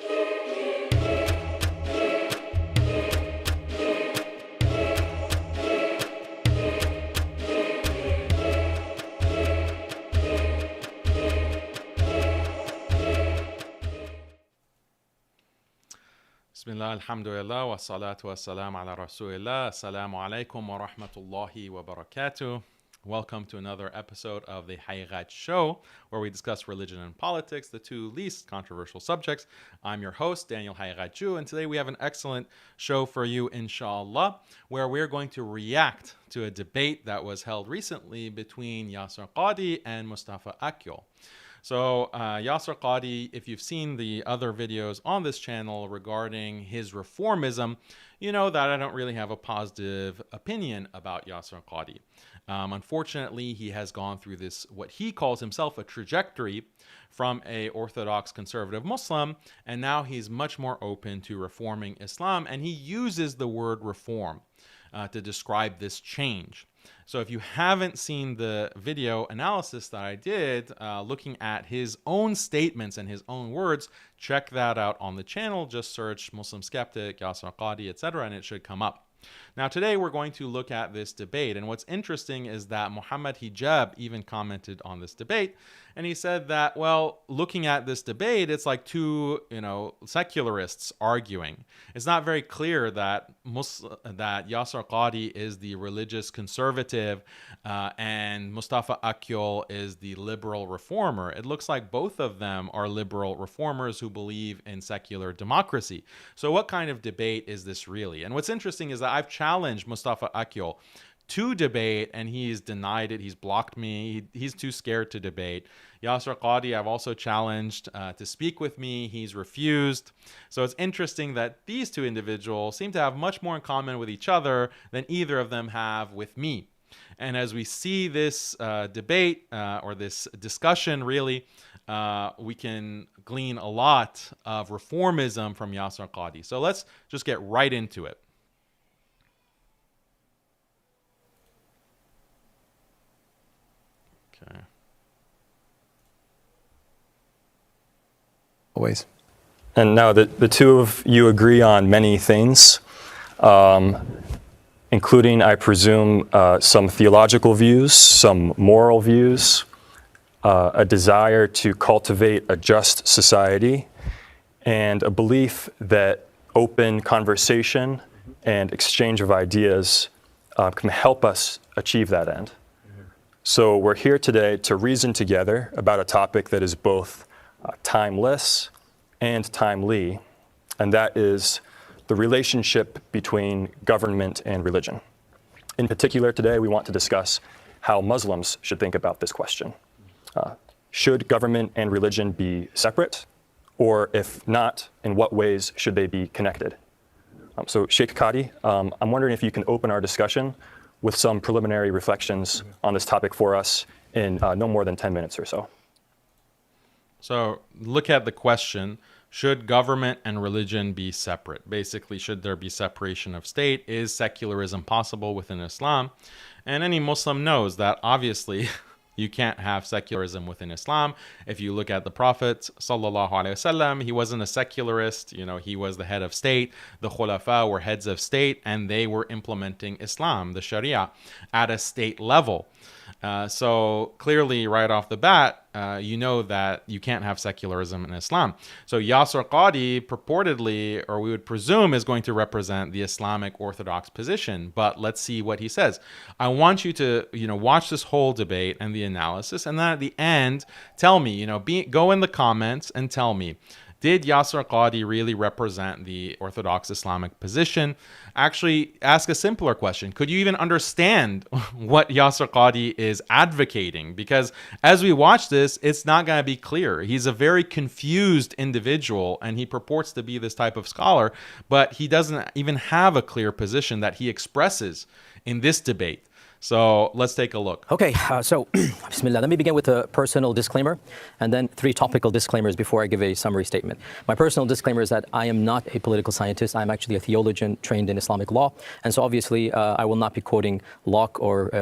Bismillah, alhamdulillah, wa salatu wa salam ala rasulillah. Assalamu alaikum wa rahmatullahi wa barakatuh. Welcome to another episode of the Haqiqat show, where we discuss religion and politics, the two least controversial subjects. I'm your host, Daniel Haqiqatjou, and today we have an excellent show for you, inshallah, where we're going to react to a debate that was held recently between Yasir Qadhi and Mustafa Akyol. So Yasir Qadhi, if you've seen the other videos on this channel regarding his reformism, you know that I don't really have a positive opinion about Yasir Qadhi. Unfortunately, he has gone through this, what he calls himself, a trajectory from a Orthodox conservative Muslim, and now he's much more open to reforming Islam, and he uses the word reform to describe this change. So if you haven't seen the video analysis that I did looking at his own statements and his own words, check that out on the channel. Just search MuslimSkeptic, Yasir Qadhi, etc., and it should come up. Now today we're going to look at this debate, and what's interesting is that Muhammad Hijab even commented on this debate, and he said that, well, looking at this debate, it's like two, secularists arguing. It's not very clear that Yasir Qadhi is the religious conservative and Mustafa Akyol is the liberal reformer. It looks like both of them are liberal reformers who believe in secular democracy. So what kind of debate is this really? And what's interesting is that I've challenged Mustafa Akyol to debate, and he's denied it. He's blocked me. He's too scared to debate. Yasir Qadhi, I've also challenged to speak with me. He's refused. So it's interesting that these two individuals seem to have much more in common with each other than either of them have with me. And as we see this debate or this discussion, really, we can glean a lot of reformism from Yasir Qadhi. So let's just get right into it. Okay. Always. And now the two of you agree on many things, including, I presume, some theological views, some moral views, a desire to cultivate a just society, and a belief that open conversation and exchange of ideas can help us achieve that end. So we're here today to reason together about a topic that is both timeless and timely, and that is the relationship between government and religion. In particular, today we want to discuss how Muslims should think about this question. Should government and religion be separate? Or if not, in what ways should they be connected? So Sheikh Qadhi, I'm wondering if you can open our discussion with some preliminary reflections on this topic for us in no more than 10 minutes or so. So look at the question, should government and religion be separate? Basically, should there be separation of state? Is secularism possible within Islam? And any Muslim knows that obviously you can't have secularism within Islam. If you look at the Prophet sallallahu alaihi wasallam, he wasn't a secularist. He was the head of state. The Khulafa were heads of state, and they were implementing Islam, the Sharia, at a state level. So clearly, right off the bat, you know that you can't have secularism in Islam. So Yasir Qadhi purportedly, or we would presume, is going to represent the Islamic Orthodox position. But let's see what he says. I want you to, watch this whole debate and the analysis, and then at the end, tell me, go in the comments and tell me, did Yasir Qadhi really represent the Orthodox Islamic position? Actually, ask a simpler question. Could you even understand what Yasir Qadhi is advocating? Because as we watch this, it's not going to be clear. He's a very confused individual, and he purports to be this type of scholar, but he doesn't even have a clear position that he expresses in this debate. So let's take a look. Okay, so Bismillah. Let me begin with a personal disclaimer and then 3 topical disclaimers before I give a summary statement. My personal disclaimer is that I am not a political scientist. I'm actually a theologian trained in Islamic law. And so obviously I will not be quoting Locke or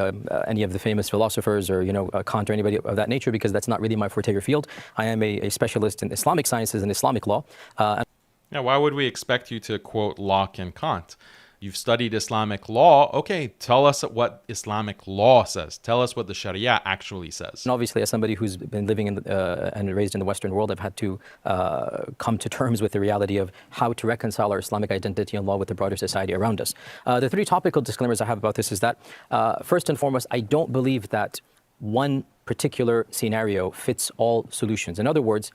any of the famous philosophers or, Kant or anybody of that nature, because that's not really my forte or field. I am a specialist in Islamic sciences and Islamic law. Yeah, why would we expect you to quote Locke and Kant? You've studied Islamic law. Okay, tell us what Islamic law says. Tell us what the Sharia actually says. And obviously, as somebody who's been living in and raised in the Western world, I've had to come to terms with the reality of how to reconcile our Islamic identity and law with the broader society around us. The three topical disclaimers I have about this is that, first and foremost, I don't believe that one particular scenario fits all solutions. In other words,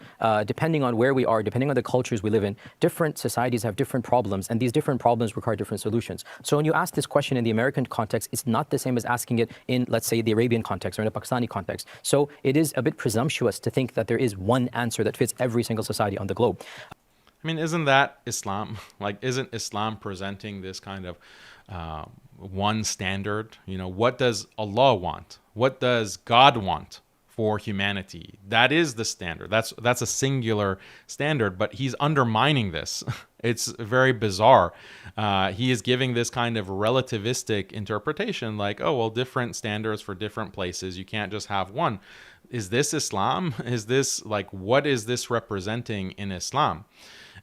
depending on where we are, depending on the cultures we live in, different societies have different problems, and these different problems require different solutions. So when you ask this question in the American context, it's not the same as asking it in, let's say, the Arabian context or in a Pakistani context. So it is a bit presumptuous to think that there is one answer that fits every single society on the globe. I mean, isn't that Islam? Like, isn't Islam presenting this kind of one standard? You know, what does Allah want? What does God want for humanity? That is the standard. That's a singular standard, but he's undermining this. It's very bizarre. He is giving this kind of relativistic interpretation, like, oh, well, different standards for different places. You can't just have one. Is this Islam? Is this, like, what is this representing in Islam?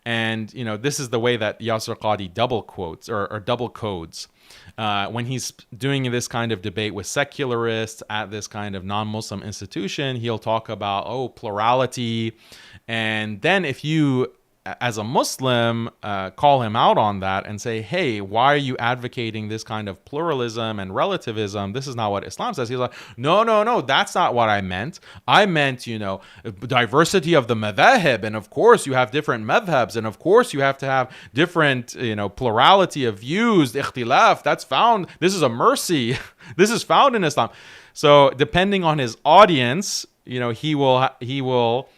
And, you know, this is the way that Yasir Qadhi double quotes or double codes. When he's doing this kind of debate with secularists at this kind of non-Muslim institution, he'll talk about, oh, plurality. And then if you, as a Muslim, call him out on that and say, hey, why are you advocating this kind of pluralism and relativism? This is not what Islam says. He's like, no, that's not what I meant. I meant, you know, diversity of the madhahib. And of course, you have different madhabs. And of course, you have to have different, you know, plurality of views, ikhtilaf. That's found. This is a mercy. This is found in Islam. So depending on his audience, you know, he will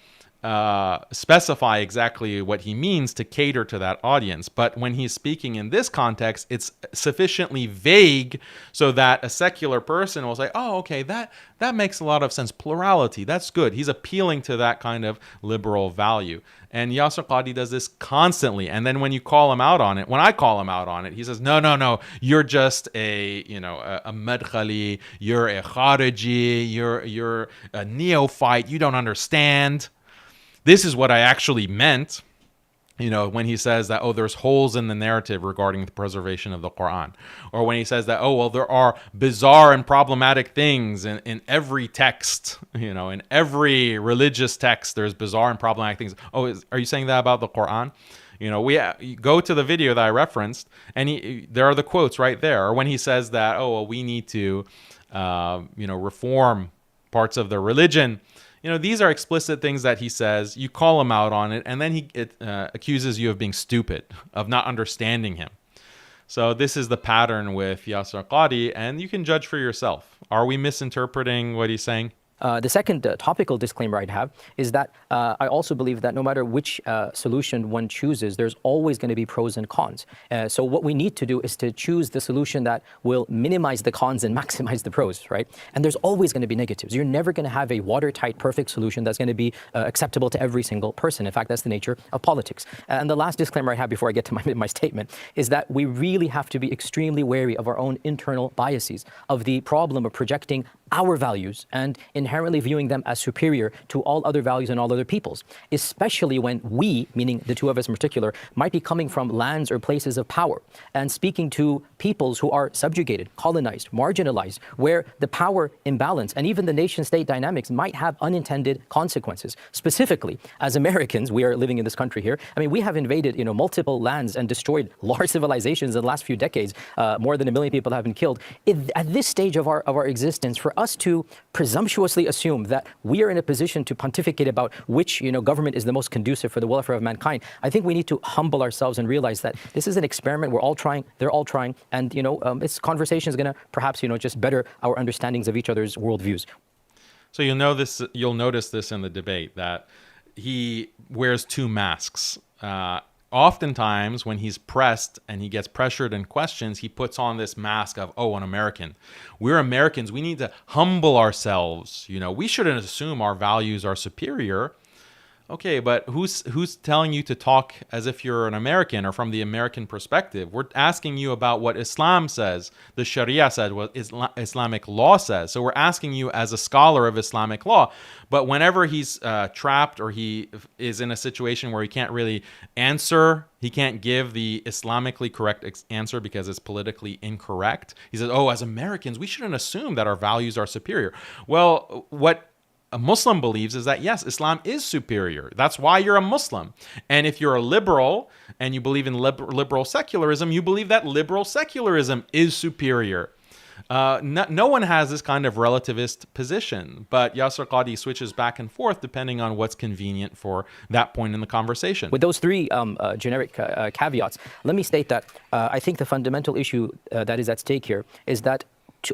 specify exactly what he means to cater to that audience. But when he's speaking in this context, it's sufficiently vague so that a secular person will say, oh, okay, that makes a lot of sense. Plurality, that's good. He's appealing to that kind of liberal value. And Yasir Qadhi does this constantly. And then when you call him out on it, when I call him out on it, he says, no, you're just a madkhali, you're a khariji, you're a neophyte, you don't understand. This is what I actually meant, you know, when he says that, oh, there's holes in the narrative regarding the preservation of the Quran. Or when he says that, oh, well, there are bizarre and problematic things in every text, you know, in every religious text, there's bizarre and problematic things. Oh, are you saying that about the Quran? You know, you go to the video that I referenced, and there are the quotes right there. Or when he says that, oh, well, we need to, reform parts of the religion. You know, these are explicit things that he says. You call him out on it, and then he accuses you of being stupid, of not understanding him. So this is the pattern with Yasir Qadhi, and you can judge for yourself. Are we misinterpreting what he's saying? The second topical disclaimer I'd have is that I also believe that no matter which solution one chooses, there's always going to be pros and cons. So what we need to do is to choose the solution that will minimize the cons and maximize the pros, right? And there's always going to be negatives. You're never going to have a watertight, perfect solution that's going to be acceptable to every single person. In fact, that's the nature of politics. And the last disclaimer I have before I get to my statement is that we really have to be extremely wary of our own internal biases, of the problem of projecting our values and inherently viewing them as superior to all other values and all other people's, especially when we, meaning the two of us in particular, might be coming from lands or places of power and speaking to peoples who are subjugated, colonized, marginalized, where the power imbalance and even the nation-state dynamics might have unintended consequences. Specifically, as Americans, we are living in this country here. I mean, we have invaded, multiple lands and destroyed large civilizations in the last few decades. More than 1 million people have been killed. At this stage of our existence, for us to presumptuously assume that we are in a position to pontificate about which government is the most conducive for the welfare of mankind, I think we need to humble ourselves and realize that this is an experiment. We're all trying, they're all trying, and this conversation is going to perhaps just better our understandings of each other's worldviews. So you'll notice this in the debate that he wears two masks. Oftentimes, when he's pressed and he gets pressured in questions, he puts on this mask of, oh, an American. We're Americans. We need to humble ourselves. We shouldn't assume our values are superior. Okay, but who's telling you to talk as if you're an American or from the American perspective? We're asking you about what Islam says, the Sharia says, what Islamic law says. So we're asking you as a scholar of Islamic law. But whenever he's trapped or he is in a situation where he can't really answer, he can't give the Islamically correct answer because it's politically incorrect, he says, oh, as Americans, we shouldn't assume that our values are superior. Well, what a Muslim believes is that, yes, Islam is superior. That's why you're a Muslim. And if you're a liberal and you believe in liberal secularism, you believe that liberal secularism is superior. No one has this kind of relativist position, but Yasir Qadhi switches back and forth depending on what's convenient for that point in the conversation. With those three generic caveats, let me state that I think the fundamental issue that is at stake here is that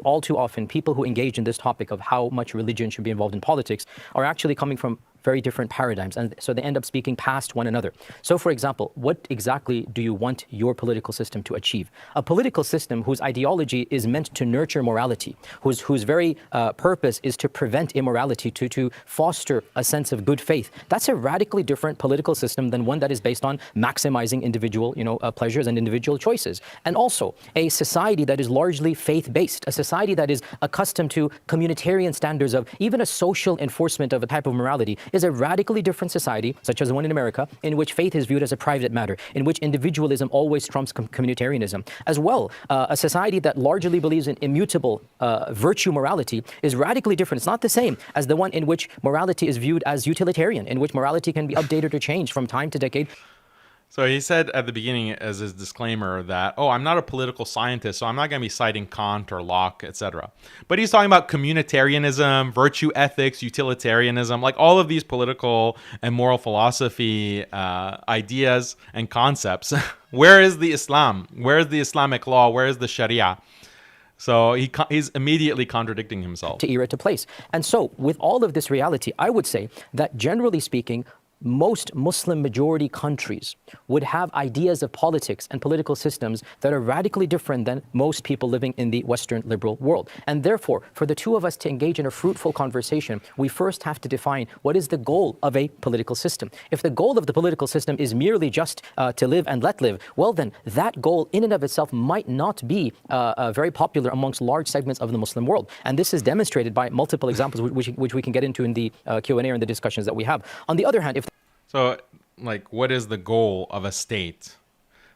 all too often, people who engage in this topic of how much religion should be involved in politics are actually coming from very different paradigms, and so they end up speaking past one another. So, for example, what exactly do you want your political system to achieve? A political system whose ideology is meant to nurture morality, whose very purpose is to prevent immorality, to foster a sense of good faith. That's a radically different political system than one that is based on maximizing individual, pleasures and individual choices. And also, a society that is largely faith-based, a society that is accustomed to communitarian standards of even a social enforcement of a type of morality, is a radically different society, such as the one in America, in which faith is viewed as a private matter, in which individualism always trumps communitarianism. As well, a society that largely believes in immutable virtue morality is radically different. It's not the same as the one in which morality is viewed as utilitarian, in which morality can be updated or changed from time to decade. So he said at the beginning as his disclaimer that, oh, I'm not a political scientist, so I'm not going to be citing Kant or Locke, etc. But he's talking about communitarianism, virtue ethics, utilitarianism, like all of these political and moral philosophy ideas and concepts. Where is the Islam? Where is the Islamic law? Where is the Sharia? So he's immediately contradicting himself. To era to place. And so with all of this reality, I would say that generally speaking, most Muslim majority countries would have ideas of politics and political systems that are radically different than most people living in the Western liberal world. And therefore, for the two of us to engage in a fruitful conversation, we first have to define what is the goal of a political system. If the goal of the political system is merely just to live and let live, well then, that goal in and of itself might not be very popular amongst large segments of the Muslim world. And this is demonstrated by multiple examples which we can get into in the Q&A or in the discussions that we have. On the other hand, So, what is the goal of a state?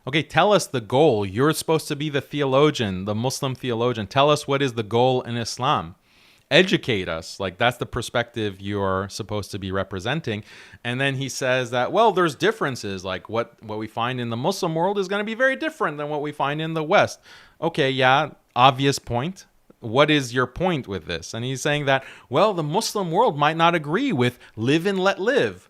Okay, tell us the goal. You're supposed to be the theologian, the Muslim theologian. Tell us what is the goal in Islam. Educate us. That's the perspective you're supposed to be representing. And then he says that, well, there's differences. What we find in the Muslim world is going to be very different than what we find in the West. Okay, yeah, obvious point. What is your point with this? And he's saying that, well, the Muslim world might not agree with live and let live,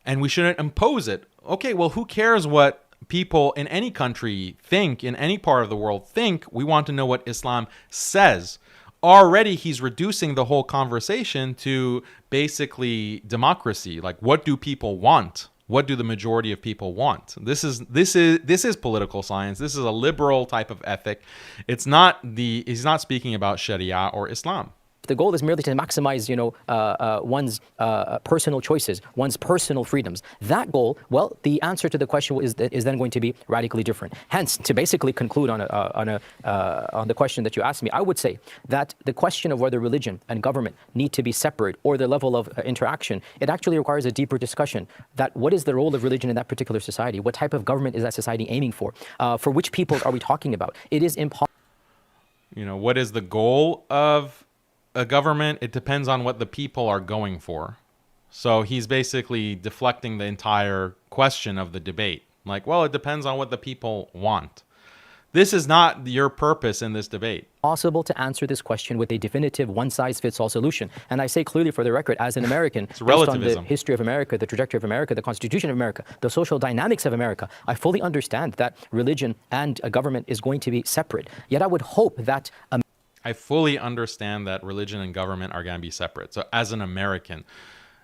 and we shouldn't impose it. Okay, well, who cares what people in any country think, in any part of the world think? We want to know what Islam says. Already, he's reducing the whole conversation to basically democracy. What do people want? What do the majority of people want? This is political science. This is a liberal type of ethic. He's not speaking about Sharia or Islam. The goal is merely to maximize, one's personal choices, one's personal freedoms. That goal, well, the answer to the question is then going to be radically different. Hence, to basically conclude on the question that you asked me, I would say that the question of whether religion and government need to be separate or the level of interaction, it actually requires a deeper discussion. That what is the role of religion in that particular society? What type of government is that society aiming for? For which peoples are we talking about? It is impossible. What is the goal of a government? It depends on what the people are going for. So he's basically deflecting the entire question of the debate. Well, it depends on what the people want. This is not your purpose in this debate. Possible to answer this question with a definitive one-size-fits-all solution. And I say clearly for the record, as an American, it's relativism. Based on the history of America, the trajectory of America, the Constitution of America, the social dynamics of America, I fully understand that religion and a government is going to be separate. Yet I would hope that I fully understand that religion and government are going to be separate. So as an American,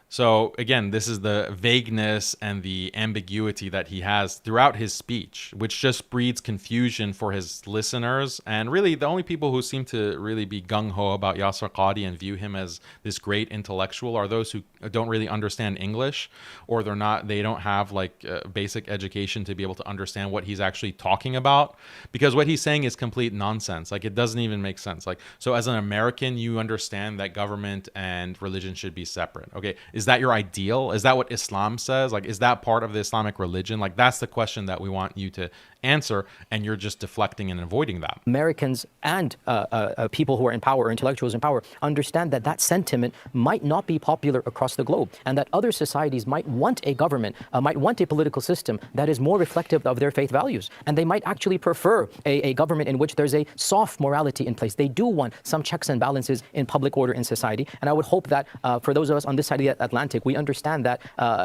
So again, this is the vagueness and the ambiguity that he has throughout his speech, which just breeds confusion for his listeners. And really, the only people who seem to really be gung-ho about Yasir Qadhi and view him as this great intellectual are those who don't really understand English, or they don't have like basic education to be able to understand what he's actually talking about, because what he's saying is complete nonsense. Like, it doesn't even make sense. Like, so as an American, you understand that government and religion should be separate. Okay, is that your ideal? Is that what Islam says? Like, is that part of the Islamic religion? Like, that's the question that we want you to answer, and you're just deflecting and avoiding that. Americans and people who are in power, or intellectuals in power, understand that that sentiment might not be popular across the globe, and that other societies might want a government, might want a political system that is more reflective of their faith values, and they might actually prefer a government in which there's a soft morality in place. They do want some checks and balances in public order in society, and I would hope that for those of us on this side of the Atlantic, we understand that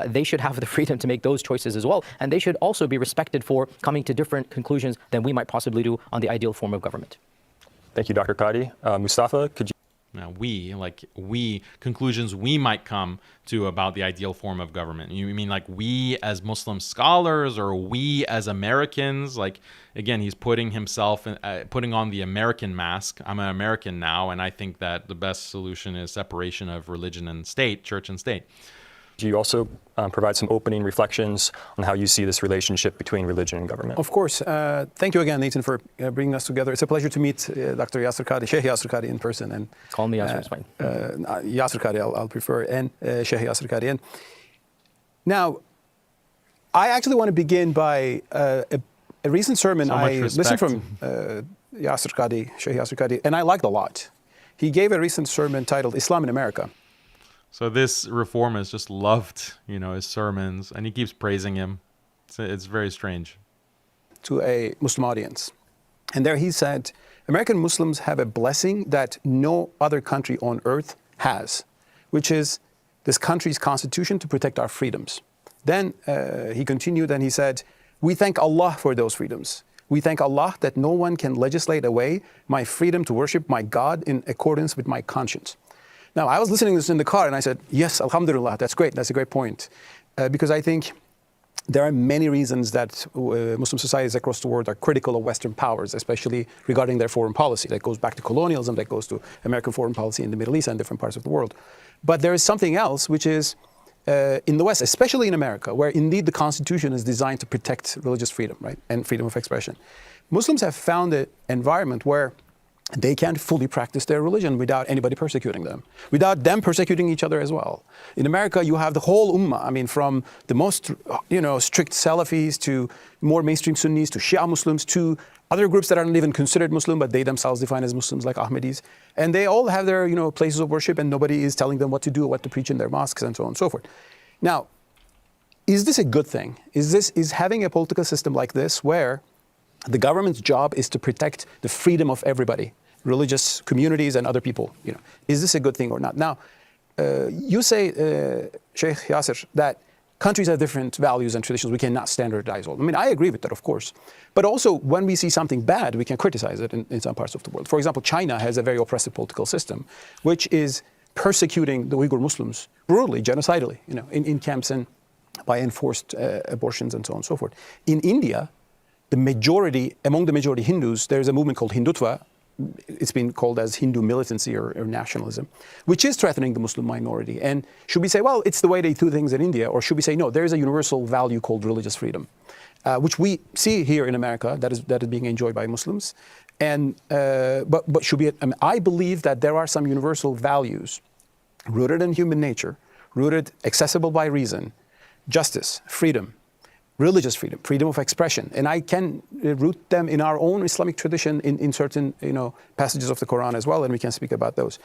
they should have the freedom to make those choices as well, and they should also be respected for coming to different conclusions than we might possibly do on the ideal form of government. Thank you, Dr. Qadhi. Mustafa, could you? Now, conclusions we might come to about the ideal form of government. You mean like we as Muslim scholars, or we as Americans? Like, again, he's putting himself, putting on the American mask. I'm an American now, and I think that the best solution is separation of religion and state, church and state. Do you also provide some opening reflections on how you see this relationship between religion and government? Of course. Thank you again, Nathan, for bringing us together. It's a pleasure to meet Dr. Yasir Qadhi, Sheikh Yasir Qadhi in person. And call me Yasir, it's fine. Yasir Qadhi, I'll prefer, and Sheikh Yasir Qadhi. And now, I actually want to begin by a recent sermon I listened from Yasir Qadhi, Sheikh Yasir Qadhi, and I liked a lot. He gave a recent sermon titled Islam in America. So this reformist just loved, his sermons, and he keeps praising him. It's very strange. To a Muslim audience. And there he said, American Muslims have a blessing that no other country on earth has, which is this country's constitution to protect our freedoms. Then he continued and he said, we thank Allah for those freedoms. We thank Allah that no one can legislate away my freedom to worship my God in accordance with my conscience. Now, I was listening to this in the car and I said, yes, alhamdulillah, that's great. That's a great point. Because I think there are many reasons that Muslim societies across the world are critical of Western powers, especially regarding their foreign policy. That goes back to colonialism, that goes to American foreign policy in the Middle East and different parts of the world. But there is something else, which is in the West, especially in America, where indeed the Constitution is designed to protect religious freedom, right, and freedom of expression. Muslims have found an environment where they can't fully practice their religion without anybody persecuting them, without them persecuting each other as well. In America, you have the whole ummah, I mean, from the most, strict Salafis to more mainstream Sunnis to Shia Muslims to other groups that aren't even considered Muslim, but they themselves define as Muslims, like Ahmadis. And they all have their, places of worship, and nobody is telling them what to do, what to preach in their mosques, and so on and so forth. Now, is this a good thing? Is having a political system like this, where the government's job is to protect the freedom of everybody, religious communities and other people, is this a good thing or not? Now, you say, Sheikh Yasir, that countries have different values and traditions. We cannot standardize all. I mean, I agree with that, of course. But also, when we see something bad, we can criticize it in some parts of the world. For example, China has a very oppressive political system, which is persecuting the Uyghur Muslims brutally, genocidally, in camps and by enforced abortions and so on and so forth. In India, among the majority Hindus, there's a movement called Hindutva. It's been called as Hindu militancy or nationalism, which is threatening the Muslim minority. And should we say, well, it's the way they do things in India, or should we say, no, there is a universal value called religious freedom, which we see here in America that is being enjoyed by Muslims. And but should we? I believe that there are some universal values rooted in human nature, accessible by reason, justice, freedom, religious freedom, freedom of expression, and I can root them in our own Islamic tradition in certain passages of the Quran as well, and we can speak about those.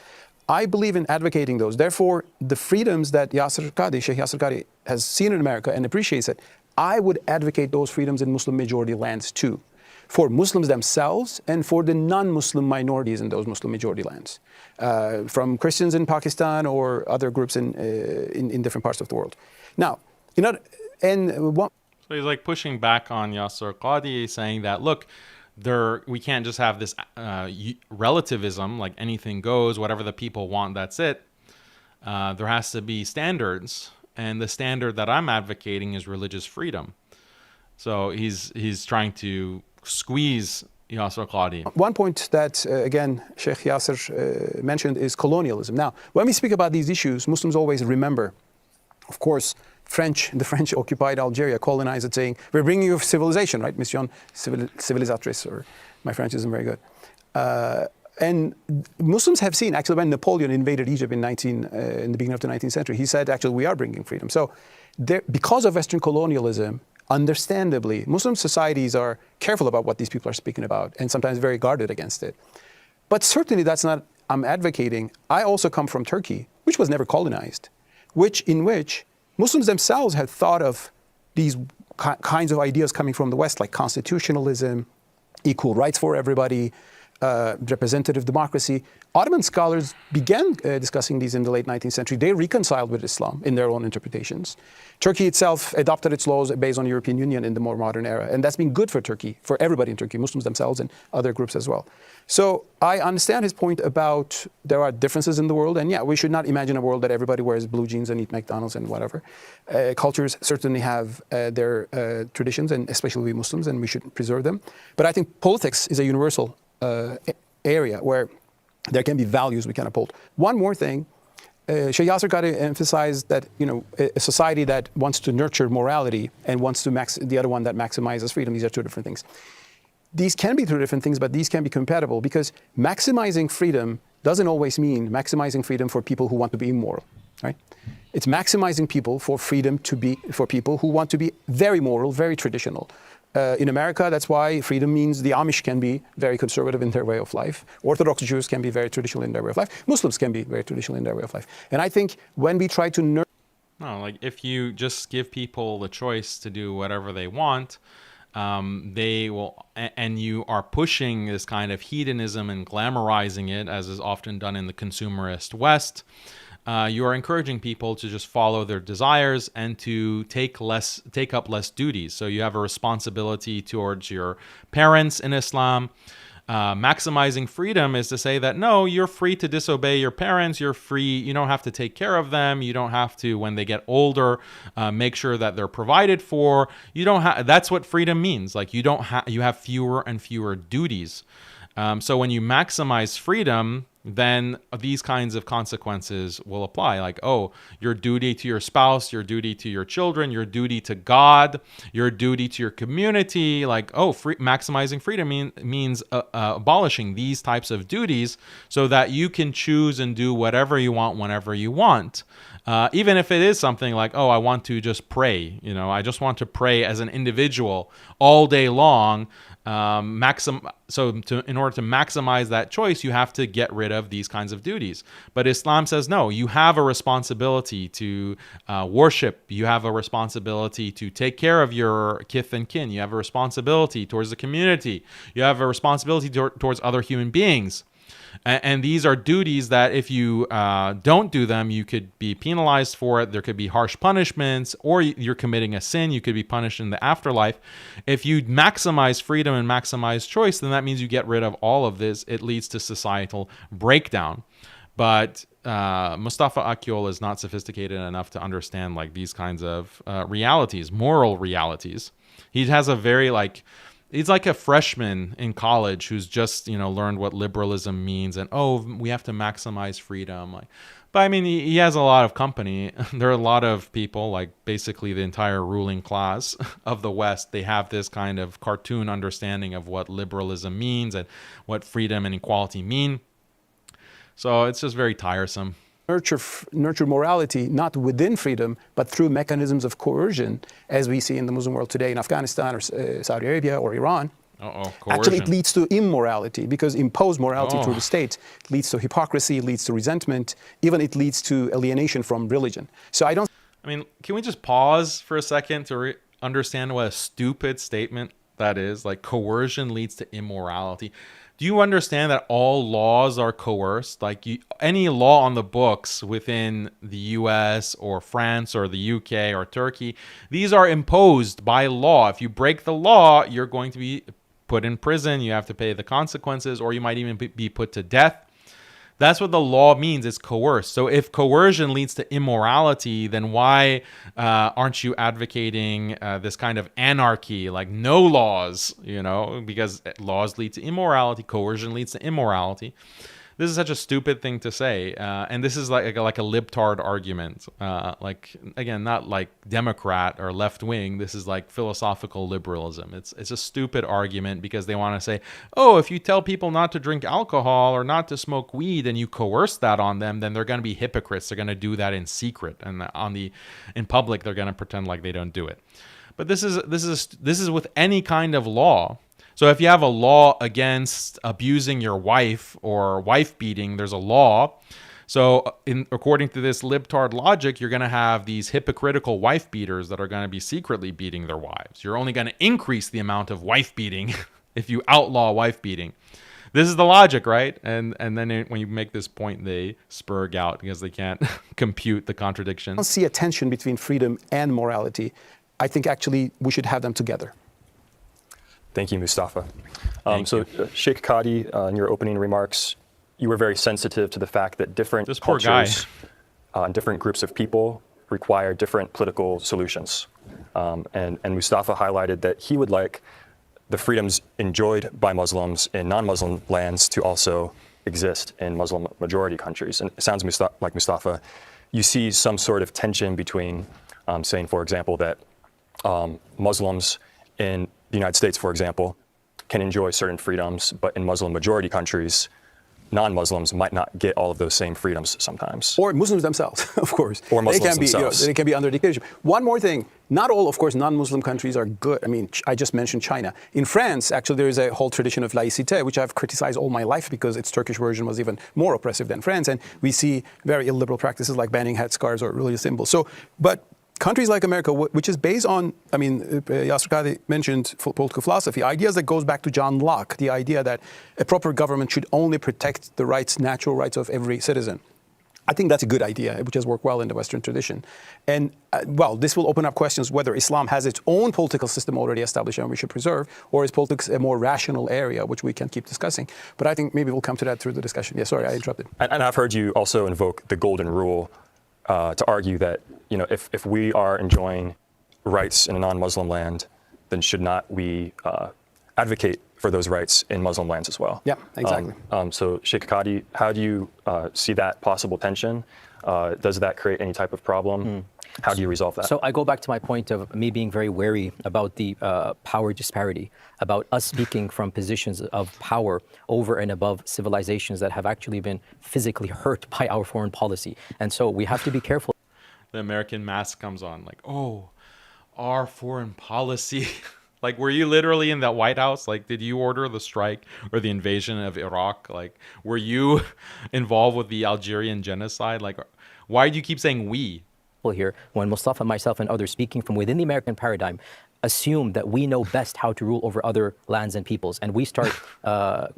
I believe in advocating those. Therefore, the freedoms that Sheikh Yasir Qadhi has seen in America and appreciates it, I would advocate those freedoms in Muslim majority lands too, for Muslims themselves and for the non-Muslim minorities in those Muslim majority lands, from Christians in Pakistan or other groups in different parts of the world. Now, So he's like pushing back on Yasir Qadhi, saying that, look, we can't just have this relativism, like anything goes, whatever the people want, that's it. There has to be standards, and the standard that I'm advocating is religious freedom. So he's trying to squeeze Yasir Qadhi. One point that, again, Sheikh Yasir mentioned is colonialism. Now, when we speak about these issues, Muslims always remember, of course, the French occupied Algeria, colonized it, saying, we're bringing you civilization, right? Mission civilisatrice, or my French isn't very good. And Muslims have seen, actually, when Napoleon invaded Egypt in the beginning of the 19th century, he said, actually, we are bringing freedom. So because of Western colonialism, understandably, Muslim societies are careful about what these people are speaking about and sometimes very guarded against it. But certainly that's not, I'm advocating. I also come from Turkey, which was never colonized, in which Muslims themselves had thought of these kinds of ideas coming from the West, like constitutionalism, equal rights for everybody, representative democracy. Ottoman scholars began discussing these in the late 19th century. They reconciled with Islam in their own interpretations. Turkey itself adopted its laws based on the European Union in the more modern era. And that's been good for Turkey, for everybody in Turkey, Muslims themselves and other groups as well. So I understand his point about there are differences in the world. And yeah, we should not imagine a world that everybody wears blue jeans and eat McDonald's and whatever. Cultures certainly have their traditions, and especially we Muslims, and we should preserve them. But I think politics is a universal area where there can be values we can uphold. One more thing, Sheikh Yasir Qadhi emphasized that a society that wants to nurture morality and wants to the other one that maximizes freedom. These are two different things. These can be two different things, but these can be compatible, because maximizing freedom doesn't always mean maximizing freedom for people who want to be immoral, right? It's maximizing people for freedom for people who want to be very moral, very traditional. In America, that's why freedom means the Amish can be very conservative in their way of life. Orthodox Jews can be very traditional in their way of life. Muslims can be very traditional in their way of life. And I think when we try to No, like if you just give people the choice to do whatever they want, they will, and you are pushing this kind of hedonism and glamorizing it, as is often done in the consumerist West, you are encouraging people to just follow their desires and to take up less duties. So you have a responsibility towards your parents in Islam. Maximizing freedom is to say that, no, you're free to disobey your parents. You're free. You don't have to take care of them. You don't have to, when they get older, make sure that they're provided for. You don't have. That's what freedom means. Like you have fewer and fewer duties. So when you maximize freedom, then these kinds of consequences will apply. Like, oh, your duty to your spouse, your duty to your children, your duty to God, your duty to your community. Like, oh, maximizing freedom means abolishing these types of duties so that you can choose and do whatever you want whenever you want. Even if it is something like, oh, I want to just pray. I just want to pray as an individual all day long. In order to maximize that choice, you have to get rid of these kinds of duties. But Islam says, no, you have a responsibility to worship. You have a responsibility to take care of your kith and kin. You have a responsibility towards the community. You have a responsibility towards other human beings. And these are duties that if you don't do them, you could be penalized for it. There could be harsh punishments, or you're committing a sin. You could be punished in the afterlife. If you maximize freedom and maximize choice, then that means you get rid of all of this. It leads to societal breakdown. But Mustafa Akyol is not sophisticated enough to understand like these kinds of realities, moral realities. He has a very he's like a freshman in college who's just, learned what liberalism means and, oh, we have to maximize freedom. But I mean, he has a lot of company. There are a lot of people, like basically the entire ruling class of the West. They have this kind of cartoon understanding of what liberalism means and what freedom and equality mean. So it's just very tiresome. Nurture morality not within freedom, but through mechanisms of coercion, as we see in the Muslim world today in Afghanistan or Saudi Arabia or Iran. Coercion. Actually, it leads to immorality, because imposed morality through the state leads to hypocrisy, leads to resentment, even it leads to alienation from religion. So I mean, can we just pause for a second to understand what a stupid statement that is? Like, coercion leads to immorality. Do you understand that all laws are coerced? Like any law on the books within the US or France or the UK or Turkey, these are imposed by law. If you break the law, you're going to be put in prison. You have to pay the consequences, or you might even be put to death. That's what the law means. It's coerce. So if coercion leads to immorality, then why aren't you advocating this kind of anarchy, like no laws, because laws lead to immorality, coercion leads to immorality. This is such a stupid thing to say, and this is like a libtard argument. Again, not like Democrat or left wing. This is like philosophical liberalism. It's a stupid argument because they want to say, oh, if you tell people not to drink alcohol or not to smoke weed and you coerce that on them, then they're going to be hypocrites. They're going to do that in secret, and in public they're going to pretend like they don't do it. But this is with any kind of law. So if you have a law against abusing your wife or wife beating, there's a law. So according to this libtard logic, you're going to have these hypocritical wife beaters that are going to be secretly beating their wives. You're only going to increase the amount of wife beating if you outlaw wife beating. This is the logic, right? And then when you make this point, they spurg out because they can't compute the contradictions. I don't see a tension between freedom and morality. I think actually we should have them together. Thank you, Mustafa. Sheikh Qadhi, in your opening remarks, you were very sensitive to the fact that different cultures and different groups of people require different political solutions. And Mustafa highlighted that he would like the freedoms enjoyed by Muslims in non-Muslim lands to also exist in Muslim majority countries. And it sounds like, Mustafa, you see some sort of tension between saying, for example, that Muslims in the United States, for example, can enjoy certain freedoms, but in Muslim majority countries, non-Muslims might not get all of those same freedoms sometimes. Or Muslims themselves, of course. Or Muslims themselves. They can be under dictatorship. One more thing, not all, of course, non-Muslim countries are good. I mean, I just mentioned China. In France, actually, there is a whole tradition of laïcité, which I've criticized all my life because its Turkish version was even more oppressive than France. And we see very illiberal practices like banning headscarves or religious symbols. But countries like America, which is based on, Yasir Qadhi mentioned political philosophy, ideas that goes back to John Locke, the idea that a proper government should only protect the rights, natural rights of every citizen. I think that's a good idea, which has worked well in the Western tradition. And, this will open up questions whether Islam has its own political system already established and we should preserve, or is politics a more rational area, which we can keep discussing. But I think maybe we'll come to that through the discussion. Yeah, sorry, I interrupted. And I've heard you also invoke the golden rule to argue that, if we are enjoying rights in a non-Muslim land, then should not we advocate for those rights in Muslim lands as well? Yeah, exactly. So Sheikh Qadhi, how do you see that possible tension? Does that create any type of problem? How do you resolve that? So I go back to my point of me being very wary about the power disparity, about us speaking from positions of power over and above civilizations that have actually been physically hurt by our foreign policy. And so we have to be careful. The American mask comes on like, oh, our foreign policy. Like, were you literally in that White House? Like, did you order the strike or the invasion of Iraq? Like, were you involved with the Algerian genocide? Like, why do you keep saying we? Here, when Mustafa, myself, and others speaking from within the American paradigm assume that we know best how to rule over other lands and peoples, and we start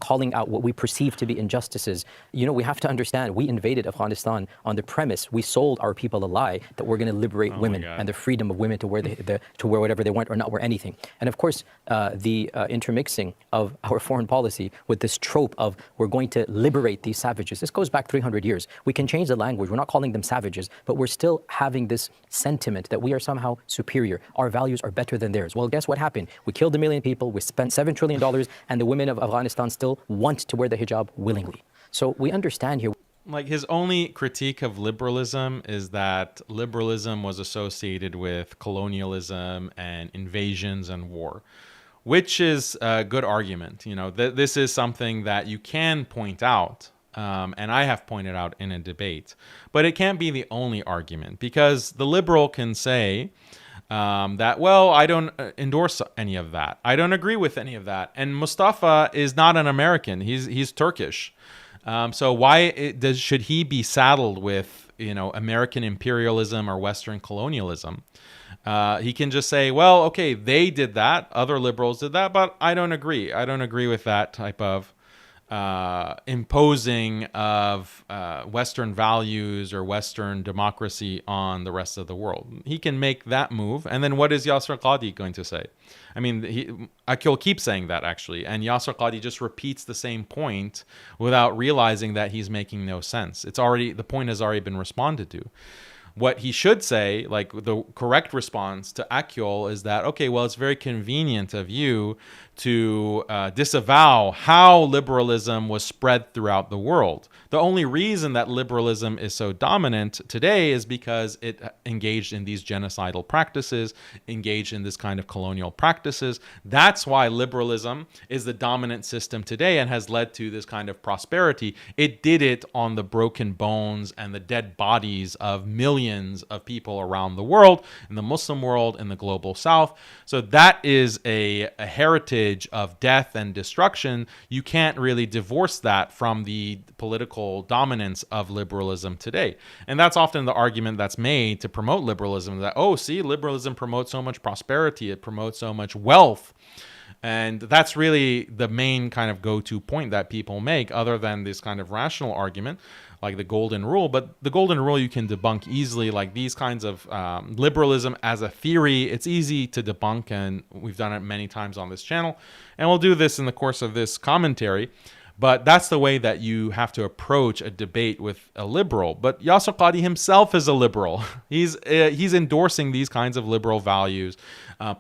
calling out what we perceive to be injustices. We have to understand, we invaded Afghanistan on the premise, we sold our people a lie that we're going to liberate women and the freedom of women to wear to wear whatever they want or not wear anything. And of course, the intermixing of our foreign policy with this trope of we're going to liberate these savages. This goes back 300 years. We can change the language. We're not calling them savages, but we're still having this sentiment that we are somehow superior. Our values are better than theirs. Well, guess what happened? We killed 1 million people, we spent $7 trillion, and the women of Afghanistan still want to wear the hijab willingly. So we understand here. Like, his only critique of liberalism is that liberalism was associated with colonialism and invasions and war, which is a good argument. This is something that you can point out. And I have pointed out in a debate, but it can't be the only argument, because the liberal can say that, well, I don't endorse any of that. I don't agree with any of that. And Mustafa is not an American. He's Turkish. So why should he be saddled with, American imperialism or Western colonialism? He can just say, well, okay, they did that. Other liberals did that, but I don't agree. I don't agree with that type of imposing of Western values or Western democracy on the rest of the world. He can make that move. And then what is Yasir Qadhi going to say? I mean, Akyol keeps saying that, actually. And Yasir Qadhi just repeats the same point without realizing that he's making no sense. The point has already been responded to. What he should say, like the correct response to Akyol, is that, okay, well, it's very convenient of you to disavow how liberalism was spread throughout the world. The only reason that liberalism is so dominant today is because it engaged in these genocidal practices, engaged in this kind of colonial practices. That's why liberalism is the dominant system today and has led to this kind of prosperity. It did it on the broken bones and the dead bodies of millions of people around the world, in the Muslim world, in the global South. So that is a heritage of death and destruction. You can't really divorce that from the political dominance of liberalism today. And that's often the argument that's made to promote liberalism, that, oh, see, liberalism promotes so much prosperity, it promotes so much wealth. And that's really the main kind of go-to point that people make, other than this kind of rational argument, like the golden rule. But the golden rule you can debunk easily. Like these kinds of liberalism as a theory, it's easy to debunk, and we've done it many times on this channel. And we'll do this in the course of this commentary. But that's the way that you have to approach a debate with a liberal. But Yasir Qadhi himself is a liberal. He's endorsing these kinds of liberal values,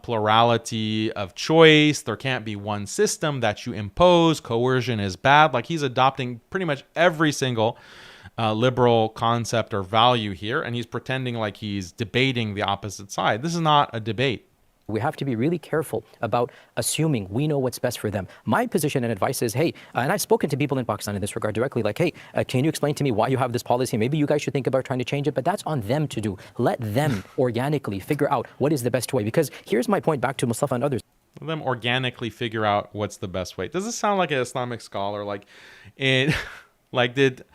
plurality of choice. There can't be one system that you impose. Coercion is bad. Like, he's adopting pretty much every single liberal concept or value here, and he's pretending like he's debating the opposite side. This is not a debate. We have to be really careful about assuming we know what's best for them. My position and advice is, hey, and I've spoken to people in Pakistan in this regard directly, like, hey, can you explain to me why you have this policy? Maybe you guys should think about trying to change it, but that's on them to do. Let them organically figure out what is the best way. Because here's my point back to Mustafa and others. Let them organically figure out what's the best way. Does this sound like an Islamic scholar? Like, did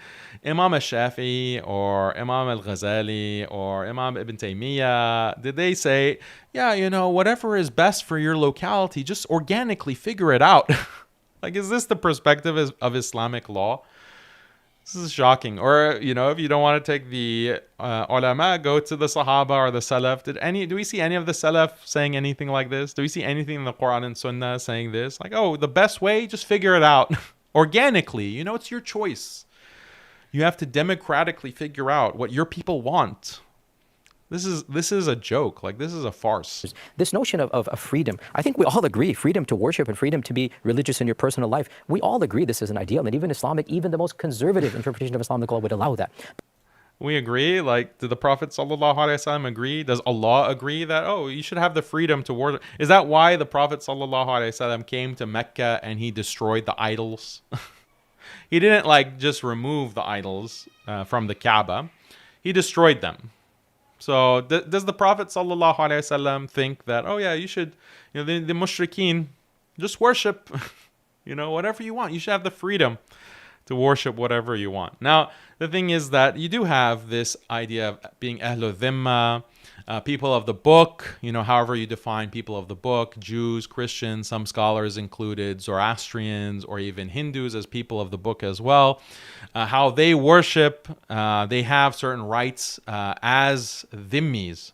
Imam al-Shafi'i or Imam al-Ghazali or Imam Ibn Taymiyyah, did they say, yeah, whatever is best for your locality, just organically figure it out? Like, is this the perspective of Islamic law? This is shocking. Or, if you don't want to take the ulama, go to the Sahaba or the Salaf. Do we see any of the Salaf saying anything like this? Do we see anything in the Quran and Sunnah saying this? Like, oh, the best way, just figure it out. Organically, it's your choice. You have to democratically figure out what your people want. This is a joke. Like, this is a farce. This notion of freedom, I think we all agree, freedom to worship and freedom to be religious in your personal life. We all agree this is an ideal, and even the most conservative interpretation of Islamic law would allow that. We agree. Like, did the Prophet ﷺ agree? Does Allah agree that, you should have the freedom to worship? Is that why the Prophet ﷺ came to Mecca and he destroyed the idols? He didn't just remove the idols from the Kaaba. He destroyed them. So does the Prophet ﷺ think that, you should, the mushrikeen, just worship, whatever you want. You should have the freedom to worship whatever you want. Now, the thing is that you do have this idea of being Ahlul Dhimma, people of the book, however you define people of the book, Jews, Christians, some scholars included Zoroastrians or even Hindus as people of the book as well. How they worship, they have certain rights as dhimmis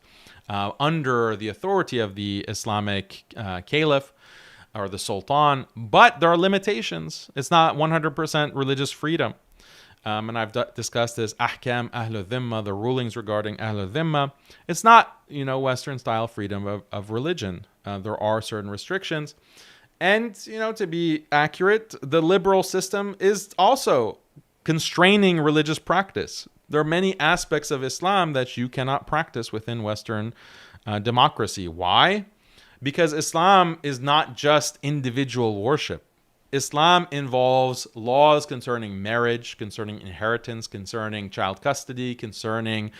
under the authority of the Islamic caliph or the sultan, but there are limitations. It's not 100% religious freedom. And I've discussed this, ahkam ahlul dhimma, the rulings regarding ahlul dhimma. It's not, Western style freedom of religion. There are certain restrictions. And, to be accurate, the liberal system is also constraining religious practice. There are many aspects of Islam that you cannot practice within Western democracy. Why? Because Islam is not just individual worship. Islam involves laws concerning marriage, concerning inheritance, concerning child custody, concerning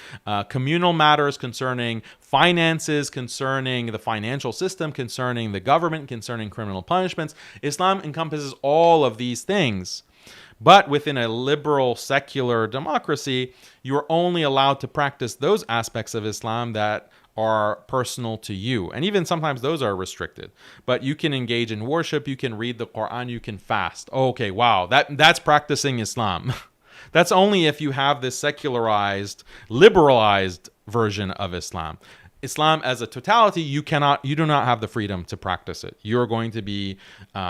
communal matters, concerning finances, concerning the financial system, concerning the government, concerning criminal punishments. Islam encompasses all of these things. But within a liberal, secular democracy, you are only allowed to practice those aspects of Islam that are personal to you. And even sometimes those are restricted. But you can engage in worship, you can read the Quran, you can fast. Okay, wow, that's practicing Islam. That's only if you have this secularized, liberalized version of Islam. Islam as a totality, you do not have the freedom to practice it. You're going to be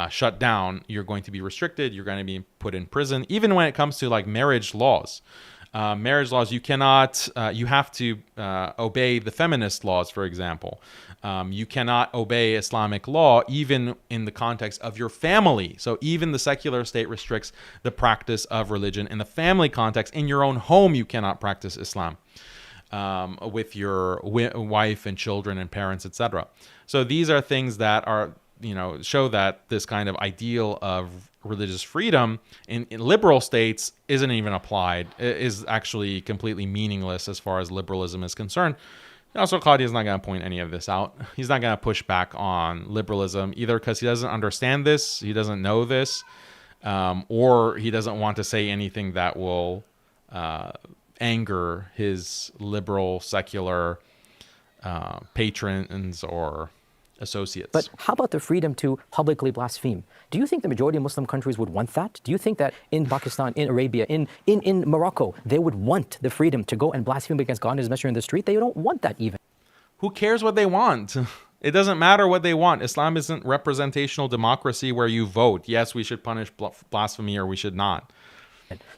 shut down. You're going to be restricted. You're going to be put in prison. Even when it comes to like marriage laws, you cannot. You have to obey the feminist laws, for example. You cannot obey Islamic law even in the context of your family. So even the secular state restricts the practice of religion in the family context. In your own home, you cannot practice Islam. With your wife and children and parents, etc. So these are things that are, show that this kind of ideal of religious freedom in liberal states isn't even applied, is actually completely meaningless as far as liberalism is concerned. Yasir Qadhi is not going to point any of this out. He's not going to push back on liberalism either because he doesn't understand this, he doesn't know this, or he doesn't want to say anything that will anger his liberal, secular patrons or associates. But how about the freedom to publicly blaspheme? Do you think the majority of Muslim countries would want that? Do you think that in Pakistan, in Arabia, in Morocco, they would want the freedom to go and blaspheme against God and His Messenger in the street? They don't want that even. Who cares what they want? It doesn't matter what they want. Islam isn't representational democracy where you vote. Yes, we should punish blasphemy or we should not.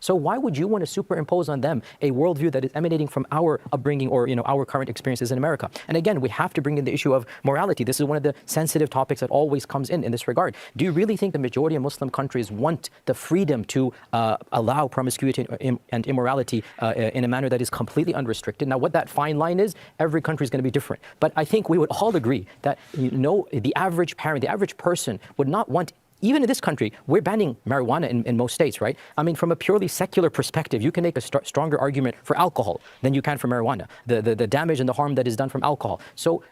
So why would you want to superimpose on them a worldview that is emanating from our upbringing or our current experiences in America? And again, we have to bring in the issue of morality. This is one of the sensitive topics that always comes in this regard. Do you really think the majority of Muslim countries want the freedom to allow promiscuity and immorality in a manner that is completely unrestricted? Now, what that fine line is, every country is going to be different. But I think we would all agree that the average parent, the average person would not want. Even in this country, we're banning marijuana in most states, right? I mean, from a purely secular perspective, you can make a stronger argument for alcohol than you can for marijuana, the damage and the harm that is done from alcohol. So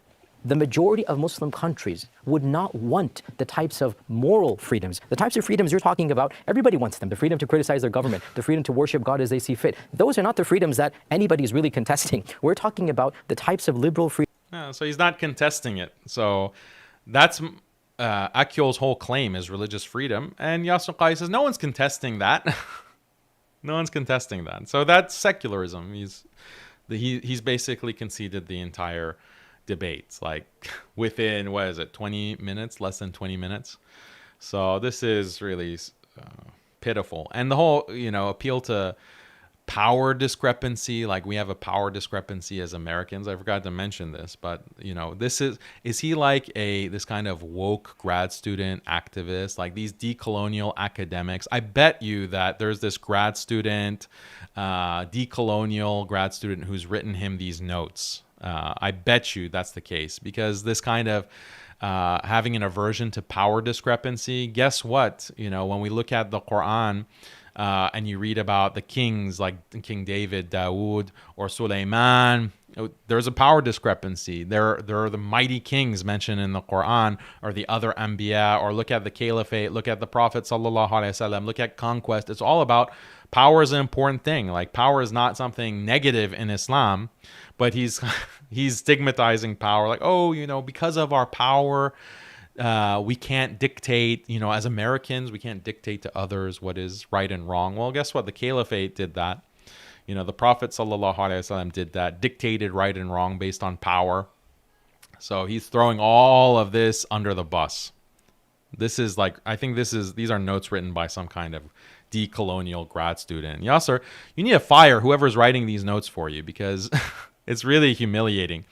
the majority of Muslim countries would not want the types of moral freedoms. The types of freedoms you're talking about, everybody wants them. The freedom to criticize their government, the freedom to worship God as they see fit. Those are not the freedoms that anybody is really contesting. We're talking about the types of liberal freedoms. Yeah, so he's not contesting it. So that's... Akyol's whole claim is religious freedom, and Yasir Qadhi says no one's contesting that. No one's contesting that. So that's secularism. He's basically conceded the entire debate, like within 20 minutes, less than 20 minutes. So this is really pitiful, and the whole appeal to power discrepancy, like we have a power discrepancy as Americans. I forgot to mention this, but this is he like this kind of woke grad student activist, like these decolonial academics? I bet you that there's this grad student, decolonial grad student who's written him these notes. I bet you that's the case, because this kind of having an aversion to power discrepancy, guess what? When we look at the Quran, and you read about the kings like King David, Dawood, or Sulaiman, there's a power discrepancy. There are the mighty kings mentioned in the Quran, or the other Anbiya, or look at the caliphate, look at the Prophet sallallahu alaihi wasallam, look at conquest. It's all about power is an important thing. Like power is not something negative in Islam, but he's stigmatizing power. Like, because of our power, we can't dictate, as Americans, we can't dictate to others what is right and wrong. Well, guess what? The caliphate did that. The Prophet sallallahu alaihi wasallam did that, dictated right and wrong based on power. So he's throwing all of this under the bus. This is these are notes written by some kind of decolonial grad student. Yasir, you need to fire whoever's writing these notes for you, because it's really humiliating.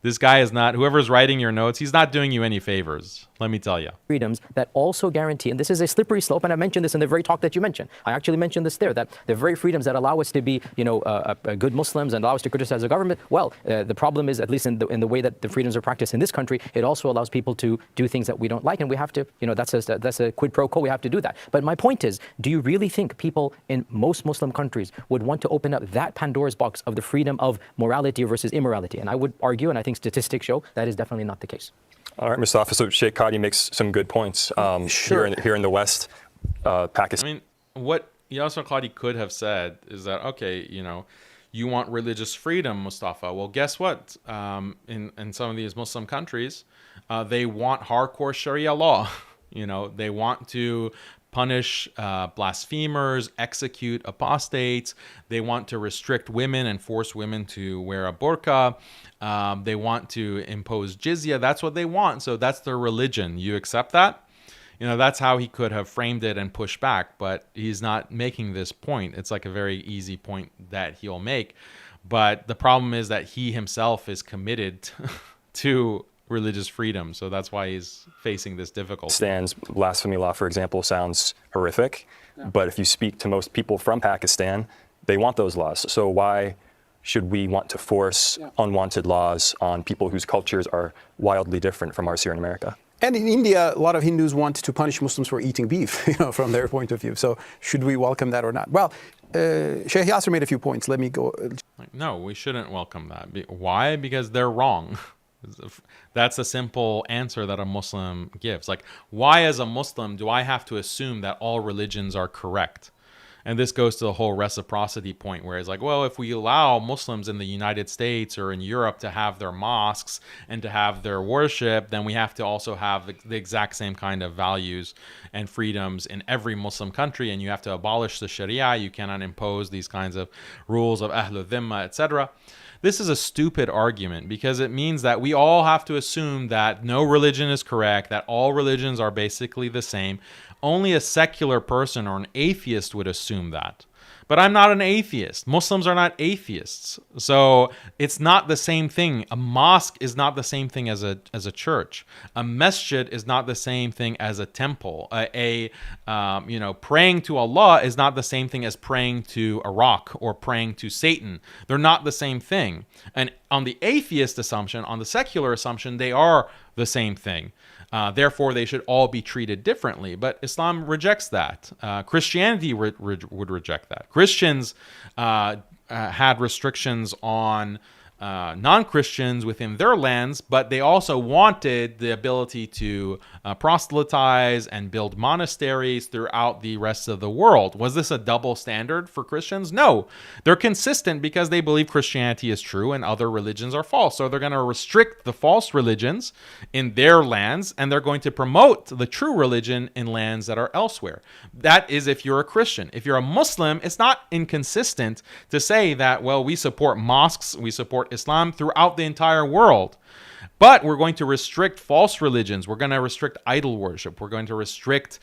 This guy is not, whoever's writing your notes, he's not doing you any favors, let me tell you. Freedoms that also guarantee, and this is a slippery slope, and I mentioned this in the very talk that you mentioned. I actually mentioned this there, that the very freedoms that allow us to be, good Muslims and allow us to criticize the government, well, the problem is, at least in the way that the freedoms are practiced in this country, it also allows people to do things that we don't like, and we have to, that's a quid pro quo, we have to do that. But my point is, do you really think people in most Muslim countries would want to open up that Pandora's box of the freedom of morality versus immorality? And I would argue, and I think statistics show that is definitely not the case. All right, Mustafa. So Sheikh Qadhi makes some good points. Sure. Here in the West, Pakistan. I mean, what Yasir Qadhi could have said is that, okay, you want religious freedom, Mustafa. Well, guess what? In some of these Muslim countries, they want hardcore Sharia law. They want to punish blasphemers, execute apostates. They want to restrict women and force women to wear a burqa. They want to impose jizya. That's what they want. So that's their religion. You accept that? That's how he could have framed it and pushed back, but he's not making this point. It's like a very easy point that he'll make. But the problem is that he himself is committed to religious freedom. So that's why he's facing this difficulty. Pakistan's blasphemy law, for example, sounds horrific. Yeah. But if you speak to most people from Pakistan, they want those laws. So why should we want to force unwanted laws on people whose cultures are wildly different from ours here in America? And in India, a lot of Hindus want to punish Muslims for eating beef, from their point of view. So should we welcome that or not? Well, Sheikh Yasir made a few points. Let me go. No, we shouldn't welcome that. Why? Because they're wrong. That's a simple answer that a Muslim gives. Like, why as a Muslim do I have to assume that all religions are correct? And this goes to the whole reciprocity point where it's like, well, if we allow Muslims in the United States or in Europe to have their mosques and to have their worship, then we have to also have the exact same kind of values and freedoms in every Muslim country. And you have to abolish the Sharia. You cannot impose these kinds of rules of Ahlul Dhimma, etc. This is a stupid argument because it means that we all have to assume that no religion is correct, that all religions are basically the same. Only a secular person or an atheist would assume that. But I'm not an atheist. Muslims are not atheists. So it's not the same thing. A mosque is not the same thing as a church. A masjid is not the same thing as a temple. Praying to Allah is not the same thing as praying to a rock or praying to Satan. They're not the same thing. And on the atheist assumption, on the secular assumption, they are the same thing. Therefore, they should all be treated differently. But Islam rejects that. Christianity would reject that. Christians had restrictions on non-Christians within their lands, but they also wanted the ability to proselytize and build monasteries throughout the rest of the world. Was this a double standard for Christians? No. They're consistent because they believe Christianity is true and other religions are false. So they're going to restrict the false religions in their lands, and they're going to promote the true religion in lands that are elsewhere. That is if you're a Christian. If you're a Muslim, it's not inconsistent to say that, well, we support mosques, we support Islam throughout the entire world. But we're going to restrict false religions. We're going to restrict idol worship. We're going to restrict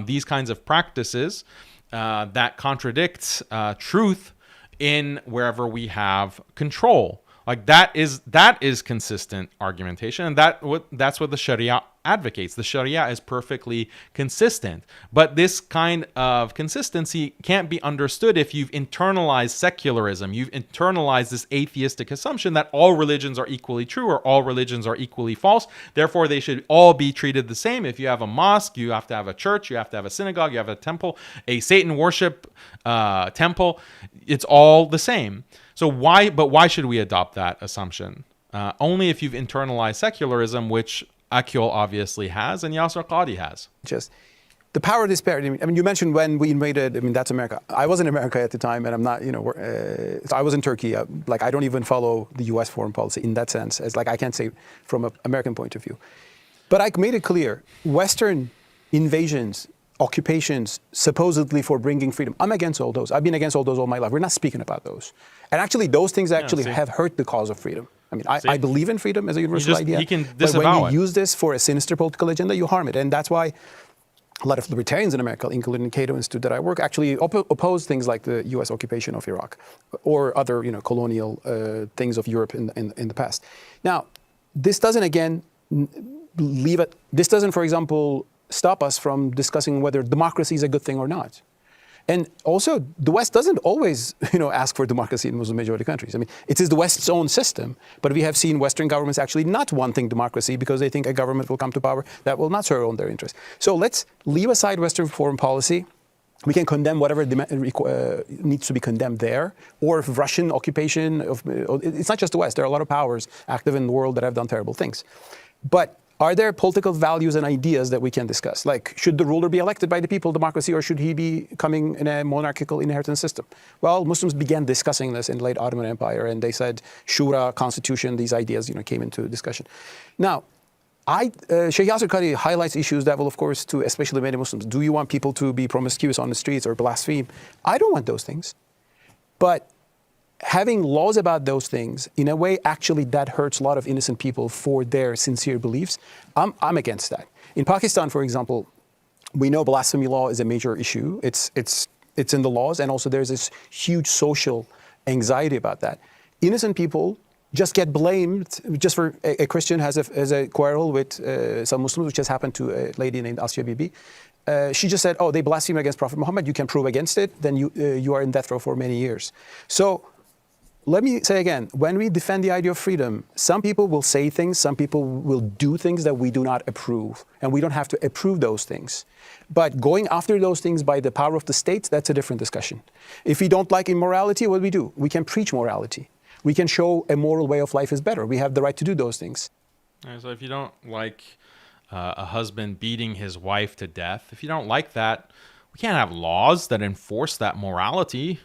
these kinds of practices that contradict truth in wherever we have control. Like that is consistent argumentation, and that's what the Sharia advocates. The Sharia is perfectly consistent, but this kind of consistency can't be understood if you've internalized secularism. You've internalized this atheistic assumption that all religions are equally true or all religions are equally false. Therefore, they should all be treated the same. If you have a mosque, you have to have a church, you have to have a synagogue, you have a temple, a Satan worship temple. It's all the same. So why should we adopt that assumption? Only if you've internalized secularism, which Akyol obviously has and Yasir Qadhi has. Just the power disparity. I mean, you mentioned when we invaded, that's America. I was in America at the time, and I'm not, so I was in Turkey. I don't even follow the U.S. foreign policy in that sense. As I can't say from an American point of view. But I made it clear, Western invasions, occupations, supposedly for bringing freedom. I'm against all those. I've been against all those all my life. We're not speaking about those. And actually, those things have hurt the cause of freedom. I mean, I believe in freedom as a universal idea. He can but disavow when you use this for a sinister political agenda, you harm it. And that's why a lot of libertarians in America, including Cato Institute that I work, actually oppose things like the U.S. occupation of Iraq or other, colonial things of Europe in the past. Now, this doesn't, again, this doesn't, for example, stop us from discussing whether democracy is a good thing or not. And also, the West doesn't always, ask for democracy in Muslim majority countries. I mean, it is the West's own system, but we have seen Western governments actually not wanting democracy because they think a government will come to power that will not serve on their interests. So let's leave aside Western foreign policy. We can condemn whatever needs to be condemned there, or if Russian occupation it's not just the West. There are a lot of powers active in the world that have done terrible things. But Are there political values and ideas that we can discuss? Like, should the ruler be elected by the people, democracy, or should he be coming in a monarchical inheritance system? Well, Muslims began discussing this in the late Ottoman Empire, and they said shura, constitution, these ideas, came into discussion. Now, Sheikh Yasir Qadhi highlights issues that will, of course, to especially many Muslims. Do you want people to be promiscuous on the streets or blaspheme? I don't want those things. But having laws about those things, in a way, actually, that hurts a lot of innocent people for their sincere beliefs. I'm against that. In Pakistan, for example, we know blasphemy law is a major issue. It's in the laws, and also there's this huge social anxiety about that. Innocent people just get blamed just for a Christian has a quarrel with some Muslims, which has happened to a lady named Asya Bibi. She just said, oh, they blaspheme against Prophet Muhammad. You can prove against it. Then you are in death row for many years. So let me say again, when we defend the idea of freedom, some people will say things, some people will do things that we do not approve. And we don't have to approve those things. But going after those things by the power of the state, that's a different discussion. If we don't like immorality, what do we do? We can preach morality. We can show a moral way of life is better. We have the right to do those things. So if you don't like a husband beating his wife to death, if you don't like that, we can't have laws that enforce that morality.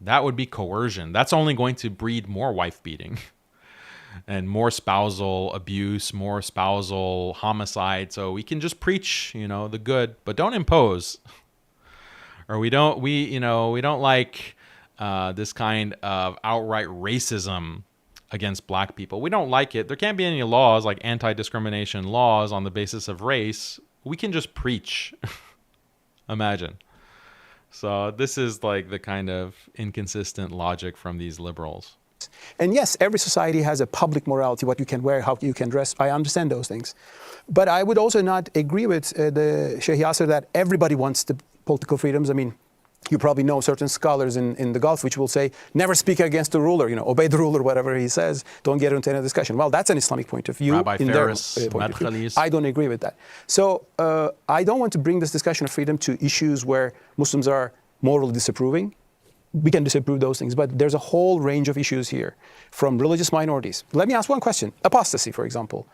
That would be coercion. That's only going to breed more wife beating and more spousal abuse, more spousal homicide. So we can just preach, the good, but don't impose. Or we don't like this kind of outright racism against black people. We don't like it. There can't be any laws like anti-discrimination laws on the basis of race. We can just preach. Imagine. So this is like the kind of inconsistent logic from these liberals. And yes, every society has a public morality, what you can wear, how you can dress. I understand those things. But I would also not agree with the Sheikh Yasir that everybody wants the political freedoms. I mean, you probably know certain scholars in the Gulf which will say, never speak against the ruler, obey the ruler, whatever he says, don't get into any discussion. Well, that's an Islamic point of view. Rabbi in Ferris, their point of view. I don't agree with that. So I don't want to bring this discussion of freedom to issues where Muslims are morally disapproving. We can disapprove those things, but there's a whole range of issues here from religious minorities. Let me ask one question. Apostasy, for example.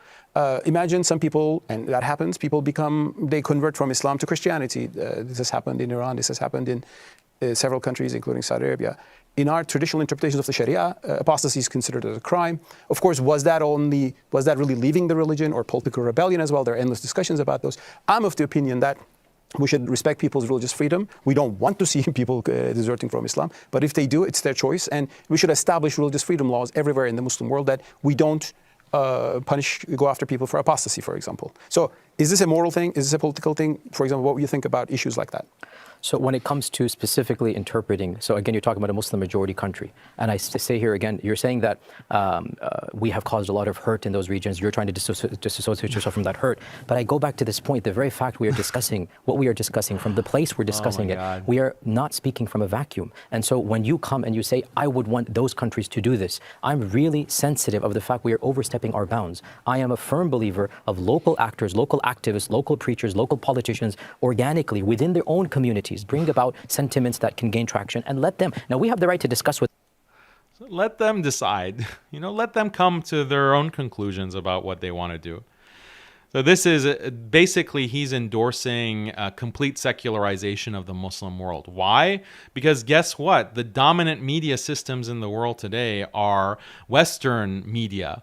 Imagine some people, and that happens, they convert from Islam to Christianity. This has happened in Iran, this has happened in several countries, including Saudi Arabia. In our traditional interpretations of the Sharia, apostasy is considered as a crime. Of course, was that really leaving the religion or political rebellion as well? There are endless discussions about those. I'm of the opinion that we should respect people's religious freedom. We don't want to see people deserting from Islam, but if they do, it's their choice. And we should establish religious freedom laws everywhere in the Muslim world that we don't go after people for apostasy, for example. So is this a moral thing? Is this a political thing? For example, what would you think about issues like that? So when it comes to specifically interpreting, so again, you're talking about a Muslim majority country. And I say here again, you're saying that we have caused a lot of hurt in those regions. You're trying to disassociate yourself from that hurt. But I go back to this point, the very fact we are discussing, what we are discussing, from the place we're discussing it, we are not speaking from a vacuum. And so when you come and you say, I would want those countries to do this, I'm really sensitive of the fact we are overstepping our bounds. I am a firm believer of local actors, local activists, local preachers, local politicians, organically within their own communities, bring about sentiments that can gain traction and let them. Now, we have the right to discuss with. So let them decide. Let them come to their own conclusions about what they want to do. So this is basically, he's endorsing a complete secularization of the Muslim world. Why? Because guess what? The dominant media systems in the world today are Western media.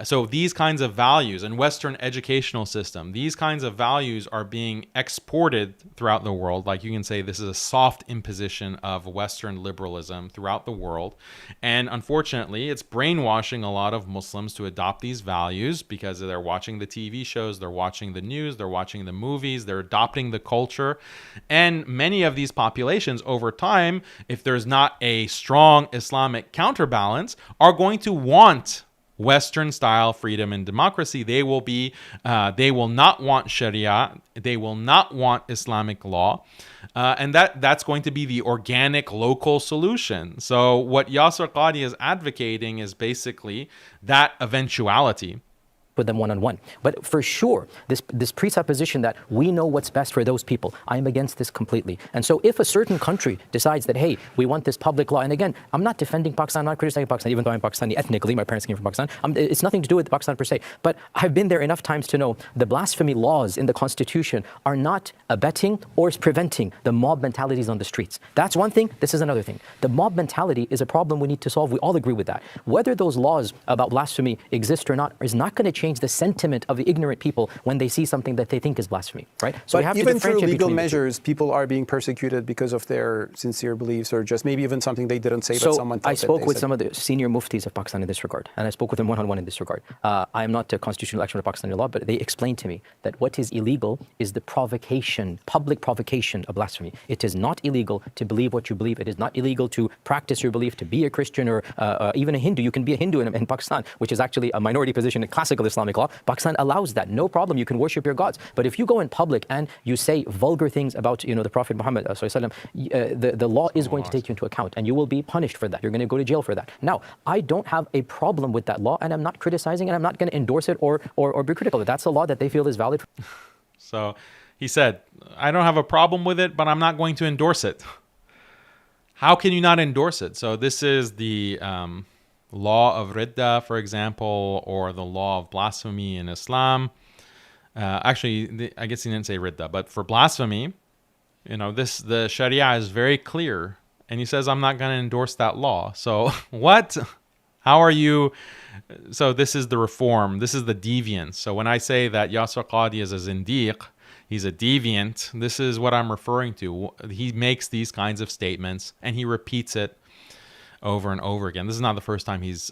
So these kinds of values and Western educational system, these kinds of values are being exported throughout the world. Like you can say this is a soft imposition of Western liberalism throughout the world. And unfortunately, it's brainwashing a lot of Muslims to adopt these values because they're watching the TV shows, they're watching the news, they're watching the movies, they're adopting the culture. And many of these populations over time, if there's not a strong Islamic counterbalance, are going to want Western style freedom and democracy. They will not want Sharia. They will not want Islamic law. And that's going to be the organic local solution. So what Yasir Qadhi is advocating is basically that eventuality. with them one-on-one. But for sure, this presupposition that we know what's best for those people, I am against this completely. And so if a certain country decides that, hey, we want this public law, and again, I'm not defending Pakistan, I'm not criticizing Pakistan, even though I'm Pakistani ethnically, my parents came from Pakistan. It's nothing to do with Pakistan per se. But I've been there enough times to know the blasphemy laws in the Constitution are not abetting or preventing the mob mentalities on the streets. That's one thing, this is another thing. The mob mentality is a problem we need to solve. We all agree with that. Whether those laws about blasphemy exist or not is not going to change the sentiment of the ignorant people when they see something that they think is blasphemy, right? So but we have even to through differentiate legal between measures, people are being persecuted because of their sincere beliefs, or just maybe even something they didn't say, but someone thought I spoke that with said. some of the senior muftis of Pakistan in this regard, and I spoke with them one-on-one in this regard. I am not a constitutional expert of Pakistani law, but they explained to me that what is illegal is the provocation, public provocation of blasphemy. It is not illegal to believe what you believe. It is not illegal to practice your belief, to be a Christian or even a Hindu. You can be a Hindu in Pakistan, which is actually a minority position in classical Islamic law. Pakistan allows that, no problem. You can worship your gods. But if you go in public and you say vulgar things about, the Prophet Muhammad, the law is going to take you into account, and you will be punished for that. You're going to go to jail for that. Now, I don't have a problem with that law, and I'm not criticizing, and I'm not going to endorse it or be critical of it. That's a law that they feel is valid. So he said, I don't have a problem with it, but I'm not going to endorse it. How can you not endorse it? So this is the law of Ridda, for example, or the law of blasphemy in Islam. Actually, I guess he didn't say Ridda, but for blasphemy, the Sharia is very clear. And he says, I'm not going to endorse that law. So what? How are you? So this is the reform. This is the deviance. So when I say that Yasir Qadhi is a zindiq, he's a deviant, this is what I'm referring to. He makes these kinds of statements and he repeats it over and over again. This is not the first time he's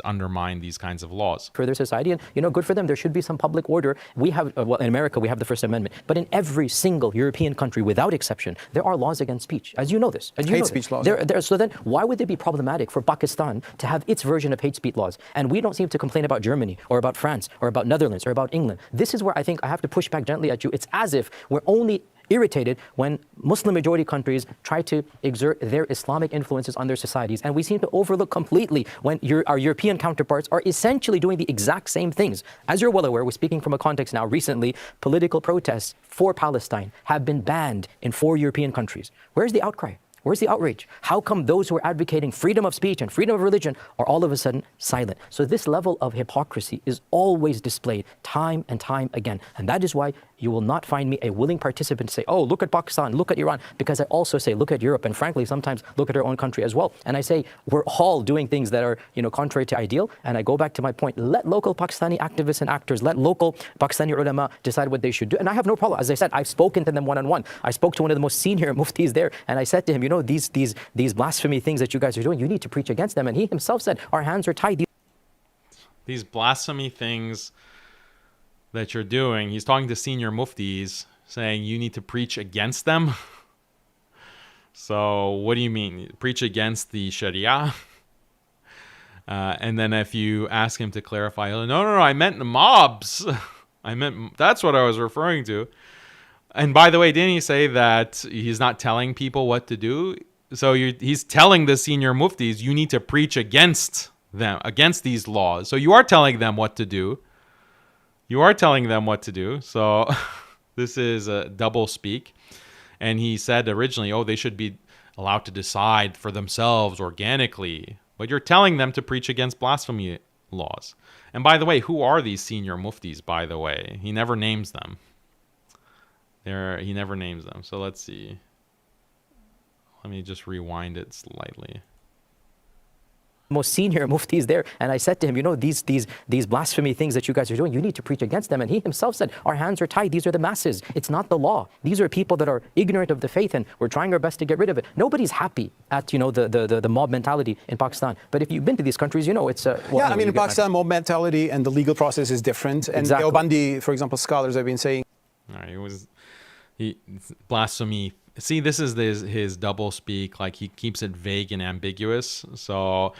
undermined these kinds of laws. For their society, and good for them. There should be some public order. We have, in America, we have the First Amendment, but in every single European country, without exception, there are laws against speech. As you know this. Hate speech laws. So then, why would it be problematic for Pakistan to have its version of hate speech laws? And we don't seem to complain about Germany or about France or about Netherlands or about England. This is where I think I have to push back gently at you. It's as if we're only irritated when Muslim majority countries try to exert their Islamic influences on their societies, and we seem to overlook completely when our European counterparts are essentially doing the exact same things. As you're well aware, we're speaking from a context now, recently, political protests for Palestine have been banned in 4 European countries. Where's the outcry? Where's the outrage? How come those who are advocating freedom of speech and freedom of religion are all of a sudden silent? So this level of hypocrisy is always displayed time and time again. And that is why you will not find me a willing participant to say, oh, look at Pakistan, look at Iran, because I also say, look at Europe, and frankly, sometimes look at our own country as well. And I say, we're all doing things that are, contrary to ideal. And I go back to my point, let local Pakistani activists and actors, let local Pakistani ulama decide what they should do. And I have no problem. As I said, I've spoken to them one-on-one. I spoke to one of the most senior muftis there, and I said to him, these blasphemy things that you guys are doing, you need to preach against them. And he himself said, our hands are tied. These blasphemy things that you're doing, he's talking to senior muftis, saying you need to preach against them. So what do you mean? Preach against the Sharia? And then if you ask him to clarify, no, I meant the mobs. That's what I was referring to. And by the way, didn't he say that he's not telling people what to do? So he's telling the senior muftis, you need to preach against them, against these laws. So you are telling them what to do. So this is a double speak. And he said originally, they should be allowed to decide for themselves organically. But you're telling them to preach against blasphemy laws. And by the way, who are these senior muftis, by the way? He never names them. He never names them. So let's see. Let me just rewind it slightly. Most senior muftis there, and I said to him, these blasphemy things that you guys are doing, you need to preach against them. And he himself said, our hands are tied. These are the masses. It's not the law. These are people that are ignorant of the faith, and we're trying our best to get rid of it. Nobody's happy at the mob mentality in Pakistan. But if you've been to these countries, it's in Pakistan, mob mentality and the legal process is different. And exactly. Deobandi, for example, scholars have been saying. All right, blasphemy. See, this is his double speak. Like, he keeps it vague and ambiguous. So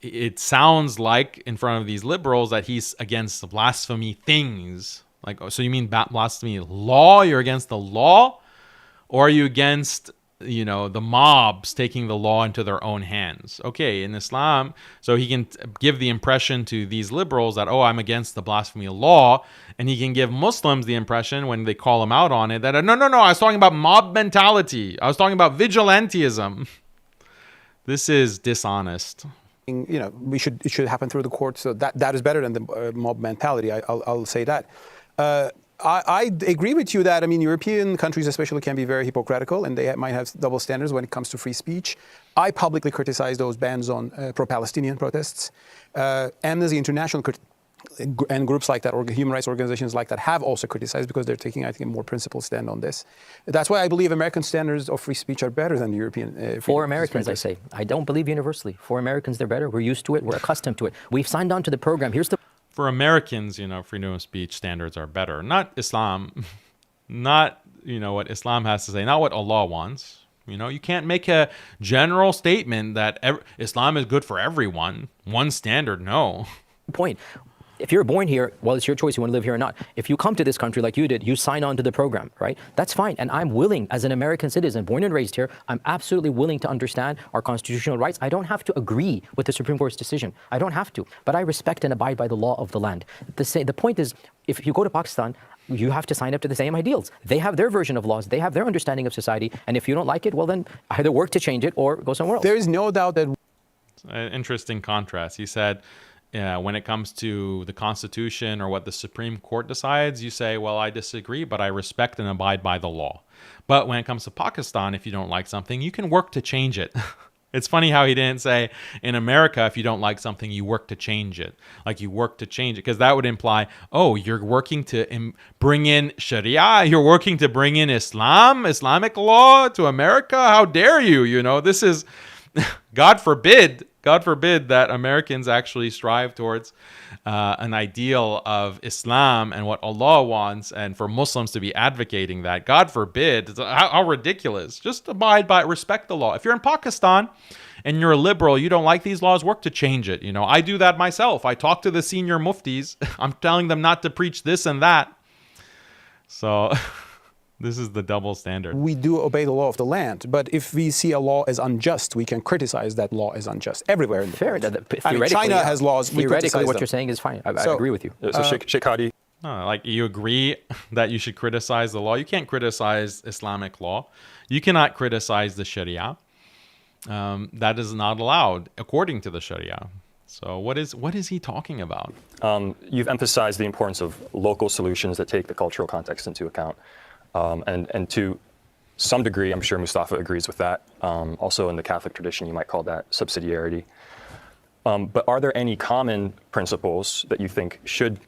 it sounds like in front of these liberals that he's against blasphemy things. Like, so you mean blasphemy law? You're against the law? Or are you against the mobs taking the law into their own hands. Okay, in Islam, so he can give the impression to these liberals that, oh, I'm against the blasphemy law, and he can give Muslims the impression when they call him out on it that, no, I was talking about mob mentality. I was talking about vigilantism. This is dishonest. It should happen through the courts. So that is better than the mob mentality. I'll say that. I agree with you that, European countries especially can be very hypocritical, and they might have double standards when it comes to free speech. I publicly criticize those bans on pro-Palestinian protests. Amnesty International and groups like that, or human rights organizations like that, have also criticized because they're taking, I think, a more principled stand on this. That's why I believe American standards of free speech are better than the European. For Americans, I say. I don't believe universally. For Americans, they're better. We're used to it. We're accustomed to it. We've signed on to the program. For Americans, freedom of speech standards are better. Not Islam, not, what Islam has to say, not what Allah wants. You can't make a general statement that Islam is good for everyone. One standard, no. Point. If you're born here, well, it's your choice. You want to live here or not. If you come to this country like you did, you sign on to the program, right? That's fine. And I'm willing, as an American citizen, born and raised here, I'm absolutely willing to understand our constitutional rights. I don't have to agree with the Supreme Court's decision. I don't have to. But I respect and abide by the law of the land. The point is, if you go to Pakistan, you have to sign up to the same ideals. They have their version of laws. They have their understanding of society. And if you don't like it, well, then either work to change it or go somewhere else. There is no doubt that... An interesting contrast. He said... when it comes to the Constitution or what the Supreme Court decides, you say, well, I disagree, but I respect and abide by the law. But when it comes to Pakistan, if you don't like something, you can work to change it. It's funny how he didn't say, in America, if you don't like something, you work to change it. Like you work to change it, because that would imply, oh, you're working to bring in Sharia, you're working to bring in Islamic law to America? How dare you? This is, God forbid that Americans actually strive towards an ideal of Islam and what Allah wants, and for Muslims to be advocating that. God forbid. How ridiculous. Just abide by it, respect the law. If you're in Pakistan and you're a liberal, you don't like these laws, work to change it. I do that myself. I talk to the senior muftis. I'm telling them not to preach this and that. So... This is the double standard. We do obey the law of the land, but if we see a law as unjust, we can criticize that law as unjust everywhere in the world. China has laws. Theoretically, what you're saying is fine. I agree with you. So Sheikh Qadhi. Like you agree that you should criticize the law. You can't criticize Islamic law. You cannot criticize the Sharia. That is not allowed according to the Sharia. So what is he talking about? You've emphasized the importance of local solutions that take the cultural context into account. And to some degree, I'm sure Mustafa agrees with that. Also in the Catholic tradition, you might call that subsidiarity. But are there any common principles that you think should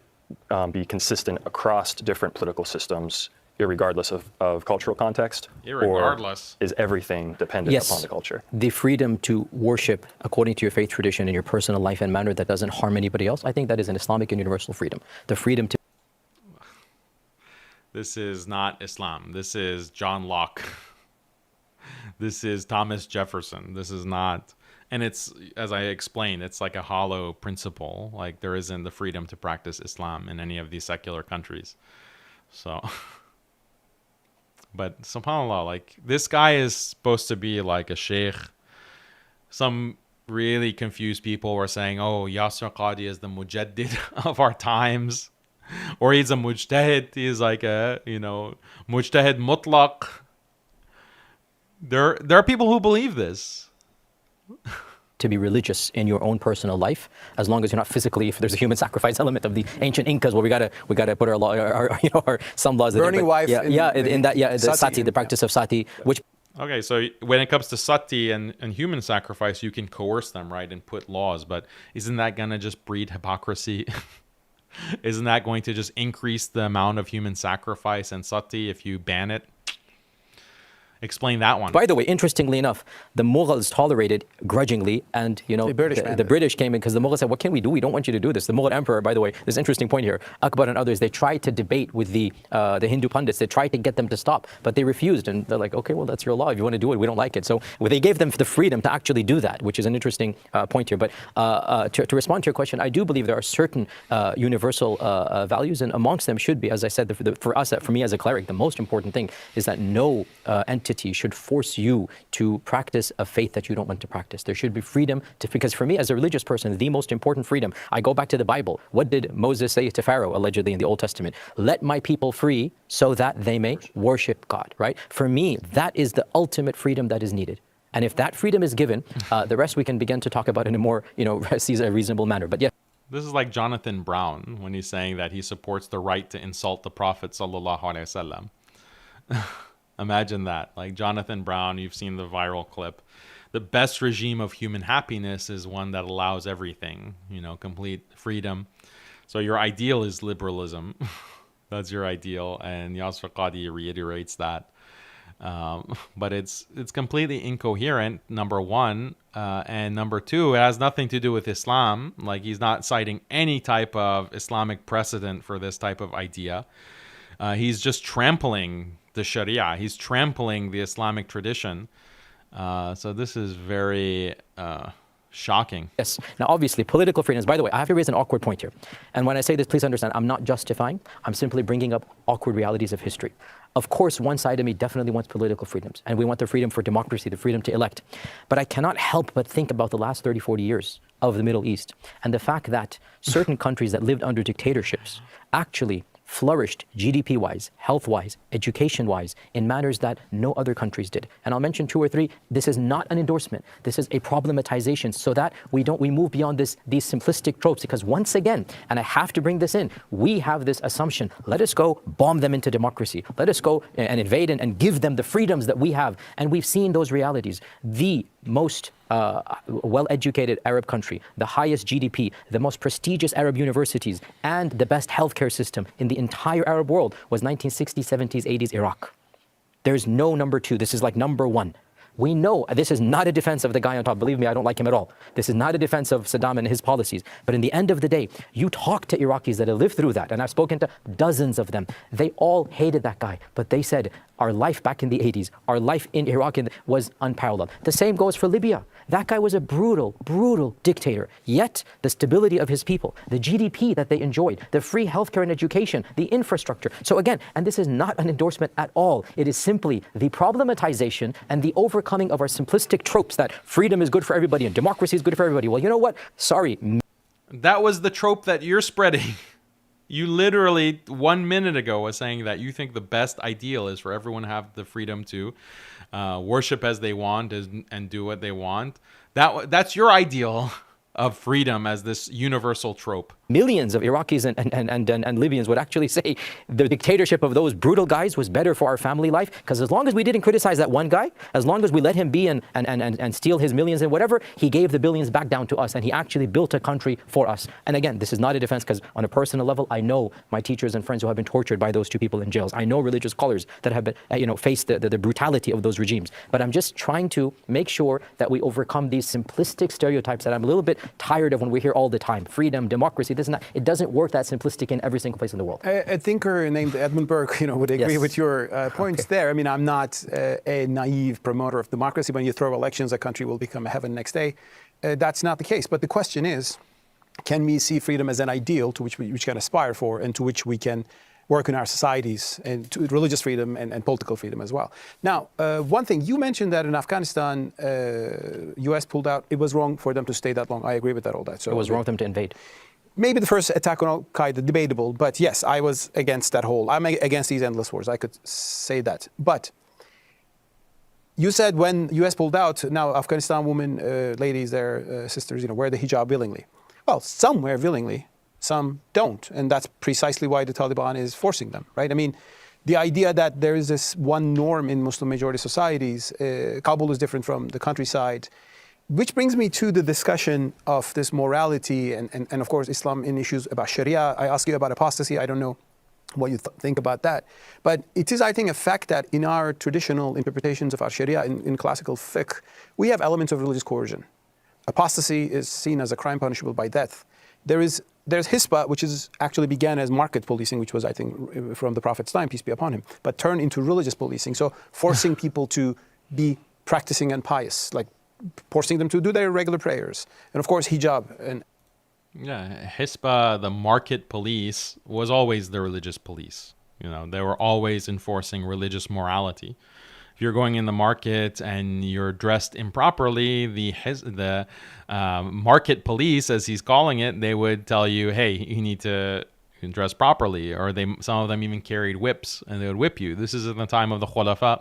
be consistent across different political systems, irregardless of cultural context? Irregardless. Or is everything dependent upon the culture? The freedom to worship according to your faith tradition in your personal life and manner that doesn't harm anybody else, I think that is an Islamic and universal freedom. The freedom to... This is not Islam. This is John Locke. This is Thomas Jefferson. This is not... And it's, as I explained, it's like a hollow principle. Like there isn't the freedom to practice Islam in any of these secular countries. So... But subhanAllah, like this guy is supposed to be like a sheikh. Some really confused people were saying, oh, Yasir Qadhi is the mujaddid of our times. Or he's a mujtahid. He's like a, mujtahid mutlaq. There are people who believe this. To be religious in your own personal life, as long as you're not physically, if there's a human sacrifice element of the ancient Incas, where we gotta put our law, our some laws. Burning wife. The sati, the practice of sati, which. Okay, so when it comes to sati and human sacrifice, you can coerce them, right, and put laws, but isn't that gonna just breed hypocrisy? Isn't that going to just increase the amount of human sacrifice and sati if you ban it? Explain that one. By the way, interestingly enough, the Mughals tolerated grudgingly, and the British came in because the Mughals said, what can we do? We don't want you to do this. The Mughal emperor, by the way, there's an interesting point here. Akbar and others, they tried to debate with the Hindu pundits. They tried to get them to stop, but they refused. And they're like, okay, well, that's your law. If you want to do it, we don't like it. So they gave them the freedom to actually do that, which is an interesting point here. But to respond to your question, I do believe there are certain universal values, and amongst them should be, as I said, for me as a cleric, the most important thing is that no entity entity should force you to practice a faith that you don't want to practice. There should be freedom to, because for me as a religious person, the most important freedom, I go back to the Bible. What did Moses say to Pharaoh, allegedly in the Old Testament? Let my people free so that they may worship God, right? For me, that is the ultimate freedom that is needed. And if that freedom is given, the rest we can begin to talk about in a more, a reasonable manner. But yeah. This is like Jonathan Brown when he's saying that he supports the right to insult the Prophet sallallahu alaihi wasallam. Imagine that. Like Jonathan Brown, you've seen the viral clip. The best regime of human happiness is one that allows everything, complete freedom. So your ideal is liberalism. That's your ideal. And Yasir Qadhi reiterates that. But it's completely incoherent, number one. And number two, it has nothing to do with Islam. Like he's not citing any type of Islamic precedent for this type of idea. He's just trampling the Sharia. He's trampling the Islamic tradition. So this is very shocking. Yes. Now, obviously, political freedoms, by the way, I have to raise an awkward point here. And when I say this, please understand, I'm not justifying. I'm simply bringing up awkward realities of history. Of course, one side of me definitely wants political freedoms, and we want the freedom for democracy, the freedom to elect. But I cannot help but think about the last 30, 40 years of the Middle East and the fact that certain countries that lived under dictatorships actually flourished GDP-wise, health-wise, education-wise, in manners that no other countries did. And I'll mention 2 or 3. This is not an endorsement. This is a problematization so that we move beyond these simplistic tropes. Because once again, and I have to bring this in, we have this assumption, let us go bomb them into democracy. Let us go and invade and give them the freedoms that we have. And we've seen those realities. The most well-educated Arab country, the highest GDP, the most prestigious Arab universities, and the best healthcare system in the entire Arab world was 1960s, 70s, 80s Iraq. There's no number 2. This is like number 1. We know this is not a defense of the guy on top. Believe me, I don't like him at all. This is not a defense of Saddam and his policies. But in the end of the day, you talk to Iraqis that have lived through that, and I've spoken to dozens of them. They all hated that guy, but they said, our life back in the 80s, our life in Iraq was unparalleled. The same goes for Libya. That guy was a brutal, brutal dictator. Yet, the stability of his people, the GDP that they enjoyed, the free healthcare and education, the infrastructure. So again, and this is not an endorsement at all. It is simply the problematization and the overcoming of our simplistic tropes that freedom is good for everybody and democracy is good for everybody. Well, you know what? Sorry. That was the trope that you're spreading. You literally 1 minute ago was saying that you think the best ideal is for everyone to have the freedom to worship as they want and do what they want. That's your ideal of freedom as this universal trope. Millions of Iraqis and Libyans would actually say the dictatorship of those brutal guys was better for our family life, because as long as we didn't criticize that one guy, as long as we let him be and steal his millions and whatever, he gave the billions back down to us, and he actually built a country for us. And again, this is not a defense, because on a personal level, I know my teachers and friends who have been tortured by those 2 people in jails. I know religious scholars that have been, faced the brutality of those regimes. But I'm just trying to make sure that we overcome these simplistic stereotypes that I'm a little bit tired of when we hear all the time. Freedom, democracy, this and that. It doesn't work that simplistic in every single place in the world. A thinker named Edmund Burke, would agree with your points there. I mean, I'm not a naive promoter of democracy. When you throw elections, a country will become a heaven next day. That's not the case. But the question is, can we see freedom as an ideal to which we can aspire for and to which we can work in our societies, and to religious freedom and political freedom as well? Now, one thing, you mentioned that in Afghanistan, U.S. pulled out. It was wrong for them to stay that long. I agree with that, all that. So it was wrong for them to invade. Maybe the first attack on Al-Qaeda, debatable, but yes, I was against that whole. I'm against these endless wars. I could say that. But you said when U.S. pulled out, now Afghanistan women, ladies, their sisters, wear the hijab willingly. Well, some wear willingly, some don't, and that's precisely why the Taliban is forcing them, right? I mean, the idea that there is this one norm in Muslim majority societies, Kabul is different from the countryside, which brings me to the discussion of this morality and of course Islam in issues about Sharia. I ask you about apostasy. I don't know what you think about that. But it is, I think, a fact that in our traditional interpretations of our Sharia, in classical fiqh, we have elements of religious coercion. Apostasy is seen as a crime punishable by death. There's hisba, which actually began as market policing, which was, I think, from the Prophet's time, peace be upon him, but turned into religious policing. So forcing people to be practicing and pious, like forcing them to do their regular prayers. And of course, hijab. Yeah, Hisba, the market police, was always the religious police. They were always enforcing religious morality. if you're going in the market and you're dressed improperly, the market police, as he's calling it, they would tell you, hey, you need to dress properly. Or some of them even carried whips and they would whip you. This is in the time of the Khulafa,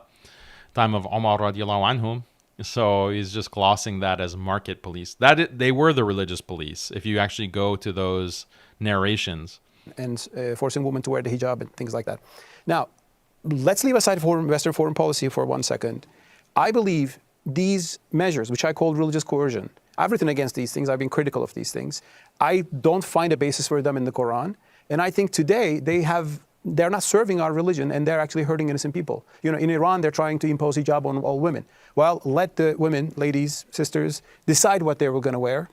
time of Umar radiallahu anhum. So he's just glossing that as market police. They were the religious police, if you actually go to those narrations. And forcing women to wear the hijab and things like that. Now, let's leave aside Western foreign policy for 1 second. I believe these measures, which I call religious coercion, I've written against these things. I've been critical of these things. I don't find a basis for them in the Quran. And I think today they're not serving our religion, and they're actually hurting innocent people. You know, in Iran, they're trying to impose hijab on all women. Well, let the women, ladies, sisters, decide what they were going to wear.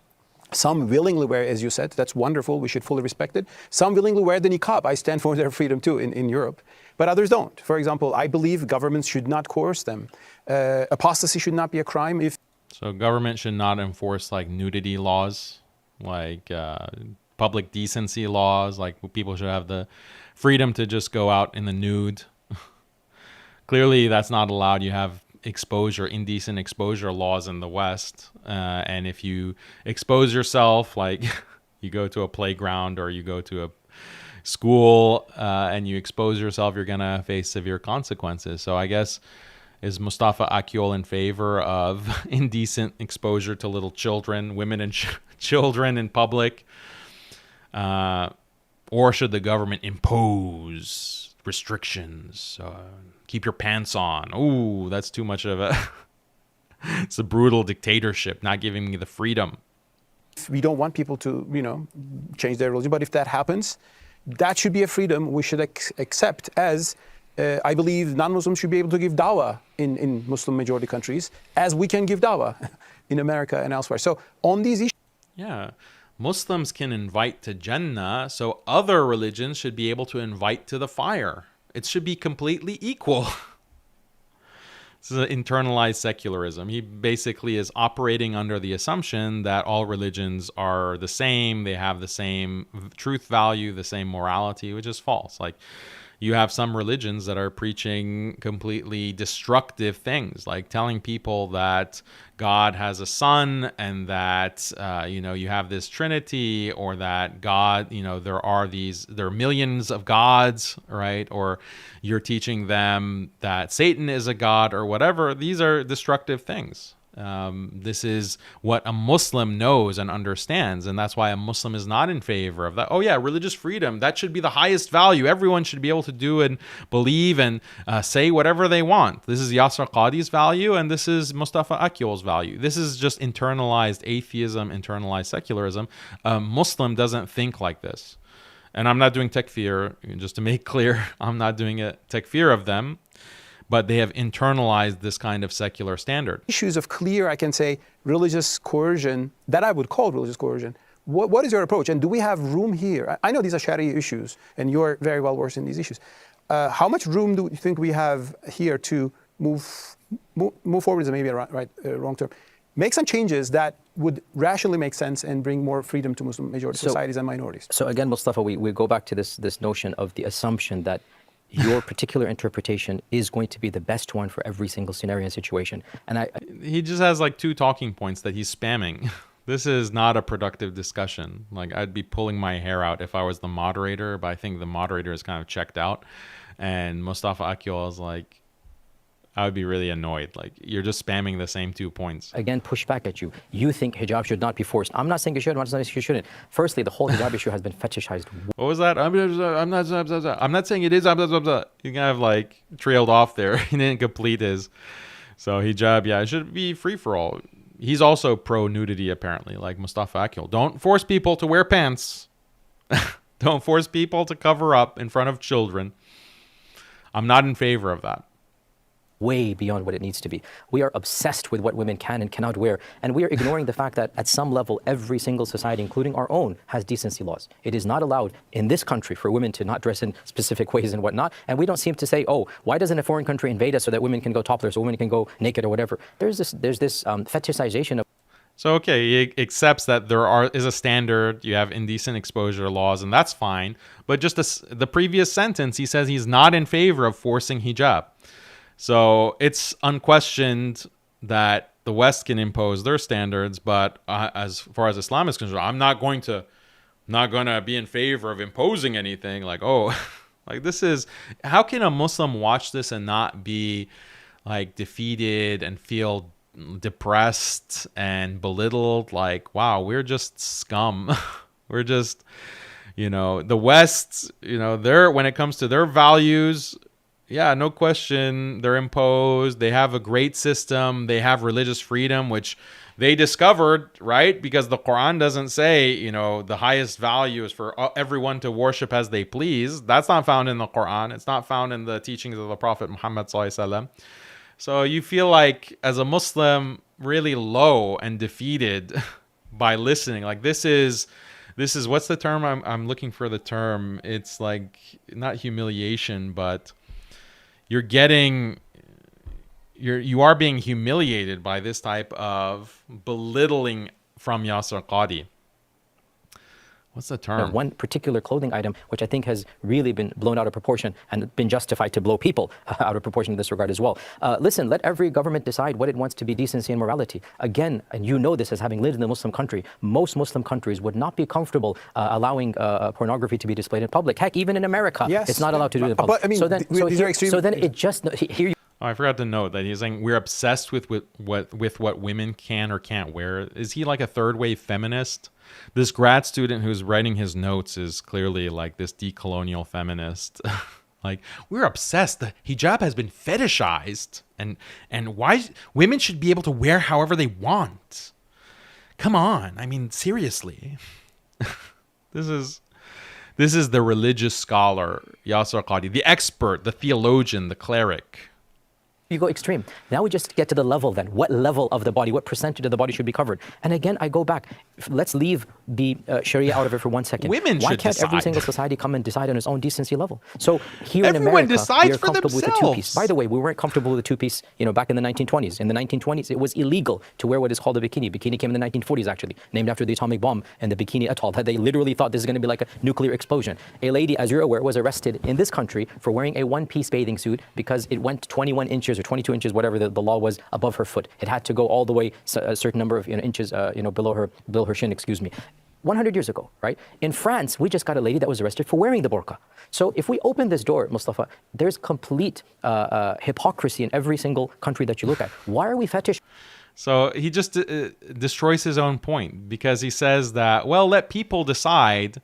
Some willingly wear, as you said. That's wonderful. We should fully respect it. Some willingly wear the niqab. I stand for their freedom too in Europe. But others don't. For example, I believe governments should not coerce them. Apostasy should not be a crime. So government should not enforce like nudity laws, like public decency laws, like people should have the freedom to just go out in the nude. Clearly, that's not allowed. You have indecent exposure laws in the West. And if you expose yourself, like you go to a playground or you go to a school and you expose yourself, you're going to face severe consequences. So I guess, is Mustafa Akyol in favor of indecent exposure to little children, women and children in public? Or should the government impose restrictions? Keep your pants on. Ooh, that's too much of it's a brutal dictatorship, not giving me the freedom. We don't want people to, change their religion. But if that happens, that should be a freedom we should accept, as I believe non-Muslims should be able to give dawah in Muslim majority countries, as we can give dawah in America and elsewhere. So on these issues. Yeah. Muslims can invite to Jannah, so other religions should be able to invite to the fire. It should be completely equal. This is an internalized secularism. He basically is operating under the assumption that all religions are the same, they have the same truth value, the same morality, which is false. Like, you have some religions that are preaching completely destructive things, like telling people that God has a son and that, you have this Trinity, or that God, there are millions of gods, right? Or you're teaching them that Satan is a god or whatever. These are destructive things. This is what a Muslim knows and understands, and that's why a Muslim is not in favor of that. Oh yeah, religious freedom, that should be the highest value. Everyone should be able to do and believe and say whatever they want. This is Yasir Qadhi's value, and this is Mustafa Akyol's value. This is just internalized atheism, internalized secularism. A Muslim doesn't think like this. And I'm not doing takfir, just to make clear, I'm not doing a takfir of them. But they have internalized this kind of secular standard. Issues of clear, I can say, religious coercion, that I would call religious coercion. What is your approach? And do we have room here? I know these are Sharia issues, and you're very well versed in these issues. How much room do you think we have here to move forward is maybe a wrong term. Make some changes that would rationally make sense and bring more freedom to Muslim majority societies and minorities. So again, Mustafa, we go back to this notion of the assumption that your particular interpretation is going to be the best one for every single scenario and situation. And he just has like 2 talking points that he's spamming. This is not a productive discussion. Like, I'd be pulling my hair out if I was the moderator, but I think the moderator is kind of checked out. And Mustafa Akyol is like, I would be really annoyed. Like, you're just spamming the same 2 points. Again, push back at you. You think hijab should not be forced. I'm not saying you should. I'm not saying you shouldn't. Firstly, the whole hijab issue has been fetishized. What was that? I'm not saying it is. You kind of like trailed off there. He didn't complete his. So hijab, yeah, it should be free for all. He's also pro nudity, apparently, like Mustafa Akyol. Don't force people to wear pants. Don't force people to cover up in front of children. I'm not in favor of that. Way beyond what it needs to be. We are obsessed with what women can and cannot wear, and we are ignoring the fact that at some level, every single society, including our own, has decency laws. It is not allowed in this country for women to not dress in specific ways and whatnot, and we don't seem to say, oh, why doesn't a foreign country invade us so that women can go topless or women can go naked or whatever? There's this fetishization of. So, okay, he accepts that there is a standard, you have indecent exposure laws, and that's fine. But just the previous sentence, he says he's not in favor of forcing hijab. So it's unquestioned that the West can impose their standards, but as far as Islam is concerned, I'm not going to be in favor of imposing anything. Like, oh, like this is, how can a Muslim watch this and not be like defeated and feel depressed and belittled? Like, wow, we're just scum. We're just, the West, when it comes to their values, yeah, no question, they're imposed. They have a great system. They have religious freedom, which they discovered, right? Because the Quran doesn't say, the highest value is for everyone to worship as they please. That's not found in the Quran. It's not found in the teachings of the Prophet Muhammad sallallahu alaihi wasallam. So you feel like, as a Muslim, really low and defeated by listening. Like this is what's the term? I'm looking for the term. It's like not humiliation, but you are being humiliated by this type of belittling from Yasir Qadhi. What's the term? One particular clothing item, which I think has really been blown out of proportion and been justified to blow people out of proportion in this regard as well. Listen, let every government decide what it wants to be decency and morality. Again, and you know this as having lived in a Muslim country, most Muslim countries would not be comfortable allowing pornography to be displayed in public. Heck, even in America, yes, it's not allowed to do it in public. But, I mean, here you I forgot to note that he's saying we're obsessed with what women can or can't wear. Is he like a third wave feminist? This grad student who's writing his notes is clearly like this decolonial feminist. Like, we're obsessed. The hijab has been fetishized, and why women should be able to wear however they want. Come on, I mean, seriously. This is the religious scholar Yasir Qadhi, the expert, the theologian, the cleric. You go extreme. Now we just get to the level then. What level of the body, what percentage of the body should be covered? And again, I go back. Let's leave the Sharia out of it for 1 second. Women Why should can't decide. every single society come and decide on its own decency level? So here Everyone in America, decides we are for comfortable with the themselves. two-piece. By the way, we weren't comfortable with the two-piece, back in the 1920s. In the 1920s, it was illegal to wear what is called a bikini. Bikini came in the 1940s, actually, named after the atomic bomb and the Bikini Atoll. They literally thought this is going to be like a nuclear explosion. A lady, as you're aware, was arrested in this country for wearing a one-piece bathing suit because it went 21 inches or 22 inches, whatever the law was, above her foot. It had to go all the way a certain number of inches below her shin, 100 years ago, right? In France, we just got a lady that was arrested for wearing the burqa. So if we open this door, Mustafa, there's complete hypocrisy in every single country that you look at. Why are we fetish? So he just destroys his own point, because he says that, well, let people decide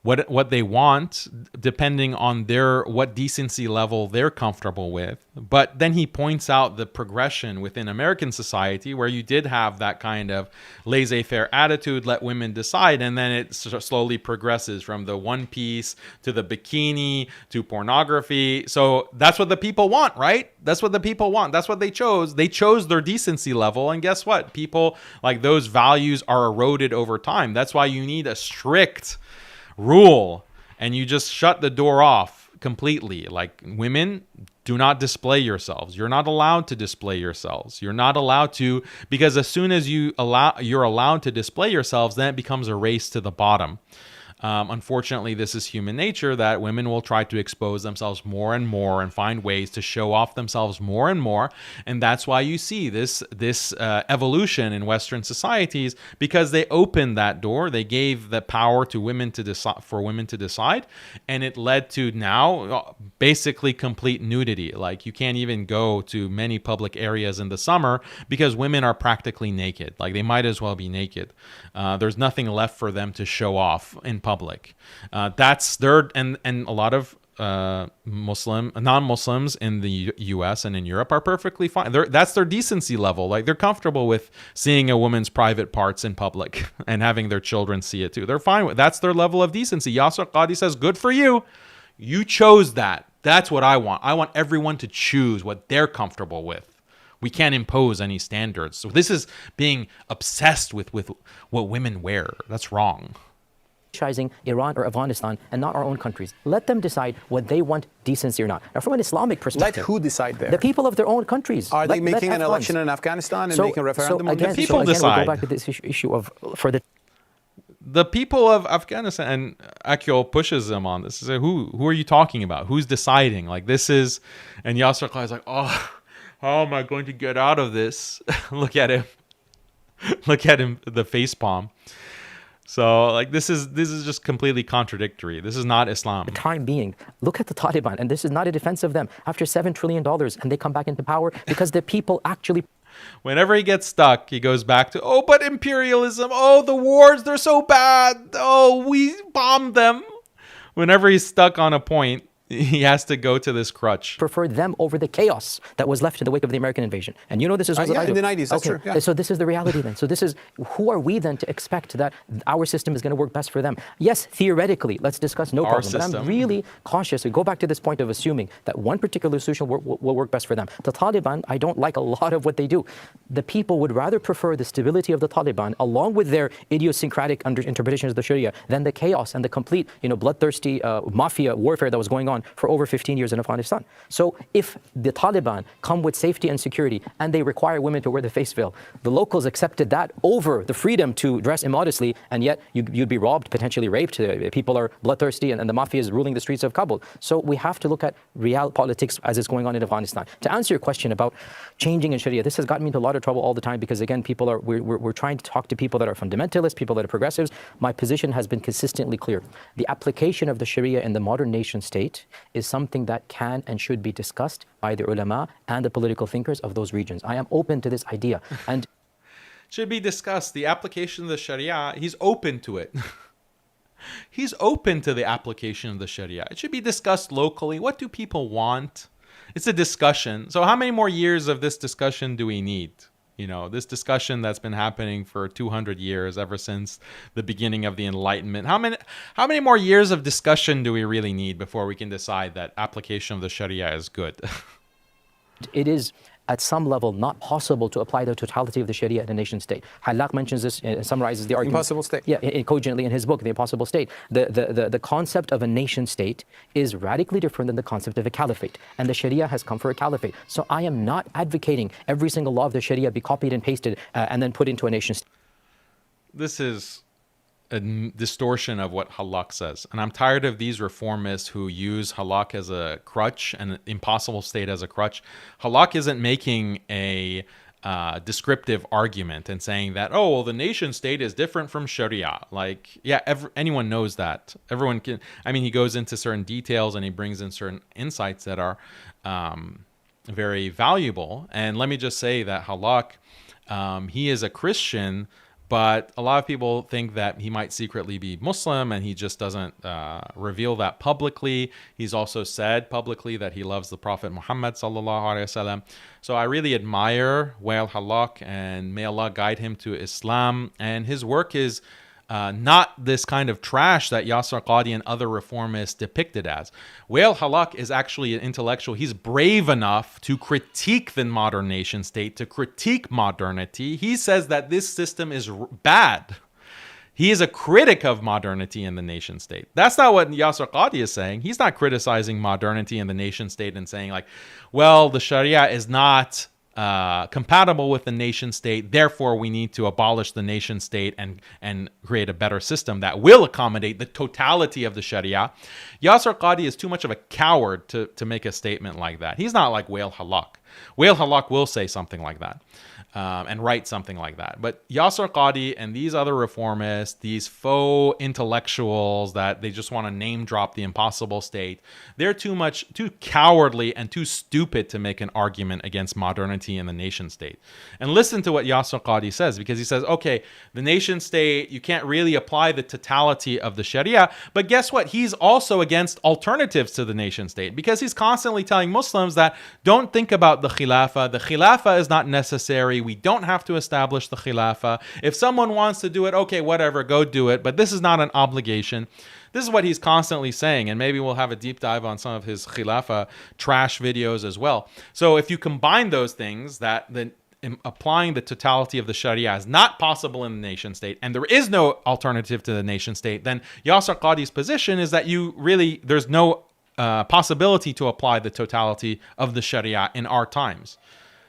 what they want depending on what decency level they're comfortable with. But then he points out the progression within American society, where you did have that kind of laissez-faire attitude, let women decide, and then it slowly progresses from the one piece to the bikini to pornography. So that's what the people want, right? That's what the people want. That's what they chose. They chose their decency level, and guess what? People, like, those values are eroded over time. That's why you need a strict rule, and you just shut the door off completely. Like, women, do not display yourselves. You're not allowed to display yourselves. You're not allowed to, because as soon as you're allowed to display yourselves, then it becomes a race to the bottom. Unfortunately, this is human nature, that women will try to expose themselves more and more and find ways to show off themselves more and more. And that's why you see this evolution in Western societies, because they opened that door. They gave the power to women to decide, and it led to now basically complete nudity. Like, you can't even go to many public areas in the summer because women are practically naked. Like, they might as well be naked. There's nothing left for them to show off in public. That's their, and a lot of non-Muslims in the U.S. and in Europe are perfectly fine. That's their decency level. Like, they're comfortable with seeing a woman's private parts in public and having their children see it too. They're fine with that's their level of decency. Yasir Qadhi says, good for you. You chose that. That's what I want. I want everyone to choose what they're comfortable with. We can't impose any standards. So this is being obsessed with what women wear. That's wrong. Iran or Afghanistan and not our own countries. Let them decide what they want decency or not. Now, from an Islamic perspective, let who decide there? The people of their own countries. Are they making an election in Afghanistan and making a referendum on the people decide? We'll go back to this issue of for the the people of Afghanistan, and Akyol pushes them on this. He says, who are you talking about? Who's deciding? Like, this is, and Yasir Qadhi is like, oh, how am I going to get out of this? Look at him. Look at him, the face palm. So, like, this is just completely contradictory. This is not Islam. The time being, look at the Taliban, and this is not a defense of them. After $7 trillion, and they come back into power because the people actually... Whenever he gets stuck, he goes back to, oh, but imperialism, oh, the wars, they're so bad, oh, we bombed them. Whenever he's stuck on a point, he has to go to this crutch. Prefer them over the chaos that was left in the wake of the American invasion. And you know this is what I do. In the 90s, that's true. Yeah. So this is the reality then. So this is, who are we then to expect that our system is going to work best for them? Yes, theoretically, let's discuss, no problem. But I'm really cautious. We go back to this point of assuming that one particular solution will work best for them. The Taliban, I don't like a lot of what they do. The people would rather prefer the stability of the Taliban, along with their idiosyncratic interpretations of the Sharia, than the chaos and the complete, bloodthirsty mafia warfare that was going on for over 15 years in Afghanistan. So if the Taliban come with safety and security and they require women to wear the face veil, the locals accepted that over the freedom to dress immodestly, and yet you'd be robbed, potentially raped. People are bloodthirsty, and the mafia is ruling the streets of Kabul. So we have to look at real politics as it's going on in Afghanistan. To answer your question about changing in Sharia, this has gotten me into a lot of trouble all the time because, again, we're trying to talk to people that are fundamentalists, people that are progressives. My position has been consistently clear. The application of the Sharia in the modern nation state is something that can and should be discussed by the ulama and the political thinkers of those regions. I am open to this idea. And should be discussed. The application of the Sharia, he's open to it. He's open to the application of the Sharia. It should be discussed locally. What do people want? It's a discussion. So how many more years of this discussion do we need? This discussion that's been happening for 200 years, ever since the beginning of the Enlightenment. How many more years of discussion do we really need before we can decide that application of the Sharia is good? It is, at some level, not possible to apply the totality of the Sharia in a nation state. Halak mentions this, summarizes the argument. Impossible state. Yeah, cogently in his book, The Impossible State. The concept of a nation state is radically different than the concept of a caliphate. And the Sharia has come for a caliphate. So I am not advocating every single law of the Sharia be copied and pasted and then put into a nation state. This is a distortion of what halak says. And I'm tired of these reformists who use halak as a crutch and impossible state as a crutch. Halak isn't making a descriptive argument and saying that, oh, well, the nation state is different from Sharia. Like, yeah, anyone knows that. Everyone can. I mean, he goes into certain details and he brings in certain insights that are very valuable. And let me just say that halak, he is a Christian, but a lot of people think that he might secretly be Muslim, and he just doesn't reveal that publicly. He's also said publicly that he loves the Prophet Muhammad sallallahu alaihi wasallam. So I really admire Wael Halak, and may Allah guide him to Islam. And his work is not this kind of trash that Yasir Qadhi and other reformists depict it as. Wael Halak is actually an intellectual. He's brave enough to critique the modern nation state, to critique modernity. He says that this system is bad. He is a critic of modernity in the nation state. That's not what Yasir Qadhi is saying. He's not criticizing modernity in the nation state and saying like, well, the Sharia is not compatible with the nation state, therefore we need to abolish the nation state and create a better system that will accommodate the totality of the Sharia. Yasir Qadhi is too much of a coward to make a statement like that. He's not like Wael Halak. Wael Halak will say something like that and write something like that. But Yasir Qadhi and these other reformists, these faux intellectuals that they just want to name drop the impossible state, they're too cowardly and too stupid to make an argument against modernity in the nation state. And listen to what Yasir Qadhi says, because he says, okay, the nation state, you can't really apply the totality of the Sharia, but guess what? He's also against alternatives to the nation state, because he's constantly telling Muslims that don't think about the Khilafah. The Khilafah is not necessary. We don't have to establish the Khilafah. If someone wants to do it, okay, whatever, go do it. But this is not an obligation. This is what he's constantly saying. And maybe we'll have a deep dive on some of his Khilafah trash videos as well. So if you combine those things, that applying the totality of the Sharia is not possible in the nation state, and there is no alternative to the nation state, then Yasir Qadhi's position is that there's no possibility to apply the totality of the Sharia in our times.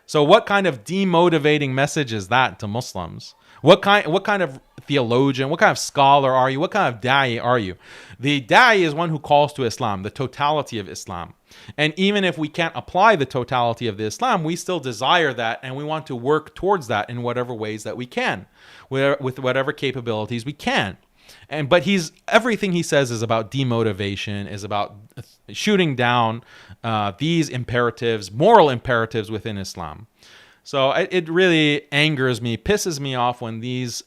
So what kind of demotivating message is that to Muslims? What kind of theologian, what kind of scholar are you? What kind of da'i are you? The da'i is one who calls to Islam, the totality of Islam. And even if we can't apply the totality of the Islam, we still desire that, and we want to work towards that in whatever ways that we can, with whatever capabilities we can. But everything he says is about demotivation, is about shooting down these imperatives, moral imperatives within Islam. So it really angers me, pisses me off when these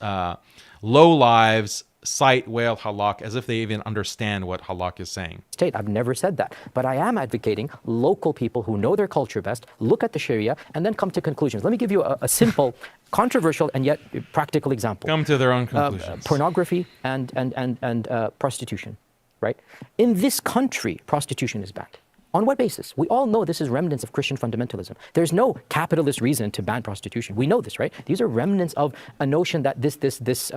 low lives cite whale halak as if they even understand what halak is saying. State, I've never said that, but I am advocating local people who know their culture best, look at the Sharia, and then come to conclusions. Let me give you a simple, controversial, and yet practical example. Come to their own conclusions. Pornography and prostitution, right? In this country, prostitution is banned. On what basis? We all know this is remnants of Christian fundamentalism. There's no capitalist reason to ban prostitution. We know this, right? These are remnants of a notion that this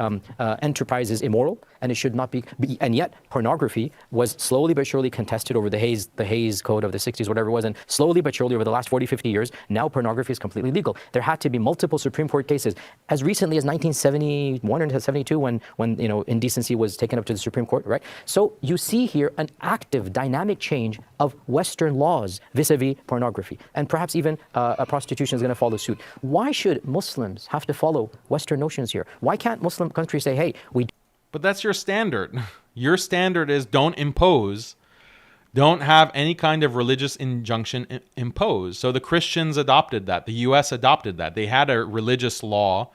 enterprise is immoral and it should not be. And yet, pornography was slowly but surely contested over the Hays Code of the 60s, whatever it was, and slowly but surely over the last 40, 50 years, now pornography is completely legal. There had to be multiple Supreme Court cases as recently as 1971 or 72 when indecency was taken up to the Supreme Court, right? So you see here an active, dynamic change of Western laws vis-a-vis pornography, and perhaps even prostitution is going to follow suit. Why should Muslims have to follow Western notions here? Why can't Muslim countries say, hey, But that's your standard. Your standard is don't impose, don't have any kind of religious injunction imposed. So the Christians adopted that. The U.S. adopted that. They had a religious law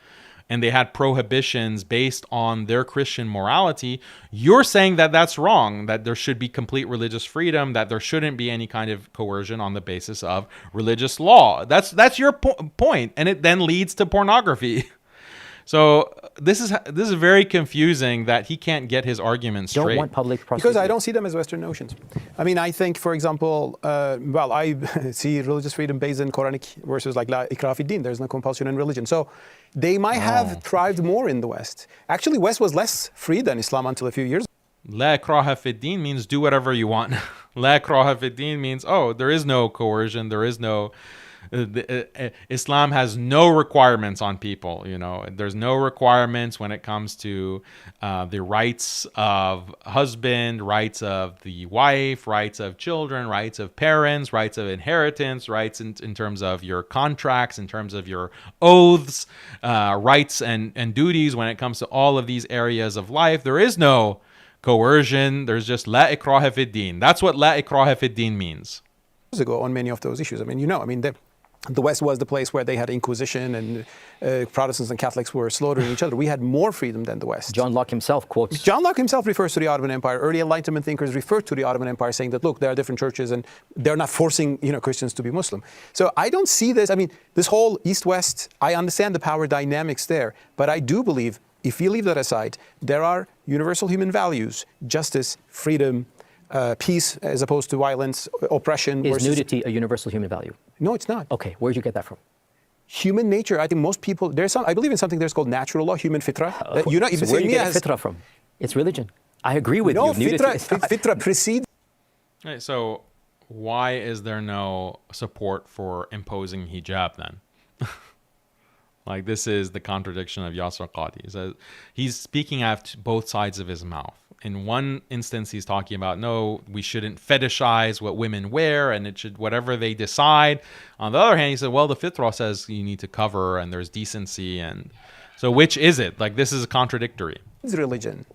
and they had prohibitions based on their Christian morality. You're saying that that's wrong, that there should be complete religious freedom, that there shouldn't be any kind of coercion on the basis of religious law. That's your point, and it then leads to pornography. So this is very confusing that he can't get his arguments straight. Don't want public prosecution. Because I don't see them as Western notions. I mean, I think, for example, I see religious freedom based in Quranic verses like La ikrah fi din. There's no compulsion in religion. So they might have thrived more in the West. Actually, West was less free than Islam until a few years ago. La ikraha fi din means do whatever you want. La ikraha fi din means, there is no coercion, there is no... Islam has no requirements on people. There's no requirements when it comes to the rights of husband, rights of the wife, rights of children, rights of parents, rights of inheritance, rights in terms of your contracts, in terms of your oaths, rights and duties when it comes to all of these areas of life. There is no coercion. There's just la ikraha fi din. That's what la ikraha fi din means. Ago on many of those issues. The West was the place where they had Inquisition and Protestants and Catholics were slaughtering each other. We had more freedom than the West. John Locke himself quotes. John Locke himself refers to the Ottoman Empire. Early Enlightenment thinkers referred to the Ottoman Empire saying that, look, there are different churches and they're not forcing Christians to be Muslim. So I don't see this. I mean, this whole East-West, I understand the power dynamics there, but I do believe, if you leave that aside, there are universal human values, justice, freedom, peace as opposed to violence, oppression. Is nudity a universal human value? No, it's not. Okay, where'd you get that from? Human nature. I think most people, I believe in something there's called natural law, human fitra. So where do you get fitra from? It's religion. I agree with you. No, fitra precedes. Right, so why is there no support for imposing hijab then? Like, this is the contradiction of Yasir Qadhi. So he's speaking out both sides of his mouth. In one instance, he's talking about, no, we shouldn't fetishize what women wear, and it should, whatever they decide. On the other hand, he said, well, the fitrah says you need to cover, and there's decency. And so which is it? Like, this is contradictory. It's religion.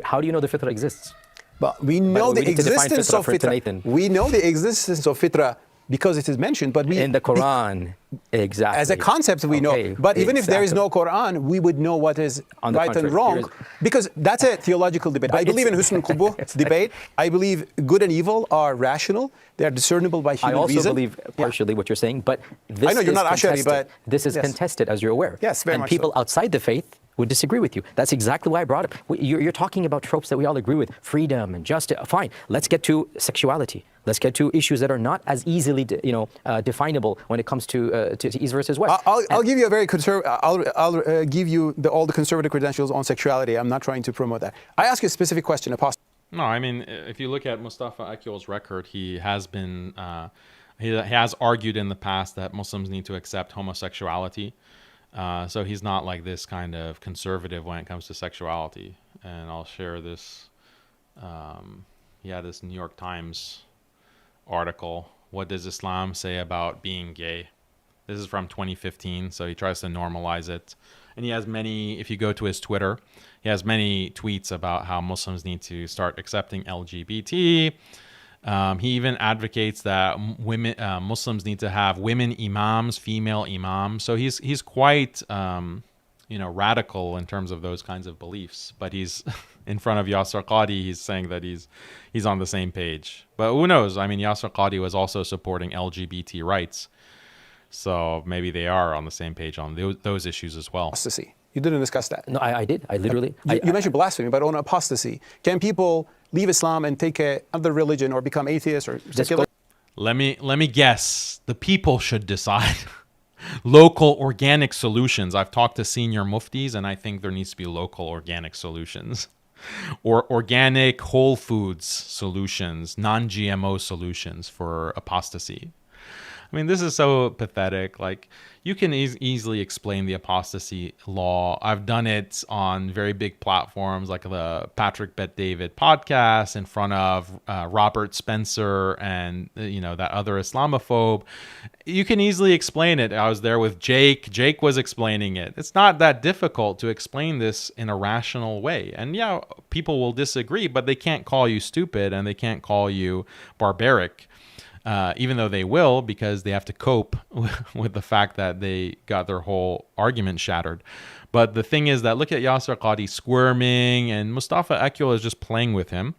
How do you know the fitrah exists? But we know the existence of fitra. We know the existence of fitra because it is mentioned, but in the Quran, exactly. As a concept, we know. But even if there is no Quran, we would know what is right and wrong, because that's a theological debate. I believe in Husn al-Qubuh debate. I believe good and evil are rational. They are discernible by human reason. I also believe partially what you're saying, but this I know you're not Ash'ari, but this is contested, as you're aware. Yes, very much. And people outside the faith would disagree with you. That's exactly why I brought it. You're talking about tropes that we all agree with, freedom and justice. Fine, let's get to sexuality. Let's get to issues that are not as easily, definable when it comes to East versus West. I'll give you a very I'll give you all the conservative credentials on sexuality. I'm not trying to promote that. I ask you a specific question, Apostasy. No, I mean, if you look at Mustafa Akyol's record, he has been, he has argued in the past that Muslims need to accept homosexuality. So he's not like this kind of conservative when it comes to sexuality. And I'll share this. This New York Times article. What does Islam say about being gay? This is from 2015, so he tries to normalize it. And he has many, if you go to his Twitter, he has many tweets about how Muslims need to start accepting LGBT. He even advocates that Muslims need to have women imams, female imams. So he's quite, radical in terms of those kinds of beliefs. But he's in front of Yasir Qadhi, he's saying that he's on the same page. But who knows? I mean, Yasir Qadhi was also supporting LGBT rights. So maybe they are on the same page on those issues as well. Apostasy. You didn't discuss that. No, I did. I literally. You mentioned blasphemy, but on apostasy, can people leave Islam and take another religion or become atheists or secular? Let me guess. The people should decide. Local organic solutions. I've talked to senior muftis, and I think there needs to be local organic solutions. Or organic whole foods solutions, non-GMO solutions for apostasy. I mean, this is so pathetic. Like, you can easily explain the apostasy law. I've done it on very big platforms like the Patrick Bet David podcast in front of Robert Spencer and, that other Islamophobe. You can easily explain it. I was there with Jake. Jake was explaining it. It's not that difficult to explain this in a rational way. And yeah, people will disagree, but they can't call you stupid and they can't call you barbaric. Even though they will, because they have to cope with the fact that they got their whole argument shattered. But the thing is that look at Yasir Qadhi squirming, and Mustafa Akyol is just playing with him.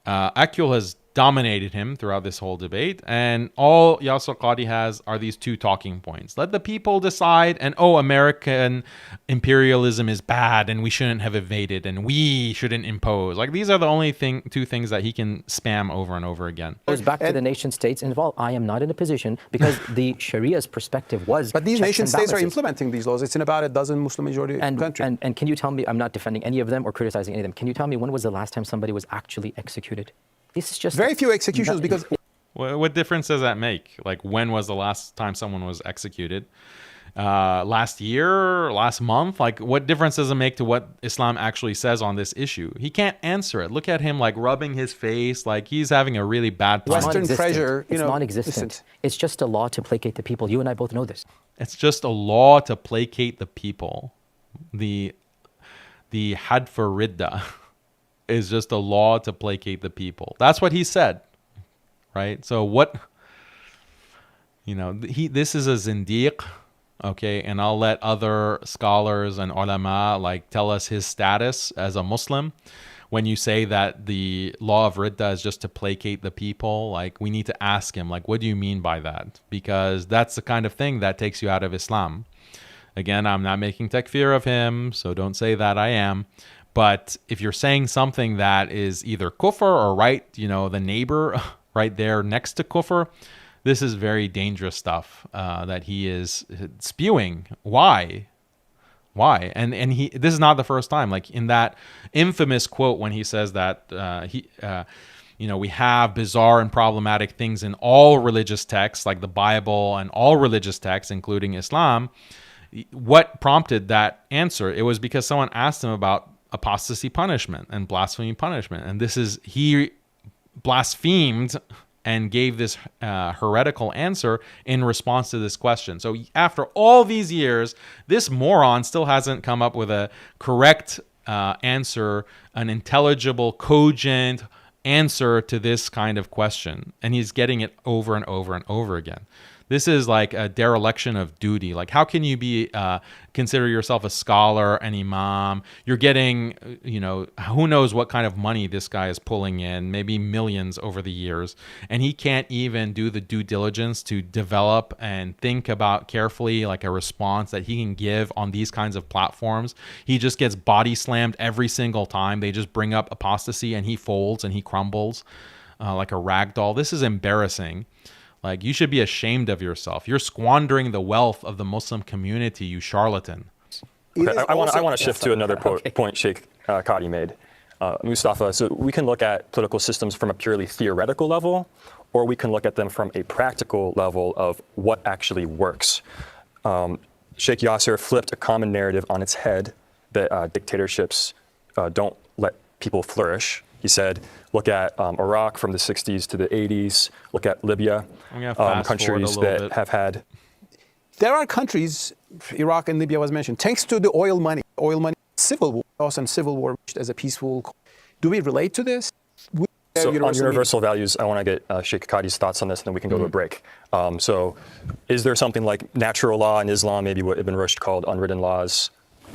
Akyol has dominated him throughout this whole debate, and all Yasir Qadhi has are these two talking points. Let the people decide, and American imperialism is bad, and we shouldn't have invaded, and we shouldn't impose. Like, these are the only two things that he can spam over and over again. It goes back to the nation states involved. I am not in a position, because the Sharia's perspective was. But these nation states are implementing these laws. It's in about a dozen Muslim majority countries. And can you tell me, I'm not defending any of them or criticizing any of them, can you tell me when was the last time somebody was actually executed? This is just very few executions because. What difference does that make? Like, when was the last time someone was executed? Last year, last month? Like, what difference does it make to what Islam actually says on this issue? He can't answer it. Look at him, like, rubbing his face, like he's having a really bad time. Western pressure, it's non-existent. It's just a law to placate the people. You and I both know this. It's just a law to placate the people. The had for ridda is just a law to placate the people. That's what he said, right? So what, this is a zindiq, okay? And I'll let other scholars and ulama tell us his status as a Muslim. When you say that the law of ridda is just to placate the people, we need to ask him, what do you mean by that? Because that's the kind of thing that takes you out of Islam. Again, I'm not making takfir of him, so don't say that I am. But if you're saying something that is either kufr or the neighbor right there next to kufr, this is very dangerous stuff that he is spewing. Why? And this is not the first time. Like, in that infamous quote when he says that we have bizarre and problematic things in all religious texts, like the Bible and all religious texts, including Islam. What prompted that answer? It was because someone asked him about apostasy punishment and blasphemy punishment. And he blasphemed and gave this heretical answer in response to this question. So after all these years, this moron still hasn't come up with a correct answer, an intelligible, cogent answer to this kind of question. And he's getting it over and over and over again. This is like a dereliction of duty. Like, how can you consider yourself a scholar, an imam? You're getting, who knows what kind of money this guy is pulling in, maybe millions over the years. And he can't even do the due diligence to develop and think about carefully, like, a response that he can give on these kinds of platforms. He just gets body slammed every single time. They just bring up apostasy and he folds and he crumbles like a rag doll. This is embarrassing. Like, you should be ashamed of yourself. You're squandering the wealth of the Muslim community, you charlatan. Okay, I want to shift to another point Sheikh Qadhi made. Mustafa, so we can look at political systems from a purely theoretical level, or we can look at them from a practical level of what actually works. Sheikh Yasir flipped a common narrative on its head that dictatorships don't let people flourish. He said, look at Iraq from the 60s to the 80s, look at Libya, countries that have had. There are countries, Iraq and Libya was mentioned, thanks to the oil money, civil war, and civil war as a peaceful. Do we relate to this? So on universal values, I want to get Sheikh Qadhi's thoughts on this, and then we can go to a break. So is there something like natural law in Islam, maybe what Ibn Rushd called unwritten laws?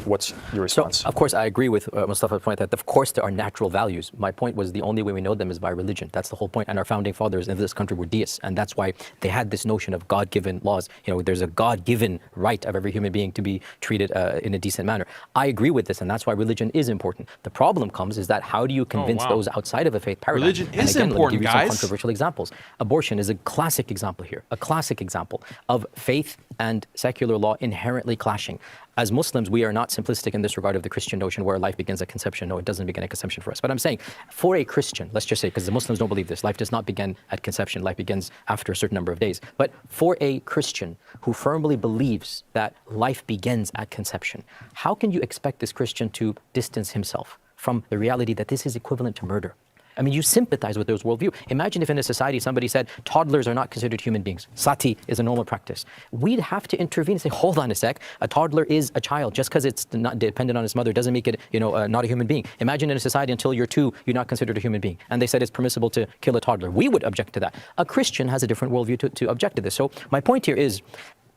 What's your response? So, of course, I agree with Mustafa's point that, of course, there are natural values. My point was the only way we know them is by religion. That's the whole point. And our founding fathers in this country were deists. And that's why they had this notion of God-given laws. You know, there's a God-given right of every human being to be treated in a decent manner. I agree with this, and that's why religion is important. The problem comes is that how do you convince those outside of a faith paradigm? Religion is important, let me give you guys. some controversial examples. Abortion is a classic example here, a classic example of faith and secular law inherently clashing. As Muslims, we are not simplistic in this regard of the Christian notion where life begins at conception. No, it doesn't begin at conception for us. But I'm saying, for a Christian, let's just say, because the Muslims don't believe this, life does not begin at conception. Life begins after a certain number of days. But for a Christian who firmly believes that life begins at conception, how can you expect this Christian to distance himself from the reality that this is equivalent to murder? I mean, you sympathize with those worldview. Imagine if in a society somebody said toddlers are not considered human beings. Sati is a normal practice. We'd have to intervene and say, hold on a sec. A toddler is a child. Just because it's not dependent on its mother doesn't make it, not a human being. Imagine in a society until you're 2, you're not considered a human being. And they said it's permissible to kill a toddler. We would object to that. A Christian has a different worldview to object to this. So my point here is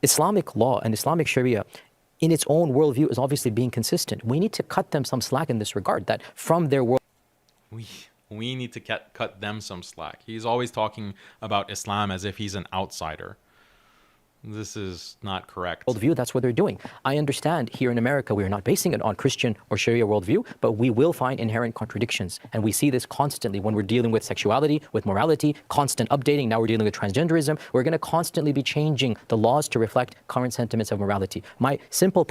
Islamic law and Islamic Sharia in its own worldview is obviously being consistent. We need to cut them some slack in this regard, that from their world. We need to cut them some slack. He's always talking about Islam as if he's an outsider. This is not correct. Worldview, that's what they're doing. I understand here in America, we are not basing it on Christian or Sharia worldview, but we will find inherent contradictions. And we see this constantly when we're dealing with sexuality, with morality, constant updating. Now we're dealing with transgenderism. We're going to constantly be changing the laws to reflect current sentiments of morality. My simple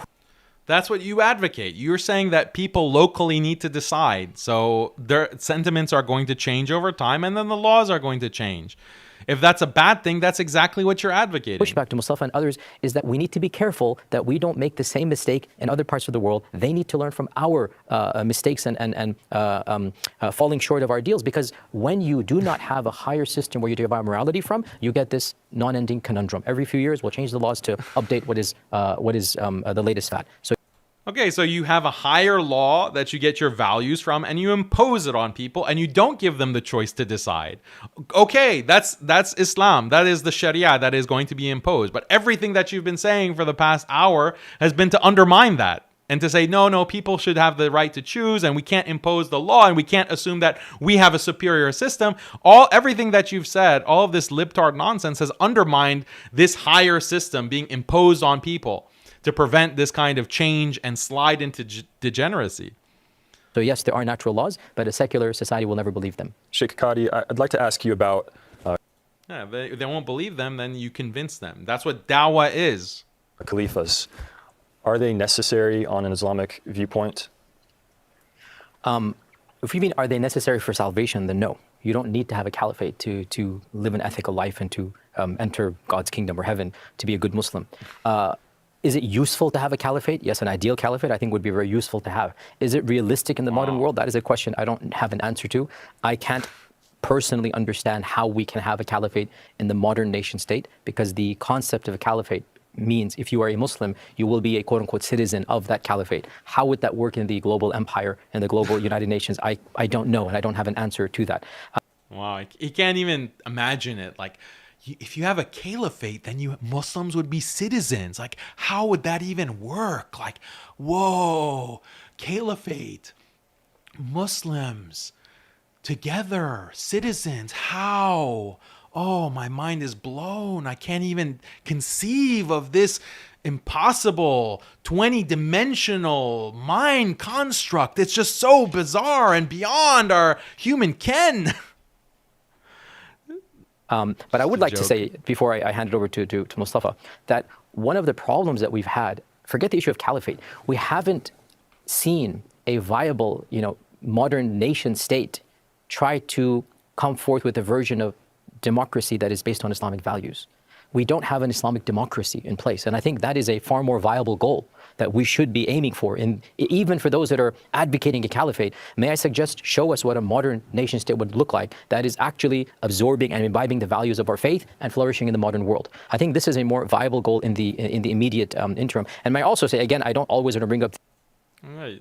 That's what you advocate. You're saying that people locally need to decide. So their sentiments are going to change over time, and then the laws are going to change. If that's a bad thing, that's exactly what you're advocating. Pushback to Mustafa and others is that we need to be careful that we don't make the same mistake in other parts of the world. They need to learn from our mistakes and falling short of our deals, because when you do not have a higher system where you derive morality from, you get this non-ending conundrum. Every few years, we'll change the laws to update what is the latest fad. Okay, so you have a higher law that you get your values from, and you impose it on people, and you don't give them the choice to decide. Okay, that's Islam. That is the Sharia that is going to be imposed. But everything that you've been saying for the past hour has been to undermine that and to say, no, people should have the right to choose, and we can't impose the law, and we can't assume that we have a superior system. Everything that you've said, all of this libtard nonsense has undermined this higher system being imposed on people to prevent this kind of change and slide into degeneracy. So yes, there are natural laws, but a secular society will never believe them. Sheikh Qadhi, I'd like to ask you about... if they won't believe them, then you convince them. That's what dawah is. Caliphs. Are they necessary on an Islamic viewpoint? If you mean, are they necessary for salvation, then no. You don't need to have a caliphate to live an ethical life and to enter God's kingdom or heaven to be a good Muslim. Is it useful to have a caliphate? Yes, an ideal caliphate I think would be very useful to have. Is it realistic in the modern world? That is a question I don't have an answer to. I can't personally understand how we can have a caliphate in the modern nation state, because the concept of a caliphate means if you are a Muslim, you will be a quote-unquote citizen of that caliphate. How would that work in the global empire and the global United Nations? I don't know, and I don't have an answer to that. Wow, you can't even imagine it. Like, if you have a caliphate, then Muslims would be citizens. Like, how would that even work? Like, whoa, caliphate, Muslims, together, citizens, how? Oh, my mind is blown. I can't even conceive of this impossible 20-dimensional mind construct. It's just so bizarre and beyond our human ken. But I would like to say, before I hand it over to Mustafa, that one of the problems that we've had, forget the issue of caliphate, we haven't seen a viable, modern nation state try to come forth with a version of democracy that is based on Islamic values. we don't have an Islamic democracy in place. And I think that is a far more viable goal that we should be aiming for. Even for those that are advocating a caliphate, may I suggest, show us what a modern nation state would look like that is actually absorbing and imbibing the values of our faith and flourishing in the modern world. I think this is a more viable goal in the immediate interim. And may I also say, again, I don't always want to bring up... Right.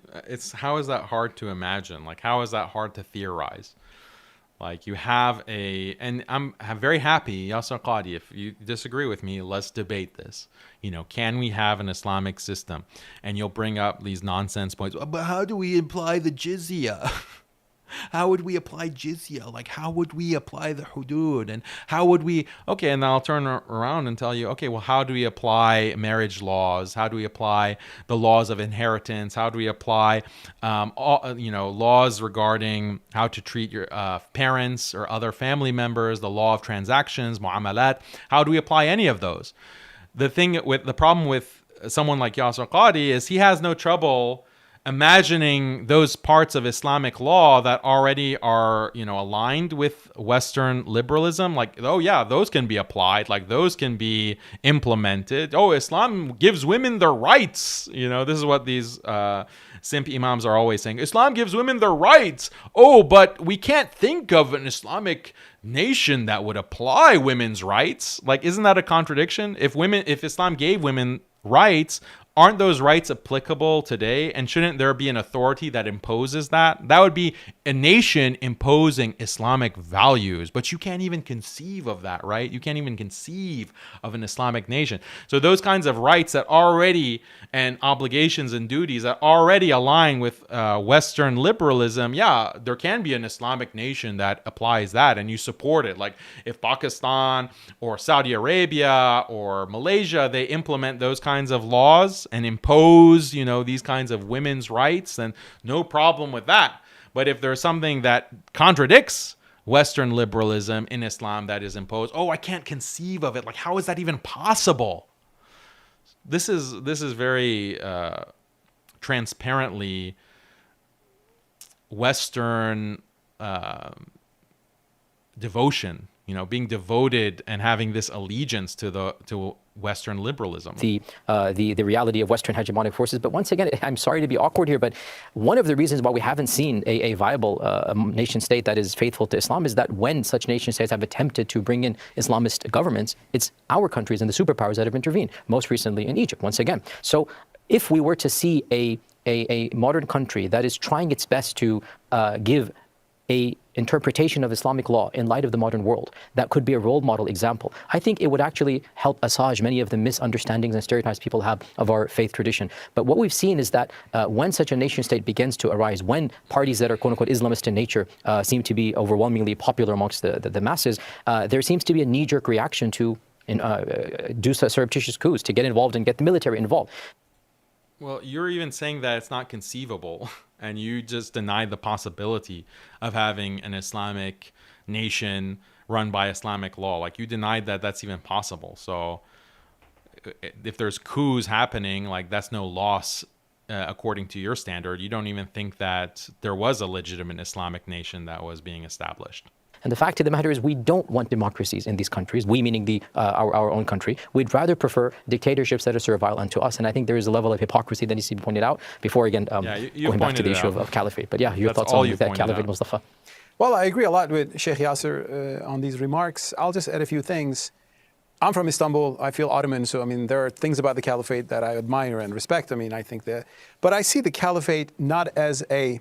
How is that hard to imagine? Like, how is that hard to theorize? Like, you have and I'm very happy, Yasir Qadhi, if you disagree with me, let's debate this. Can we have an Islamic system? And you'll bring up these nonsense points. But how do we apply the jizya? How would we apply jizya? Like, how would we apply the hudud? And how would we... Okay, and then I'll turn around and tell you, okay, well, how do we apply marriage laws? How do we apply the laws of inheritance? How do we apply, laws regarding how to treat your parents or other family members, the law of transactions, mu'amalat? How do we apply any of those? The problem with someone like Yasir Qadhi is he has no trouble imagining those parts of Islamic law that already are, aligned with Western liberalism. Like, oh yeah, those can be applied. Like, those can be implemented. Oh, Islam gives women their rights. This is what these simp imams are always saying. Islam gives women their rights. Oh, but we can't think of an Islamic nation that would apply women's rights. Like, isn't that a contradiction? If Islam gave women rights, aren't those rights applicable today? And shouldn't there be an authority that imposes that? That would be a nation imposing Islamic values. But you can't even conceive of that, right? You can't even conceive of an Islamic nation. So those kinds of rights that already, and obligations and duties that already align with Western liberalism, yeah, there can be an Islamic nation that applies that and you support it. Like, if Pakistan or Saudi Arabia or Malaysia, they implement those kinds of laws and impose, these kinds of women's rights, then no problem with that. But if there's something that contradicts Western liberalism in Islam that is imposed, I can't conceive of it. Like, how is that even possible? This is very transparently Western devotion. Being devoted and having this allegiance to Western liberalism. The reality of Western hegemonic forces. But once again, I'm sorry to be awkward here, but one of the reasons why we haven't seen a viable nation state that is faithful to Islam is that when such nation states have attempted to bring in Islamist governments, it's our countries and the superpowers that have intervened, most recently in Egypt, once again. So if we were to see a modern country that is trying its best to give a interpretation of Islamic law in light of the modern world, that could be a role model example. I think it would actually help assuage many of the misunderstandings and stereotypes people have of our faith tradition. But what we've seen is that when such a nation state begins to arise, when parties that are quote-unquote Islamist in nature seem to be overwhelmingly popular amongst the masses, there seems to be a knee-jerk reaction to do surreptitious coups, to get involved and get the military involved. Well, you're even saying that it's not conceivable, and you just denied the possibility of having an Islamic nation run by Islamic law. Like, you denied that that's even possible. So if there's coups happening, like, that's no loss according to your standard. You don't even think that there was a legitimate Islamic nation that was being established. And the fact of the matter is, we don't want democracies in these countries, we meaning our own country. We'd rather prefer dictatorships that are servile unto us. And I think there is a level of hypocrisy that needs to be pointed out before, again, going back to the issue of caliphate. But yeah, your thoughts on that caliphate, Mustafa? Well, I agree a lot with Sheikh Yasir on these remarks. I'll just add a few things. I'm from Istanbul. I feel Ottoman, so there are things about the caliphate that I admire and respect. I think that, but I see the caliphate not as a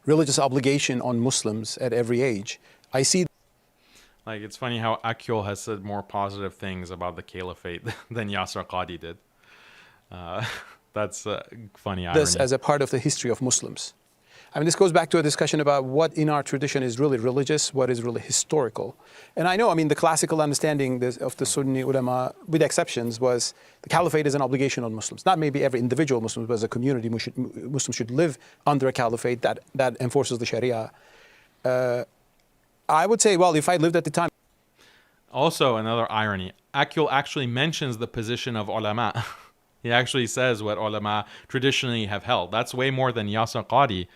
religious obligation on Muslims at every age. I see. Like, it's funny how Akyol has said more positive things about the caliphate than Yasir Qadhi did. That's a funny irony. This as a part of the history of Muslims. This goes back to a discussion about what in our tradition is really religious, what is really historical. And I know, the classical understanding of the Sunni ulama, with exceptions, was the caliphate is an obligation on Muslims. Not maybe every individual Muslim, but as a community, Muslims should live under a caliphate that enforces the Sharia. I would say, well, if I lived at the time. Also, another irony, Akyol actually mentions the position of ulama. He actually says what ulama traditionally have held. That's way more than Yasir Qadhi.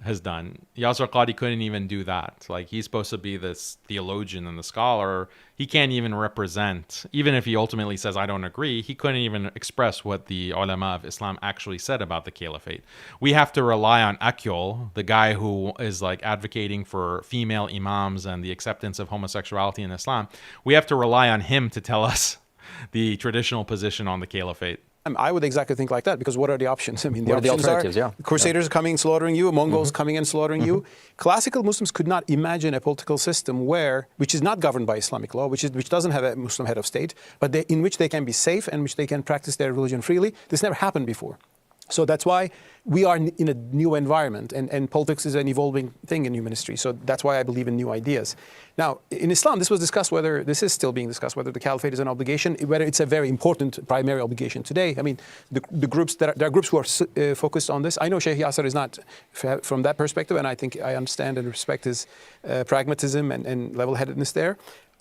has done. Yasir Qadhi couldn't even do that. Like, he's supposed to be this theologian and the scholar. He can't even represent, even if he ultimately says, I don't agree, he couldn't even express what the ulama of Islam actually said about the caliphate. We have to rely on Akyol, the guy who is like advocating for female imams and the acceptance of homosexuality in Islam. We have to rely on him to tell us the traditional position on the caliphate. I would exactly think like that, because what are the options? I mean, What are the alternatives? Yeah. Crusaders coming and slaughtering you, Mongols coming and slaughtering you. Classical Muslims could not imagine a political system which is not governed by Islamic law, which doesn't have a Muslim head of state, but in which they can be safe and which they can practice their religion freely. This never happened before. So that's why we are in a new environment, and politics is an evolving thing in human history. So that's why I believe in new ideas. Now, in Islam, this is still being discussed, whether the caliphate is an obligation, whether it's a very important primary obligation today. I mean, the groups there are groups who are focused on this. I know Sheikh Yasir is not from that perspective, and I think I understand and respect his pragmatism and level-headedness there.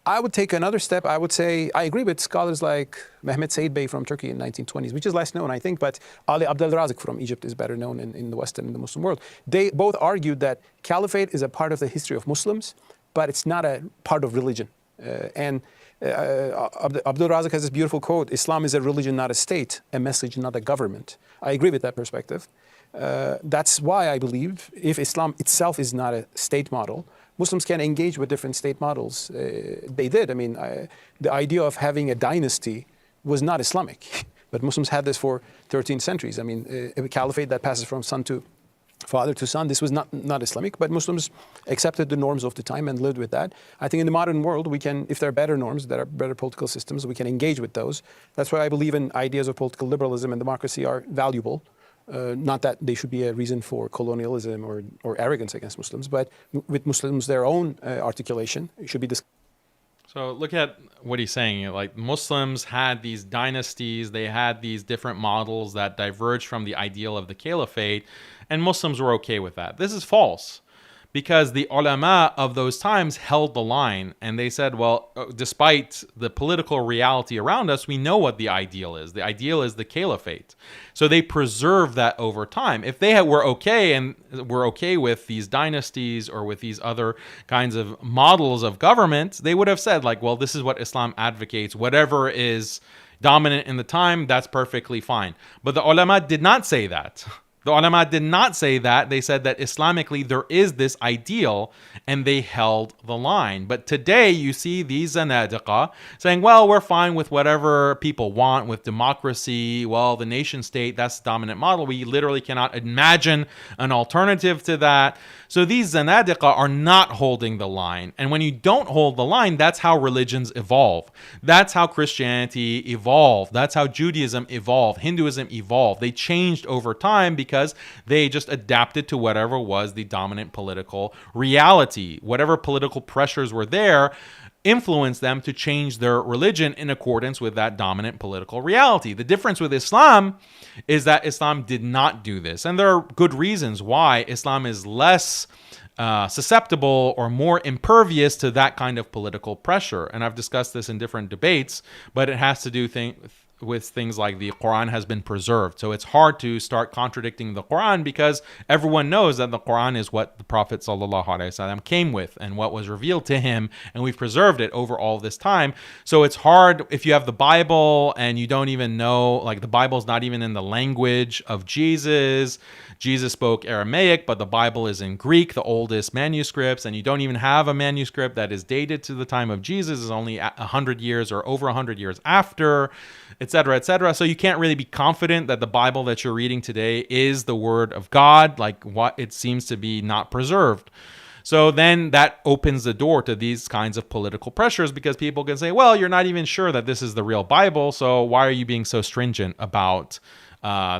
I would take another step. I would say I agree with scholars like Mehmet Said Bey from Turkey in the 1920s, which is less known, I think, but Ali Abdel Razik from Egypt is better known in the West and in the Muslim world. They both argued that caliphate is a part of the history of Muslims, but it's not a part of religion. Abdel Razik has this beautiful quote, Islam is a religion, not a state, a message, not a government. I agree with that perspective. That's why I believe if Islam itself is not a state model, Muslims can engage with different state models. They did. I mean, the idea of having a dynasty was not Islamic, but Muslims had this for 13 centuries. I mean, a caliphate that passes from father to son, this was not Islamic, but Muslims accepted the norms of the time and lived with that. I think in the modern world, we can, if there are better norms, there are better political systems, we can engage with those. That's why I believe in ideas of political liberalism and democracy are valuable. Not that they should be a reason for colonialism or arrogance against Muslims, but with Muslims, their own articulation should be discussed. So look at what he's saying. Like, Muslims had these dynasties, they had these different models that diverged from the ideal of the caliphate, and Muslims were okay with that. This is false, because the ulama of those times held the line, and they said, well, despite the political reality around us, we know what the ideal is. The ideal is the caliphate. So they preserved that over time. If they were okay with these dynasties or with these other kinds of models of government, they would have said, like, well, this is what Islam advocates. Whatever is dominant in the time, that's perfectly fine. But the ulama did not say that. The ulama did not say that. They said that Islamically there is this ideal, and they held the line. But today you see these zanadiqa saying, well, we're fine with whatever people want with democracy. Well, the nation state, that's the dominant model. We literally cannot imagine an alternative to that. So these zanadiqa are not holding the line. And when you don't hold the line, that's how religions evolve. That's how Christianity evolved. That's how Judaism evolved. Hinduism evolved. They changed over time because they just adapted to whatever was the dominant political reality. Whatever political pressures were there influenced them to change their religion in accordance with that dominant political reality. The difference with Islam is that Islam did not do this. And there are good reasons why Islam is less susceptible or more impervious to that kind of political pressure. And I've discussed this in different debates, but it has to do with things like the Quran has been preserved. So it's hard to start contradicting the Quran because everyone knows that the Quran is what the Prophet ﷺ came with and what was revealed to him, and we've preserved it over all this time. So it's hard if you have the Bible and you don't even know, like, the Bible's not even in the language of Jesus. Jesus spoke Aramaic, but the Bible is in Greek, the oldest manuscripts, and you don't even have a manuscript that is dated to the time of Jesus, is only 100 years or over 100 years after, etc., etc. So you can't really be confident that the Bible that you're reading today is the Word of God, like what it seems to be not preserved. So then that opens the door to these kinds of political pressures, because people can say, well, you're not even sure that this is the real Bible, so why are you being so stringent about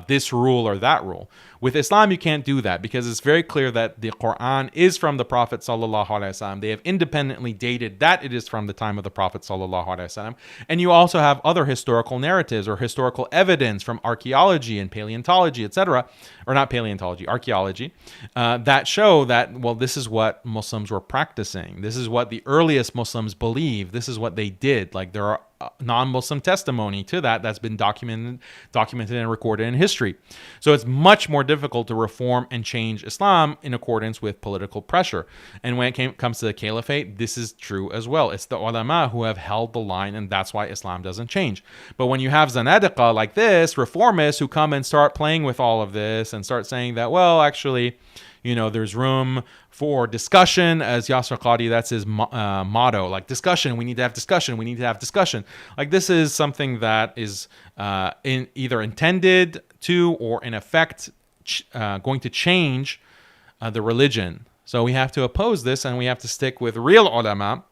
this rule or that rule? With Islam, you can't do that because it's very clear that the Quran is from the Prophet ﷺ. They have independently dated that it is from the time of the Prophet ﷺ. And you also have other historical narratives or historical evidence from archaeology and paleontology, etc., or not paleontology, archaeology, that show that, well, this is what Muslims were practicing. This is what the earliest Muslims believed. This is what they did. Like, there are non-Muslim testimony to that's been documented and recorded in history. So it's much more difficult to reform and change Islam in accordance with political pressure. And when it comes to the caliphate, this is true as well. It's the ulama who have held the line, and that's why Islam doesn't change. But when you have zanadiqa like this, reformists who come and start playing with all of this and start saying that, well, actually, there's room for discussion, as Yasir Qadhi, that's his motto, like discussion, we need to have discussion, we need to have discussion. Like this is something that is either intended to or in effect going to change the religion. So we have to oppose this, and we have to stick with real ulama,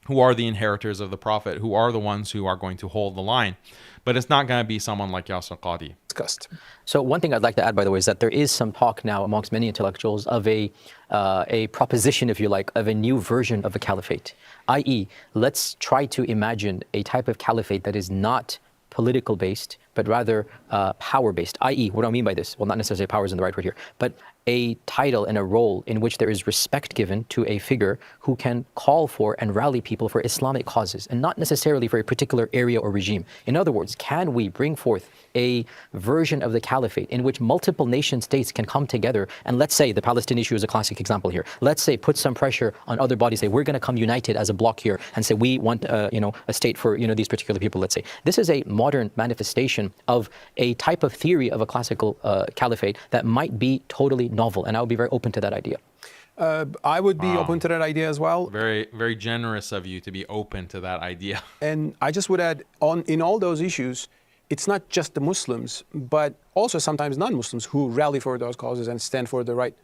who are the inheritors of the Prophet, who are the ones who are going to hold the line. But it's not going to be someone like Yasir Qadhi. Discussed. So one thing I'd like to add, by the way, is that there is some talk now amongst many intellectuals of a proposition, if you like, of a new version of a caliphate, i.e., let's try to imagine a type of caliphate that is not political based, but rather power based, i.e., what do I mean by this? Well, not necessarily power isn't the right word here, but a title and a role in which there is respect given to a figure who can call for and rally people for Islamic causes, and not necessarily for a particular area or regime. In other words, can we bring forth a version of the caliphate in which multiple nation states can come together, and let's say the Palestinian issue is a classic example here. Let's say put some pressure on other bodies, say we're going to come united as a bloc here and say we want a state for these particular people. Let's say this is a modern manifestation of a type of theory of a classical caliphate that might be totally novel, and I would be very open to that idea. I would be open to that idea as well. Very, very generous of you to be open to that idea. And I just would add, in all those issues, it's not just the Muslims, but also sometimes non-Muslims who rally for those causes and stand for the right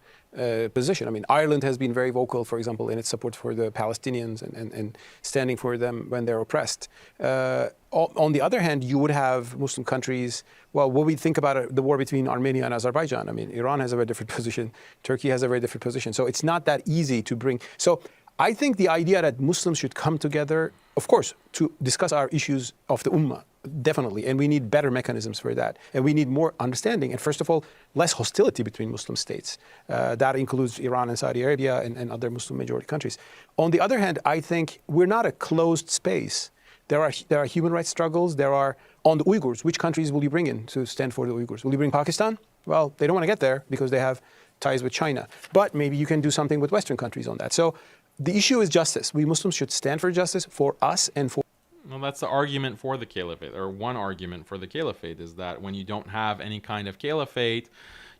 position. I mean, Ireland has been very vocal, for example, in its support for the Palestinians and standing for them when they're oppressed. On the other hand, you would have Muslim countries, well, what we think about the war between Armenia and Azerbaijan. I mean, Iran has a very different position. Turkey has a very different position. So it's not that easy to bring. So I think the idea that Muslims should come together, of course, to discuss our issues of the Ummah, definitely. And we need better mechanisms for that. And we need more understanding. And first of all, less hostility between Muslim states. That includes Iran and Saudi Arabia and other Muslim majority countries. On the other hand, I think we're not a closed space. There are human rights struggles. There are, on the Uyghurs, which countries will you bring in to stand for the Uyghurs? Will you bring Pakistan? Well, they don't want to get there because they have ties with China. But maybe you can do something with Western countries on that. So the issue is justice. We Muslims should stand for justice for us and for... Well, that's the argument for the caliphate, or one argument for the caliphate, is that when you don't have any kind of caliphate,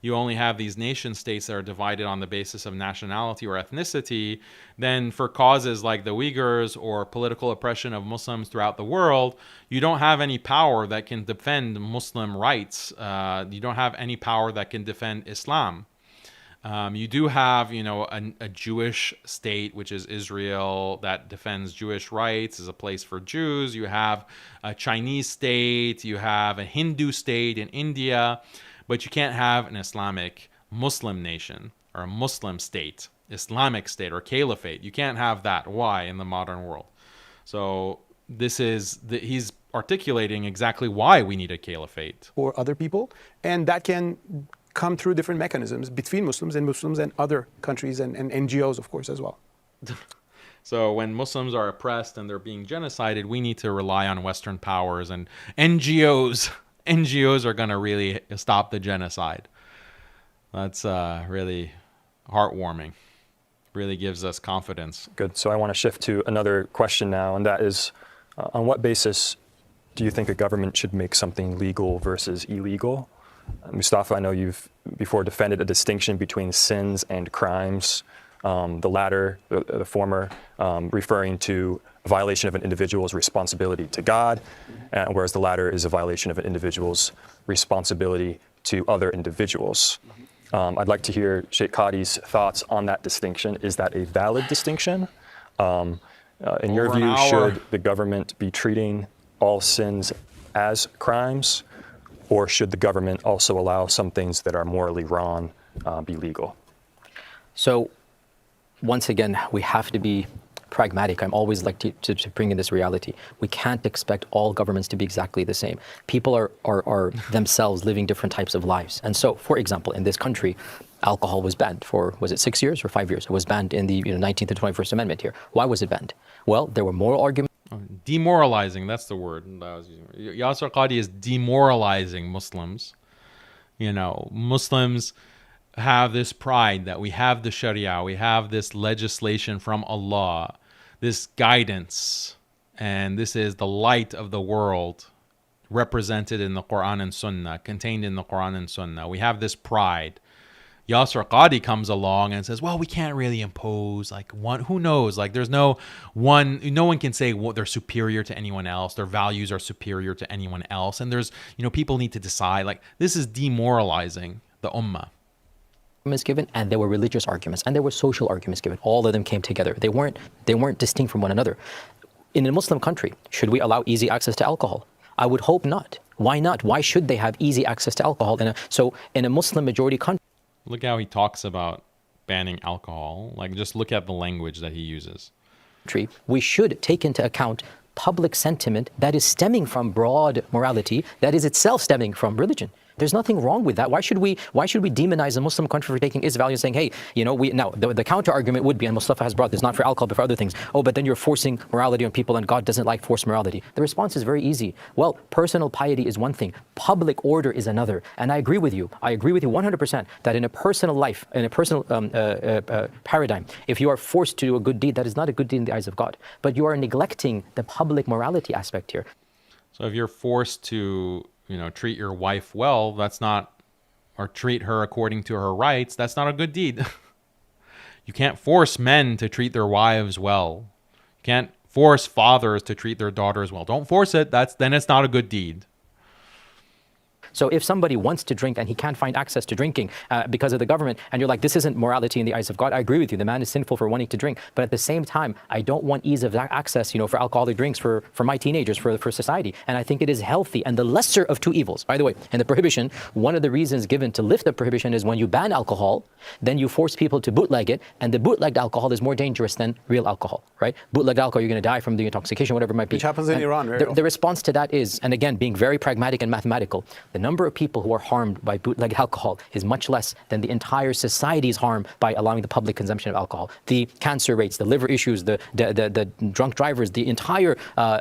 you only have these nation states that are divided on the basis of nationality or ethnicity, then for causes like the Uyghurs or political oppression of Muslims throughout the world, you don't have any power that can defend Muslim rights. You don't have any power that can defend Islam. You do have, a Jewish state, which is Israel, that defends Jewish rights, is a place for Jews. You have a Chinese state. You have a Hindu state in India. But you can't have an Islamic Muslim nation or a Muslim state, Islamic state or caliphate. You can't have that. Why in the modern world? So he's articulating exactly why we need a caliphate. For other people. And that can come through different mechanisms between Muslims and other countries and NGOs, of course, as well. So when Muslims are oppressed and they're being genocided, we need to rely on Western powers and NGOs. NGOs are going to really stop the genocide. That's really heartwarming. Really gives us confidence. Good. So I want to shift to another question now, and that is, on what basis do you think a government should make something legal versus illegal? Mustafa, I know you've before defended a distinction between sins and crimes. The latter, the former, referring to a violation of an individual's responsibility to God, whereas the latter is a violation of an individual's responsibility to other individuals. I'd like to hear Sheikh Qadhi's thoughts on that distinction. Is that a valid distinction? In your view, should the government be treating all sins as crimes, or should the government also allow some things that are morally wrong be legal? So, once again, we have to be pragmatic. I'm always like to bring in this reality. We can't expect all governments to be exactly the same. People are themselves living different types of lives. And so, for example, in this country, alcohol was banned for, was it 6 years or 5 years? It was banned in the 19th and 21st Amendment here. Why was it banned? Well, there were moral arguments. Demoralizing, that's the word that I was using. Yasir Qadhi is demoralizing Muslims. You know, Muslims have this pride that we have the Sharia, we have this legislation from Allah, this guidance, and this is the light of the world represented in the Quran and Sunnah, contained in the Quran and Sunnah. We have this pride. Yasir Qadhi comes along and says, well, we can't really impose, like, one, who knows? Like, there's no one can say they're superior to anyone else. Their values are superior to anyone else. And there's, people need to decide. Like, this is demoralizing the ummah. Arguments given, and there were religious arguments, and there were social arguments given. All of them came together. They weren't distinct from one another. In a Muslim country, should we allow easy access to alcohol? I would hope not. Why not? Why should they have easy access to alcohol? So in a Muslim majority country, look how he talks about banning alcohol. Like, just look at the language that he uses. We should take into account public sentiment that is stemming from broad morality, that is itself stemming from religion. There's nothing wrong with that. Why should we demonize a Muslim country for taking its values and saying, hey, now the counter argument would be, and Mustafa has brought this, not for alcohol but for other things, oh, but then you're forcing morality on people and God doesn't like forced morality. The response is very easy. Well, personal piety is one thing, public order is another. And I agree with you 100% that in a personal life, in a personal paradigm, if you are forced to do a good deed, that is not a good deed in the eyes of God. But you are neglecting the public morality aspect here. So if you're forced to treat your wife well, that's not, or treat her according to her rights, that's not a good deed. You can't force men to treat their wives well. You can't force fathers to treat their daughters well. Don't force it. Then it's not a good deed. So if somebody wants to drink and he can't find access to drinking because of the government, and you're like, this isn't morality in the eyes of God, I agree with you. The man is sinful for wanting to drink. But at the same time, I don't want ease of access, for alcoholic drinks for my teenagers, for society. And I think it is healthy and the lesser of two evils. By the way, in the prohibition, one of the reasons given to lift the prohibition is when you ban alcohol, then you force people to bootleg it, and the bootlegged alcohol is more dangerous than real alcohol, right? Bootlegged alcohol, you're going to die from the intoxication, whatever it might be. Which happens in Iran, right? The response to that is, and again, being very pragmatic and mathematical, the number of people who are harmed by bootleg alcohol is much less than the entire society's harm by allowing the public consumption of alcohol. The cancer rates, the liver issues, the drunk drivers, the entire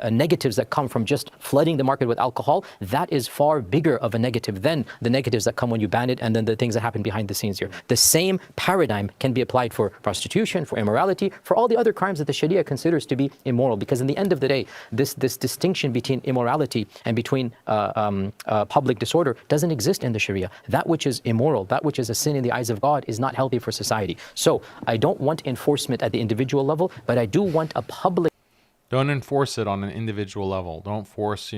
negatives that come from just flooding the market with alcohol, that is far bigger of a negative than the negatives that come when you ban it, and then the things that happen behind the scenes here. The same paradigm can be applied for prostitution, for immorality, for all the other crimes that the Sharia considers to be immoral, because in the end of the day, this distinction between immorality and between public disorder doesn't exist in the Sharia. That which is immoral, that which is a sin in the eyes of God, is not healthy for society. So I don't want enforcement at the individual level, but I do want a public. Don't enforce it on an individual level. Don't force,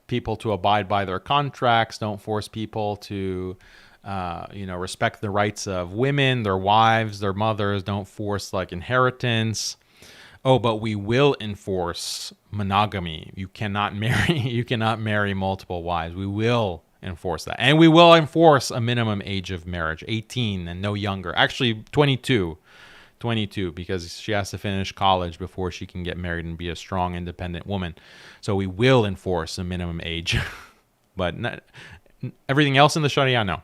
people to abide by their contracts. Don't force people to, respect the rights of women, their wives, their mothers. Don't force inheritance. Oh, but we will enforce monogamy. You cannot marry multiple wives. We will enforce that. And we will enforce a minimum age of marriage, 18 and no younger. Actually, 22, because she has to finish college before she can get married and be a strong, independent woman. So we will enforce a minimum age. But everything else in the Sharia, no.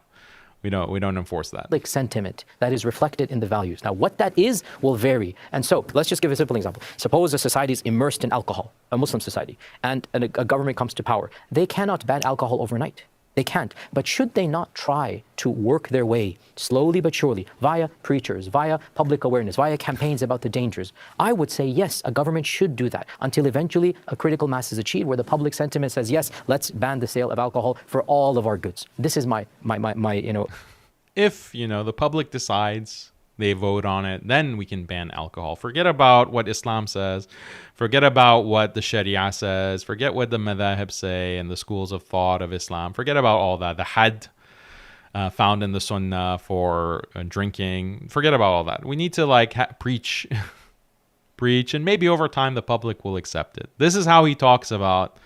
We don't enforce that. Like sentiment that is reflected in the values. Now, what that is will vary. And so, let's just give a simple example. Suppose a society is immersed in alcohol, a Muslim society, and a government comes to power. They cannot ban alcohol overnight. They can't. But should they not try to work their way slowly but surely via preachers, via public awareness, via campaigns about the dangers? I would say yes, a government should do that until eventually a critical mass is achieved where the public sentiment says, yes, let's ban the sale of alcohol for all of our goods. This is my. If, the public decides, they vote on it, then we can ban alcohol. Forget about what Islam says. Forget about what the Sharia says. Forget what the madhahib say and the schools of thought of Islam. Forget about all that. The had found in the Sunnah for drinking. Forget about all that. We need to preach, and maybe over time the public will accept it. This is how he talks about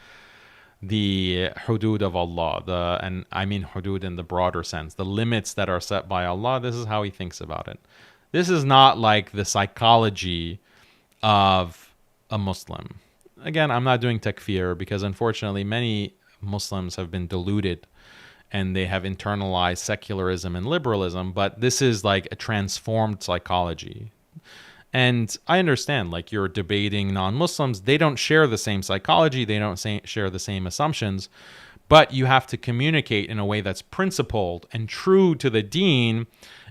the hudud of Allah, and I mean hudud in the broader sense, the limits that are set by Allah. This is how he thinks about it. This is not like the psychology of a Muslim. Again, I'm not doing takfir because unfortunately many Muslims have been deluded and they have internalized secularism and liberalism, but this is like a transformed psychology. And I understand, like, you're debating non-Muslims. They don't share the same psychology. They don't share the same assumptions. But you have to communicate in a way that's principled and true to the deen.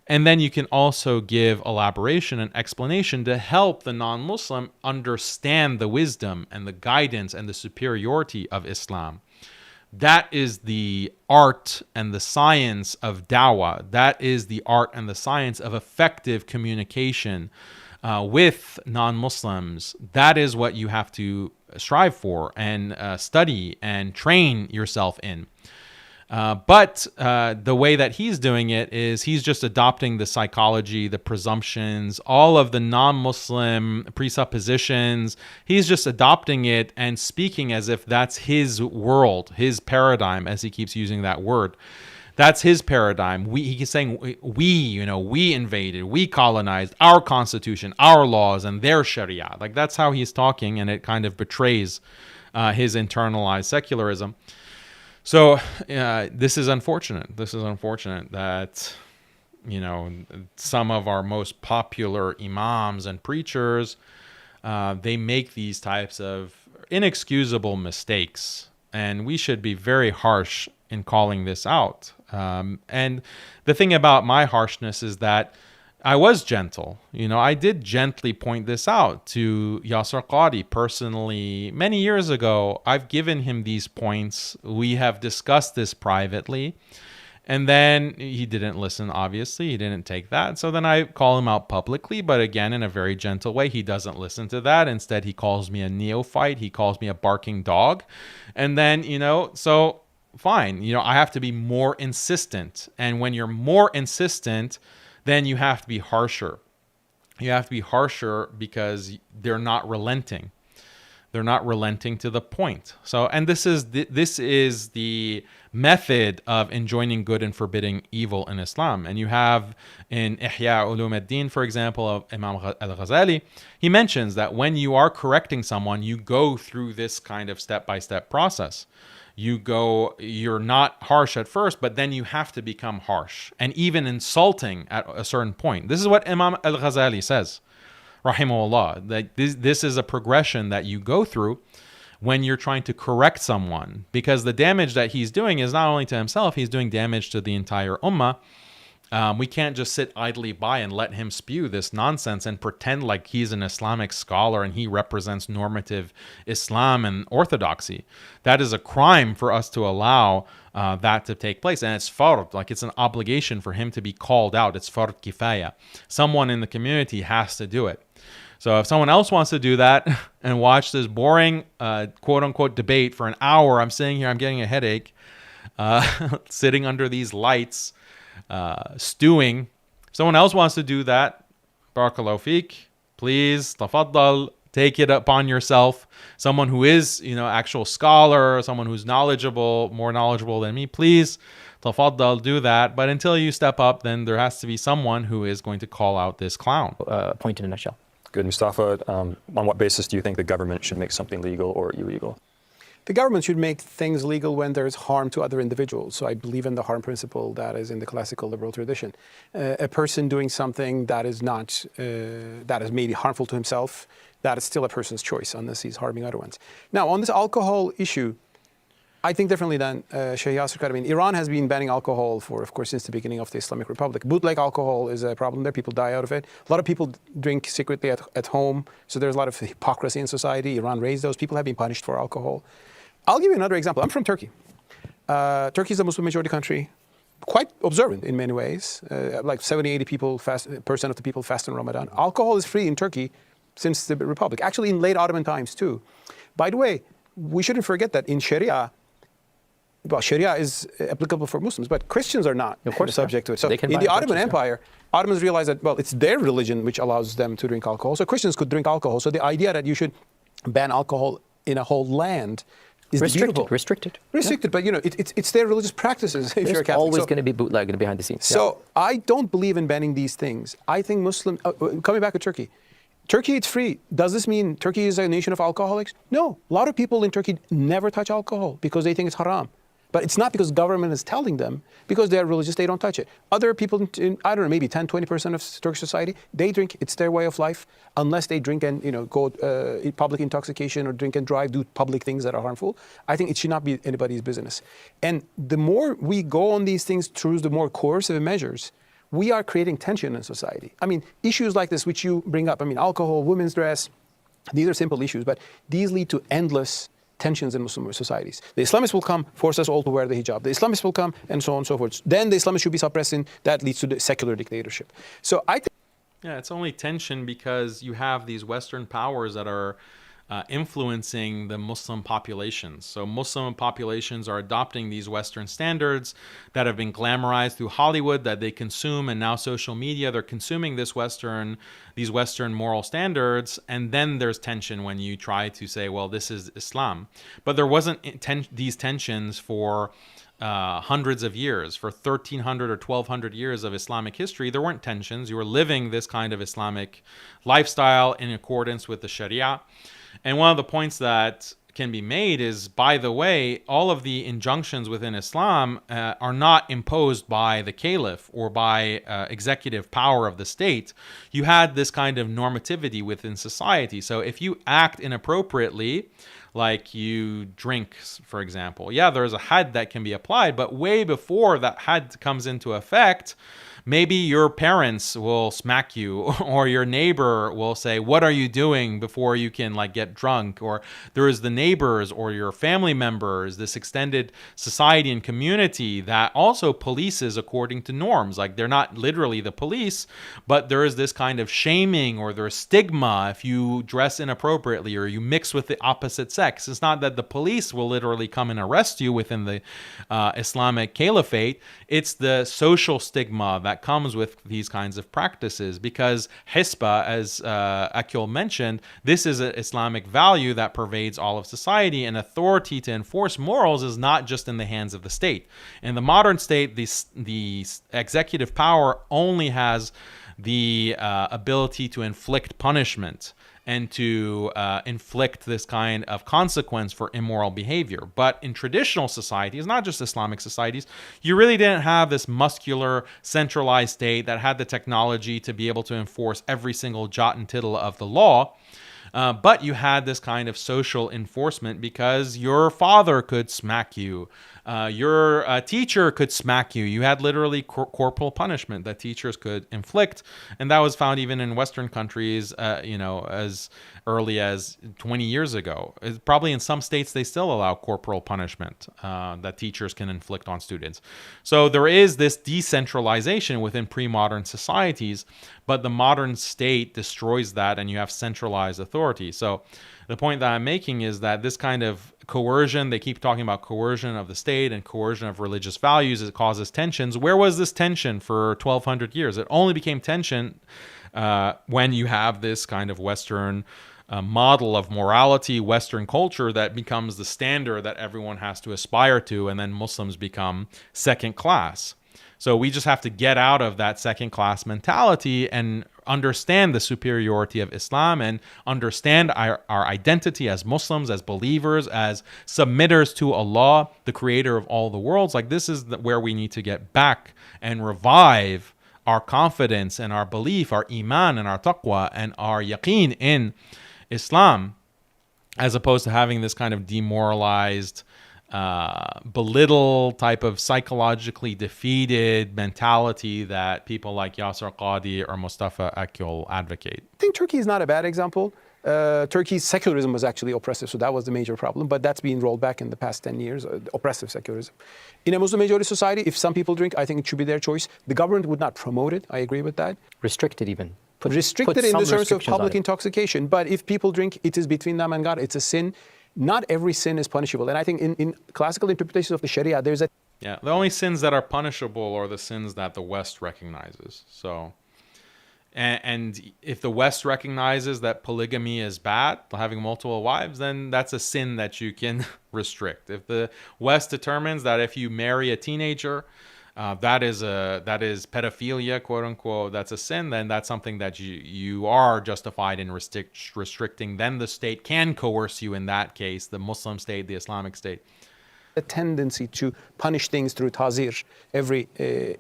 And then you can also give elaboration and explanation to help the non-Muslim understand the wisdom and the guidance and the superiority of Islam. That is the art and the science of dawah. That is the art and the science of effective communication with non-Muslims. That is what you have to strive for and study and train yourself in. But the way that he's doing it is he's just adopting the psychology, the presumptions, all of the non-Muslim presuppositions. He's just adopting it and speaking as if that's his world, his paradigm, as he keeps using that word. That's his paradigm. He's saying we invaded, we colonized, our constitution, our laws, and their Sharia. Like, that's how he's talking, and it kind of betrays his internalized secularism. So this is unfortunate. This is unfortunate that, some of our most popular imams and preachers, they make these types of inexcusable mistakes. And we should be very harsh in calling this out. And the thing about my harshness is that I was gentle. I did gently point this out to Yasir Qadhi personally many years ago. I've given him these points. We have discussed this privately. And then he didn't listen, obviously. He didn't take that. So then I call him out publicly, but again, in a very gentle way. He doesn't listen to that. Instead, he calls me a neophyte. He calls me a barking dog. And then, so fine. I have to be more insistent. And when you're more insistent, then you have to be harsher. You have to be harsher because they're not relenting. They're not relenting to the point. So, and this is the method of enjoining good and forbidding evil in Islam. And you have in Ihya Ulum ad-Din, for example, of Imam al-Ghazali, he mentions that when you are correcting someone, you go through this kind of step-by-step process. You're not harsh at first, but then you have to become harsh and even insulting at a certain point. This is what Imam al-Ghazali says, rahimahullah, that this is a progression that you go through when you're trying to correct someone, because the damage that he's doing is not only to himself, he's doing damage to the entire ummah. We can't just sit idly by and let him spew this nonsense and pretend like he's an Islamic scholar and he represents normative Islam and orthodoxy. That is a crime for us to allow that to take place. And it's fard, like it's an obligation for him to be called out. It's fard kifaya. Someone in the community has to do it. So if someone else wants to do that and watch this boring quote unquote debate for an hour, I'm sitting here, I'm getting a headache, sitting under these lights, stewing. If someone else wants to do that, barakallahu feek, please, tafaddal, take it upon yourself. Someone who is, actual scholar, someone who's knowledgeable, more knowledgeable than me, please, tafaddal, do that. But until you step up, then there has to be someone who is going to call out this clown. Point in a nutshell. Good, Mustafa. On what basis do you think the government should make something legal or illegal? The government should make things legal when there is harm to other individuals. So I believe in the harm principle that is in the classical liberal tradition. A person doing something that is not, that is maybe harmful to himself, that is still a person's choice unless he's harming other ones. Now, on this alcohol issue, I think differently than Sheikh Yasir Qadhi. I mean, Iran has been banning alcohol for, of course, since the beginning of the Islamic Republic. Bootleg alcohol is a problem there. People die out of it. A lot of people drink secretly at home. So there's a lot of hypocrisy in society. Iran raised those. People have been punished for alcohol. I'll give you another example. I'm from Turkey. Turkey is a Muslim majority country, quite observant in many ways. Like 70, 80% of the people fast in Ramadan. Alcohol is free in Turkey since the Republic, actually in late Ottoman times too. By the way, we shouldn't forget that in Sharia, well, Sharia is applicable for Muslims, but Christians are not subject to it. So in the Ottoman Empire, Ottomans realized that, well, it's their religion which allows them to drink alcohol. So Christians could drink alcohol. So the idea that you should ban alcohol in a whole land is restricted. Yeah. But it's their religious practices. If you're a Catholic, always going to be bootlegging behind the scenes. So I don't believe in banning these things. I think coming back to Turkey, it's free. Does this mean Turkey is a nation of alcoholics? No. A lot of people in Turkey never touch alcohol because they think it's haram. But it's not because government is telling them, because they are religious, they don't touch it. Other people, I don't know, maybe 10, 20% of Turkish society, they drink, it's their way of life, unless they drink and, go public intoxication or drink and drive, do public things that are harmful. I think it should not be anybody's business. And the more we go on these things through the more coercive measures, we are creating tension in society. I mean, issues like this, which you bring up, alcohol, women's dress, these are simple issues, but these lead to endless tensions in Muslim societies. The Islamists will come, force us all to wear the hijab. The Islamists will come, and so on and so forth. Then the Islamists should be suppressed, and that leads to the secular dictatorship. So I think... Yeah, it's only tension because you have these Western powers that are influencing the Muslim populations. So Muslim populations are adopting these Western standards that have been glamorized through Hollywood that they consume, and now social media, they're consuming these Western moral standards, and then there's tension when you try to say, well, this is Islam. But there wasn't these tensions for hundreds of years. For 1,300 or 1,200 years of Islamic history, there weren't tensions. You were living this kind of Islamic lifestyle in accordance with the Sharia. And one of the points that can be made is, by the way, all of the injunctions within Islam are not imposed by the caliph or by executive power of the state. You had this kind of normativity within society. So if you act inappropriately, like you drink, for example, yeah, there's a had that can be applied, but way before that had comes into effect, maybe your parents will smack you, or your neighbor will say, what are you doing, before you can get drunk. Or there is the neighbors or your family members, this extended society and community that also polices according to norms. They're not literally the police, but there is this kind of shaming, or there's stigma if you dress inappropriately or you mix with the opposite sex. It's not that the police will literally come and arrest you within the Islamic caliphate. It's the social stigma that comes with these kinds of practices, because hisba, as Akyol mentioned, this is an Islamic value that pervades all of society, and authority to enforce morals is not just in the hands of the state. In the modern state, the executive power only has the ability to inflict punishment and to inflict this kind of consequence for immoral behavior. But in traditional societies, not just Islamic societies, you really didn't have this muscular, centralized state that had the technology to be able to enforce every single jot and tittle of the law. But you had this kind of social enforcement, because your father could smack you. Your teacher could smack you. You had literally corporal punishment that teachers could inflict. And that was found even in Western countries, as early as 20 years ago. Probably in some states, they still allow corporal punishment that teachers can inflict on students. So there is this decentralization within pre-modern societies, but the modern state destroys that, and you have centralized authority. So the point that I'm making is that this kind of coercion, they keep talking about coercion of the state and coercion of religious values, it causes tensions. Where was this tension for 1,200 years? It only became tension when you have this kind of Western model of morality, Western culture, that becomes the standard that everyone has to aspire to, and then Muslims become second class. So we just have to get out of that second class mentality and understand the superiority of Islam, and understand our identity as Muslims, as believers, as submitters to Allah, the creator of all the worlds. This is where we need to get back and revive our confidence and our belief, our iman and our taqwa and our yaqeen in Islam, as opposed to having this kind of demoralized, belittle type of psychologically defeated mentality that people like Yasir Qadhi or Mustafa Akyol advocate. I think Turkey is not a bad example. Turkey's secularism was actually oppressive, so that was the major problem. But that's been rolled back in the past 10 years, oppressive secularism. In a Muslim majority society, if some people drink, I think it should be their choice. The government would not promote it. I agree with that. Restricted even. Restricted in the terms of public intoxication. But if people drink, it is between them and God. It's a sin. Not every sin is punishable. And I think in classical interpretations of the Sharia, there's a... Yeah, the only sins that are punishable are the sins that the West recognizes. So, and if the West recognizes that polygamy is bad, having multiple wives, then that's a sin that you can restrict. If the West determines that if you marry a teenager, that is pedophilia, quote unquote, that's a sin, then that's something that you are justified in restricting. Then the state can coerce you in that case, the Muslim state, the Islamic state. a tendency to punish things through tazir, every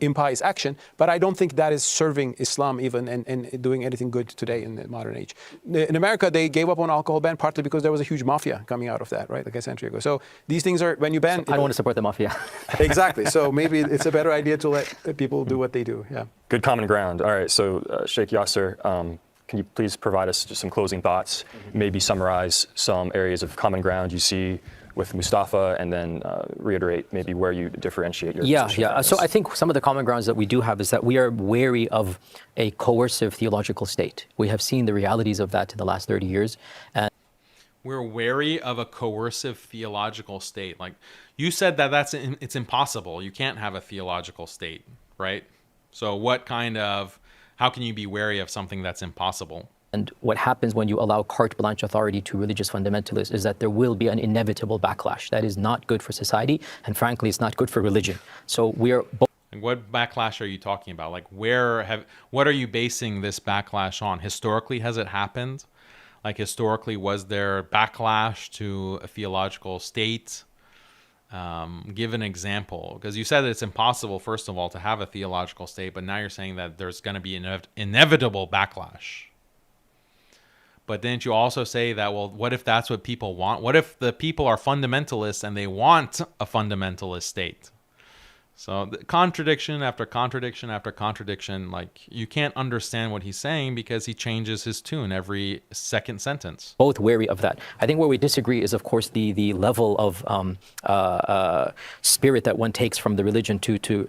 impious action, but I don't think that is serving Islam even and doing anything good today in the modern age. In America, they gave up on alcohol ban partly because there was a huge mafia coming out of that, right, like a century ago. So these things are, when you ban... So I don't want to support the mafia. Exactly. So maybe it's a better idea to let people do what they do, yeah. Good common ground. All right, so Sheikh Yasir, can you please provide us just some closing thoughts, maybe summarize some areas of common ground you see with Mustafa, and then reiterate maybe where you differentiate your position? Yeah. So I think some of the common grounds that we do have is that we are wary of a coercive theological state. We have seen the realities of that in the last 30 years. And we're wary of a coercive theological state. Like you said that it's impossible. You can't have a theological state, right? So how can you be wary of something that's impossible? And what happens when you allow carte blanche authority to religious fundamentalists is that there will be an inevitable backlash. That is not good for society, and frankly, it's not good for religion. So we are both. What backlash are you talking about? Like what are you basing this backlash on? Historically, has it happened? Like historically, was there backlash to a theological state? Give an example, because you said that it's impossible, first of all, to have a theological state, but now you're saying that there's going to be an inevitable backlash. But didn't you also say that, well, what if that's what people want? What if the people are fundamentalists and they want a fundamentalist state? So contradiction after contradiction after contradiction, like you can't understand what he's saying because he changes his tune every second sentence. Both wary of that. I think where we disagree is, of course, the level of spirit that one takes from the religion to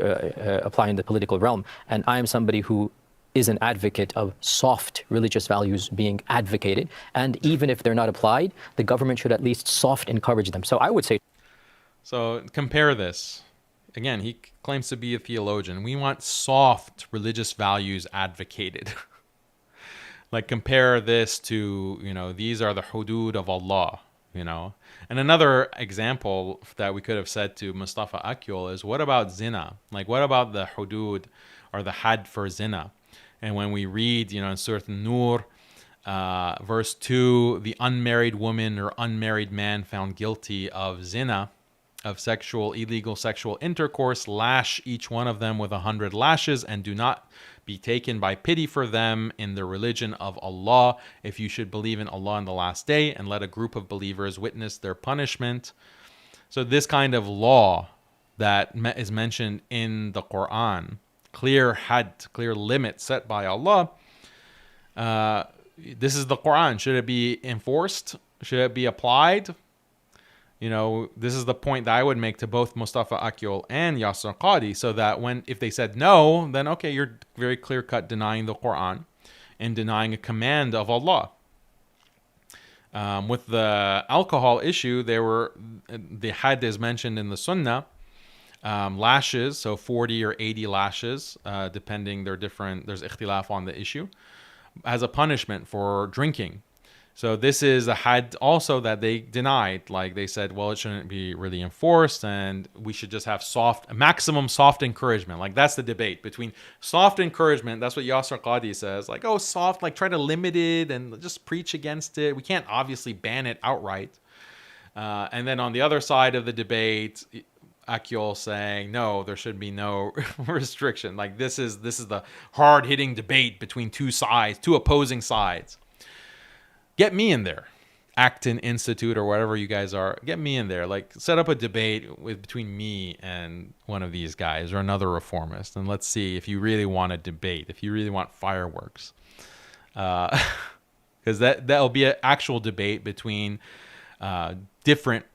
apply in the political realm. And I am somebody who is an advocate of soft religious values being advocated. And even if they're not applied, the government should at least soft encourage them. So I would say... So compare this. Again, he claims to be a theologian. We want soft religious values advocated. Like compare this to, these are the hudud of Allah, And another example that we could have said to Mustafa Akyol is, what about zina? Like what about the hudud or the had for zina? And when we read, in Surah An-Nur, verse 2, the unmarried woman or unmarried man found guilty of zina, of illegal sexual intercourse, lash each one of them with 100 lashes, and do not be taken by pity for them in the religion of Allah, if you should believe in Allah on the last day, and let a group of believers witness their punishment. So this kind of law that is mentioned in the Quran, clear limit set by Allah, this is the Quran. Should it be enforced? Should it be applied? This is the point that I would make to both Mustafa Akyol and Yasir Qadhi, so that if they said no, then okay, you're very clear-cut denying the Quran and denying a command of Allah. With the alcohol issue, the had is mentioned in the Sunnah, lashes, so 40 or 80 lashes, depending, there's ikhtilaf on the issue, as a punishment for drinking. So this is a had also that they denied. Like they said, well, it shouldn't be really enforced, and we should just have maximum soft encouragement. Like that's the debate between soft encouragement. That's what Yasir Qadhi says. Like, oh, soft, like try to limit it and just preach against it. We can't obviously ban it outright. And then on the other side of the debate, Akyol saying, no, there should be no restriction. Like this is the hard-hitting debate between two opposing sides. Get me in there, Acton Institute or whatever you guys are. Get me in there. Like set up a debate between me and one of these guys or another reformist, and let's see if you really want a debate, if you really want fireworks, because that'll be an actual debate between different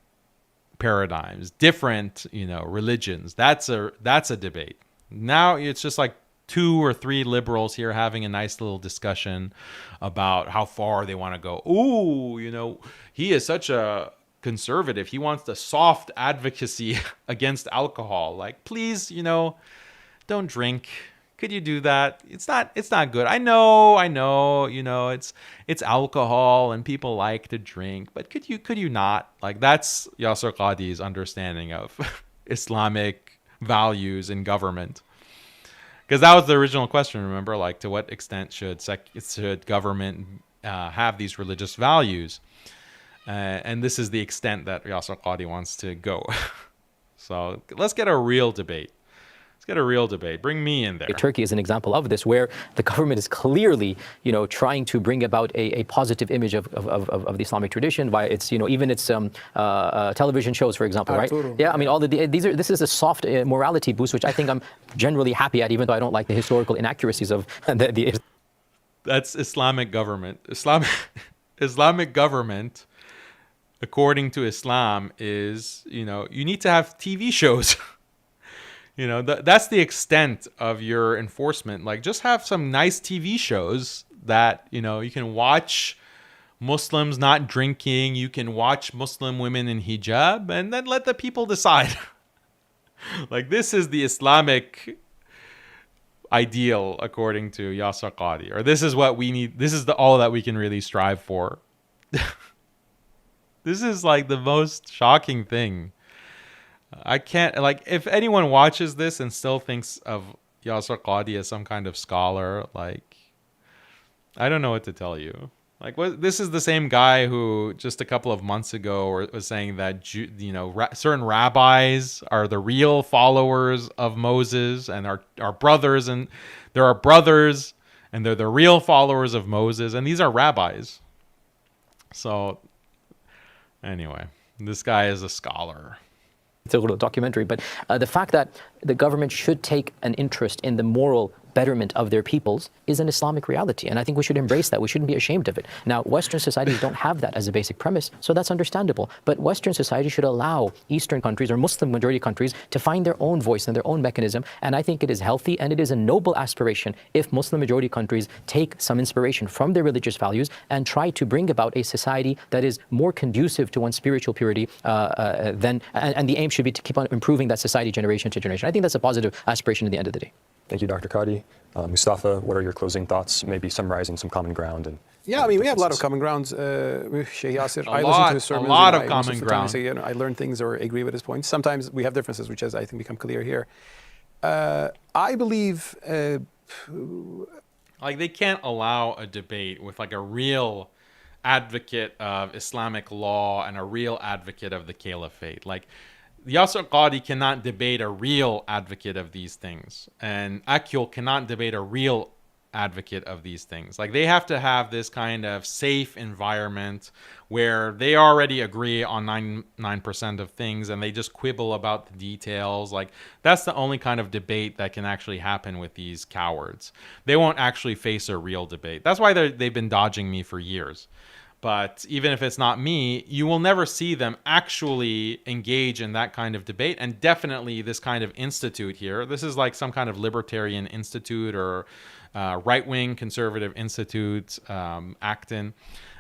paradigms, different religions. That's a debate. Now it's just like 2 or 3 liberals here having a nice little discussion about how far they want to go. Ooh, he is such a conservative. He wants the soft advocacy against alcohol. Like, please, don't drink. Could you do that? It's not good. I know, it's alcohol and people like to drink, but could you not? Like that's Yasir Qadhi's understanding of Islamic values in government. Because that was the original question, remember? Like, to what extent should government have these religious values? And this is the extent that Yasir Qadhi wants to go. So let's get a real debate. Let's get a real debate. Bring me in there. Turkey is an example of this, where the government is clearly, trying to bring about a positive image of the Islamic tradition by its, even its television shows, for example, right? Yeah, I mean, this is a soft morality boost, which I think I'm generally happy at, even though I don't like the historical inaccuracies of the. That's Islamic government. Islamic government, according to Islam, is, you need to have TV shows. That's the extent of your enforcement. Like, just have some nice TV shows that, you can watch Muslims not drinking. You can watch Muslim women in hijab, and then let the people decide. Like, this is the Islamic ideal, according to Yasir Qadhi. Or this is what we need. This is all that we can really strive for. This is like the most shocking thing. I can't, like, if anyone watches this and still thinks of Yasir Qadhi as some kind of scholar, like, I don't know what to tell you. Like, this is the same guy who just a couple of months ago was saying that, certain rabbis are the real followers of Moses and are brothers, and there are brothers and they're the real followers of Moses, and these are rabbis. So, anyway, this guy is a scholar. It's a little documentary, but the fact that the government should take an interest in the moral betterment of their peoples is an Islamic reality, and I think we should embrace that. We shouldn't be ashamed of it. Now, Western societies don't have that as a basic premise, so that's understandable. But Western society should allow Eastern countries or Muslim majority countries to find their own voice and their own mechanism, and I think it is healthy and it is a noble aspiration if Muslim majority countries take some inspiration from their religious values and try to bring about a society that is more conducive to one's spiritual purity and the aim should be to keep on improving that society generation to generation. I think that's a positive aspiration at the end of the day. Thank you, Dr. Qadhi. Mustafa, what are your closing thoughts? Maybe summarizing some common ground. Yeah, I mean, we have a lot of common grounds with Sheikh Yasir. I listen to his sermons. A lot of common ground. I learn things or agree with his points. Sometimes we have differences, which has, I think, become clear here. I believe... like, they can't allow a debate with, like, a real advocate of Islamic law and a real advocate of the caliphate. Like, Yasir Qadhi cannot debate a real advocate of these things, and Akyol cannot debate a real advocate of these things. Like, they have to have this kind of safe environment where they already agree on 99% of things and they just quibble about the details. Like, that's the only kind of debate that can actually happen with these cowards. They won't actually face a real debate. That's why they've been dodging me for years. But even if it's not me, you will never see them actually engage in that kind of debate. And definitely this kind of institute here, this is like some kind of libertarian institute or right-wing conservative institute, Acton.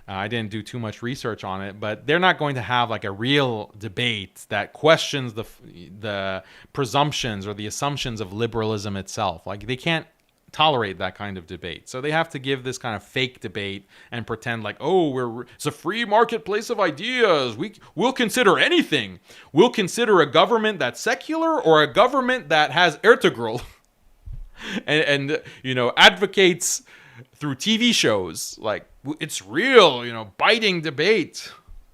I didn't do too much research on it, but they're not going to have like a real debate that questions the presumptions or the assumptions of liberalism itself. Like, they can't tolerate that kind of debate. So they have to give this kind of fake debate and pretend like, oh, it's a free marketplace of ideas. We'll consider anything. We'll consider a government that's secular or a government that has Ertugrul and advocates through TV shows. Like, it's real, biting debate.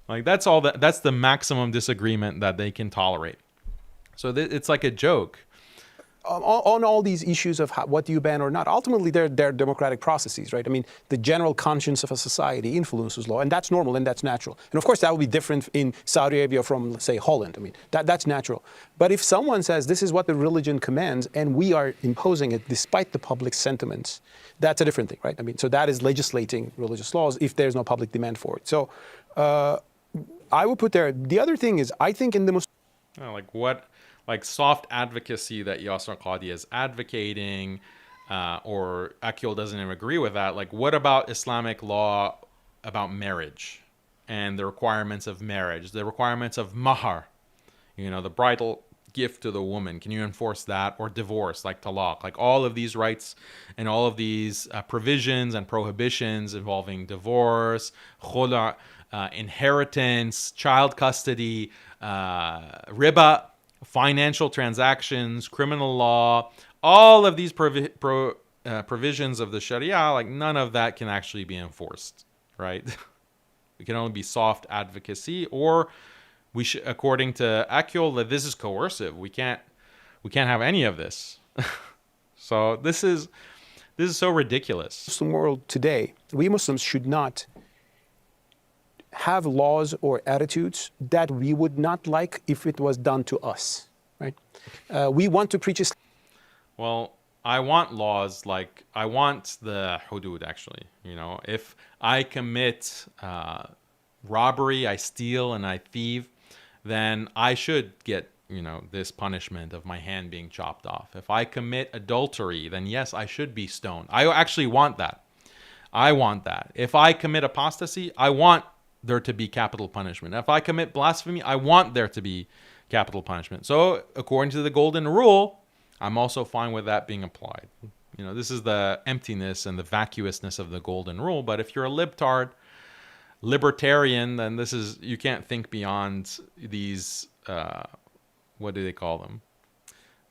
Like, that's the maximum disagreement that they can tolerate. So it's like a joke. On all these issues of what do you ban or not, ultimately they're democratic processes, right? I mean, the general conscience of a society influences law, and that's normal and that's natural. And of course, that will be different in Saudi Arabia from, let's say, Holland. I mean, that's natural. But if someone says this is what the religion commands and we are imposing it despite the public sentiments, that's a different thing, right? I mean, so that is legislating religious laws if there's no public demand for it. So I would put there, the other thing is, I think in the like soft advocacy that Yasir Qadhi is advocating, or Akyol doesn't even agree with that. Like, what about Islamic law about marriage and the requirements of marriage, the requirements of mahar, the bridal gift to the woman? Can you enforce that? Or divorce, like talaq, like all of these rights and all of these provisions and prohibitions involving divorce, khula, inheritance, child custody, riba, financial transactions, criminal law, all of these provisions of the Sharia, like none of that can actually be enforced, right? It can only be soft advocacy or we should, according to Akyol, that this is coercive. We can't have any of this. So this is so ridiculous. Muslim world today, we Muslims should not have laws or attitudes that we would not like if it was done to us, right? We want to preach Islam. Well, I want laws like, I want the hudud, actually. You know, if I commit robbery, I steal and I thieve, then I should get, you know, this punishment of my hand being chopped off. If I commit adultery, then yes, I should be stoned. I actually want that. I want that. If I commit apostasy, I want there to be capital punishment. If I commit blasphemy, I want there to be capital punishment. So according to the golden rule, I'm also fine with that being applied. You know, this is the emptiness and the vacuousness of the golden rule. But if you're a libtard, libertarian, then this is, you can't think beyond these, what do they call them?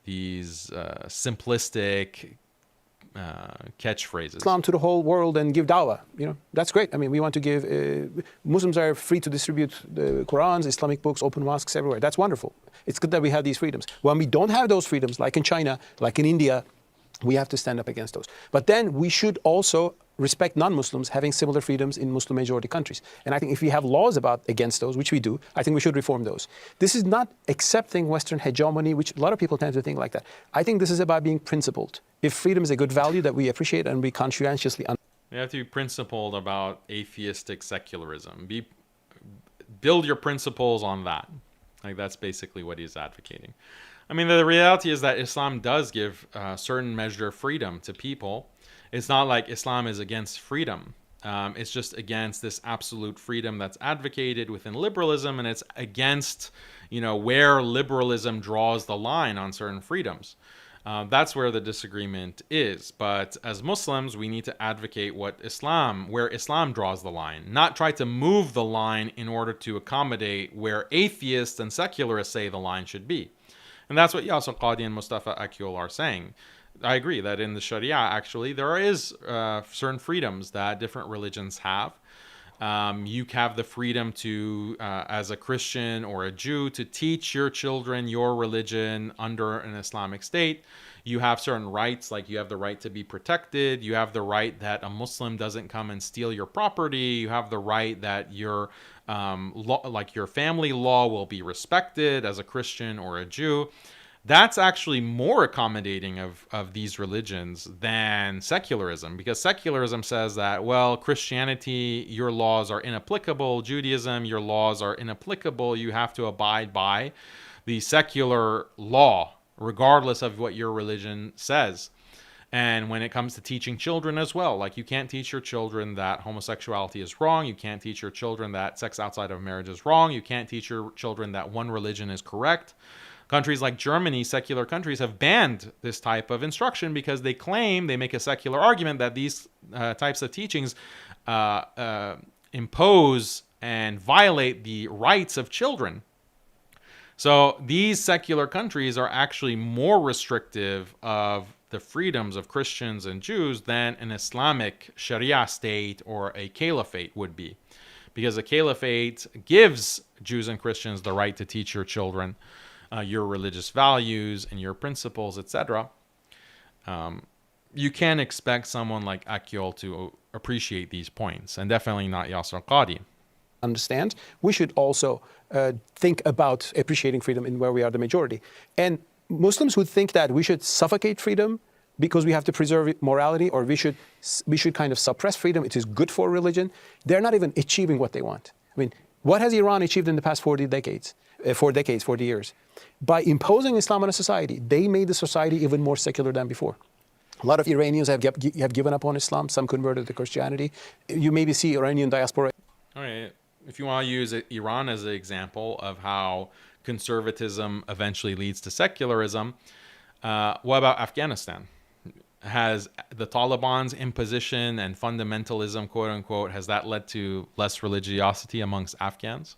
These simplistic catchphrases. Islam to the whole world and give dawah. You know, that's great. I mean, we want to give, Muslims are free to distribute the Qurans, Islamic books, open mosques everywhere. That's wonderful. It's good that we have these freedoms. When we don't have those freedoms, like in China, like in India, we have to stand up against those. But then we should also respect non-Muslims having similar freedoms in Muslim majority countries. And I think if we have laws against those, which we do, I think we should reform those. This is not accepting Western hegemony, which a lot of people tend to think like that. I think this is about being principled. If freedom is a good value that we appreciate and we conscientiously you have to be principled about atheistic secularism. Build your principles on that. Like, that's basically what he's advocating. I mean, the reality is that Islam does give a certain measure of freedom to people. It's not like Islam is against freedom. It's just against this absolute freedom that's advocated within liberalism, and it's against, you know, where liberalism draws the line on certain freedoms. That's where the disagreement is. But as Muslims, we need to advocate where Islam draws the line, not try to move the line in order to accommodate where atheists and secularists say the line should be. And that's what Yasir Qadhi and Mustafa Akyol are saying. I agree that in the Sharia, actually, there is certain freedoms that different religions have. You have the freedom to, as a Christian or a Jew, to teach your children your religion under an Islamic state. You have certain rights, like you have the right to be protected. You have the right that a Muslim doesn't come and steal your property. You have the right that your your family law will be respected as a Christian or a Jew. That's actually more accommodating of these religions than secularism, because secularism says that, well, Christianity, your laws are inapplicable. Judaism, your laws are inapplicable. You have to abide by the secular law, regardless of what your religion says. And when it comes to teaching children as well, like, you can't teach your children that homosexuality is wrong. You can't teach your children that sex outside of marriage is wrong. You can't teach your children that one religion is correct. Countries like Germany, secular countries, have banned this type of instruction because they make a secular argument that these types of teachings impose and violate the rights of children. So these secular countries are actually more restrictive of the freedoms of Christians and Jews than an Islamic Sharia state or a caliphate would be. Because a caliphate gives Jews and Christians the right to teach your children your religious values and your principles, etc. You can expect someone like Akyol to appreciate these points, and definitely not Yasir Qadhi. Understand, we should also think about appreciating freedom in where we are the majority. And Muslims who think that we should suffocate freedom because we have to preserve morality, or we should kind of suppress freedom, it is good for religion, they're not even achieving what they want. I mean, what has Iran achieved in the past 40 years? By imposing Islam on a society, they made the society even more secular than before. A lot of Iranians have given up on Islam. Some converted to Christianity. You maybe see Iranian diaspora. All right. If you want to use Iran as an example of how conservatism eventually leads to secularism, what about Afghanistan? Has the Taliban's imposition and fundamentalism, quote unquote, has that led to less religiosity amongst Afghans?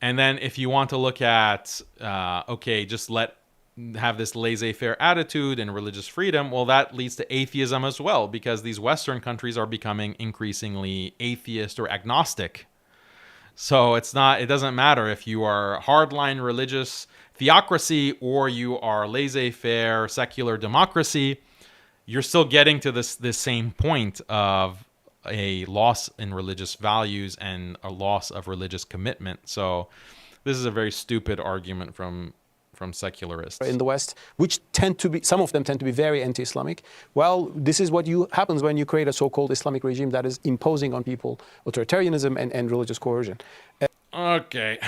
And then if you want to look at, have this laissez-faire attitude and religious freedom, well, that leads to atheism as well, because these Western countries are becoming increasingly atheist or agnostic So it doesn't matter if you are hardline religious theocracy or you are laissez-faire secular democracy, you're still getting to this same point of a loss in religious values and a loss of religious commitment. So this is a very stupid argument from secularists in the West, which some of them tend to be very anti-Islamic. Well, this is what happens when you create a so-called Islamic regime that is imposing on people authoritarianism and religious coercion. Okay,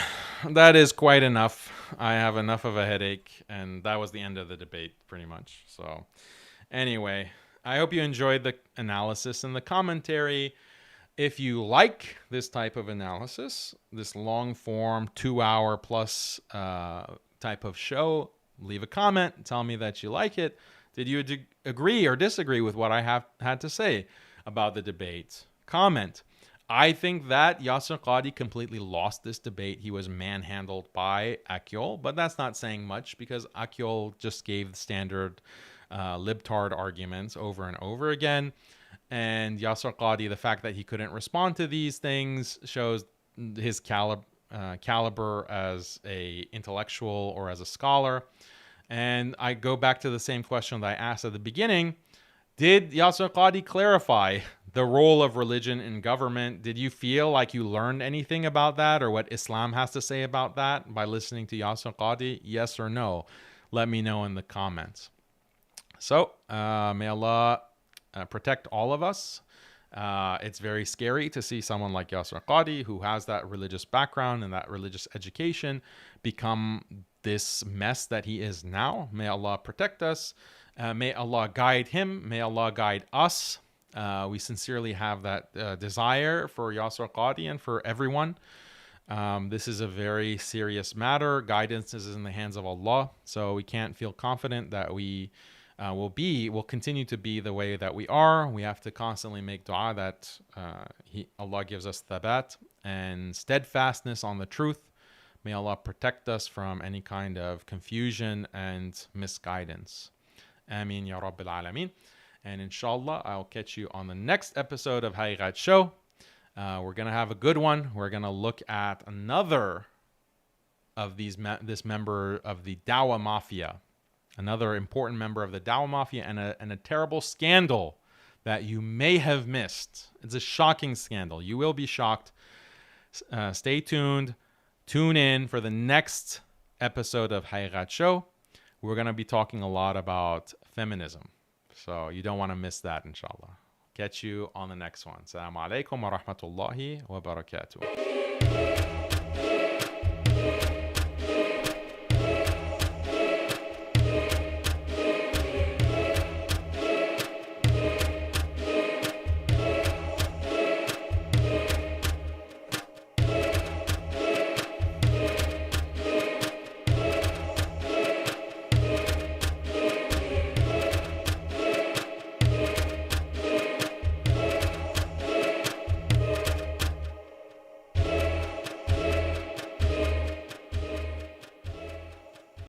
that is quite enough. I have enough of a headache, and that was the end of the debate, pretty much. So anyway, I hope you enjoyed the analysis and the commentary. If you like this type of analysis, this long-form, 2-hour plus type of show, leave a comment. Tell me that you like it. Did you agree or disagree with what I had to say about the debate? Comment. I think that Yasir Qadhi completely lost this debate. He was manhandled by Akyol, but that's not saying much because Akyol just gave the standard libtard arguments over and over again. And Yasir Qadhi, the fact that he couldn't respond to these things shows his caliber as a intellectual or as a scholar. And I go back to the same question that I asked at the beginning. Did Yasir Qadhi clarify the role of religion in government? Did you feel like you learned anything about that or what Islam has to say about that by listening to Yasir Qadhi? Yes or no? Let me know in the comments. So may Allah protect all of us. It's very scary to see someone like Yasir Qadhi, who has that religious background and that religious education, become this mess that he is now. May Allah protect us. May Allah guide him. May Allah guide us. We sincerely have that desire for Yasir Qadhi and for everyone. This is a very serious matter. Guidance is in the hands of Allah, so we can't feel confident that we will continue to be the way that we are. We have to constantly make dua that Allah gives us thabat and steadfastness on the truth. May Allah protect us from any kind of confusion and misguidance. Ameen ya Rabbil Alameen. And inshallah, I'll catch you on the next episode of Haqiqatjou. We're going to have a good one. We're going to look at another of this member of the Dawah Mafia. Another important member of the Dawah Mafia and a terrible scandal that you may have missed. It's a shocking scandal. You will be shocked. Stay tuned. Tune in for the next episode of Haqiqatjou. We're going to be talking a lot about feminism. So you don't want to miss that, inshallah. Catch you on the next one. Assalamu alaikum wa rahmatullahi wa barakatuh.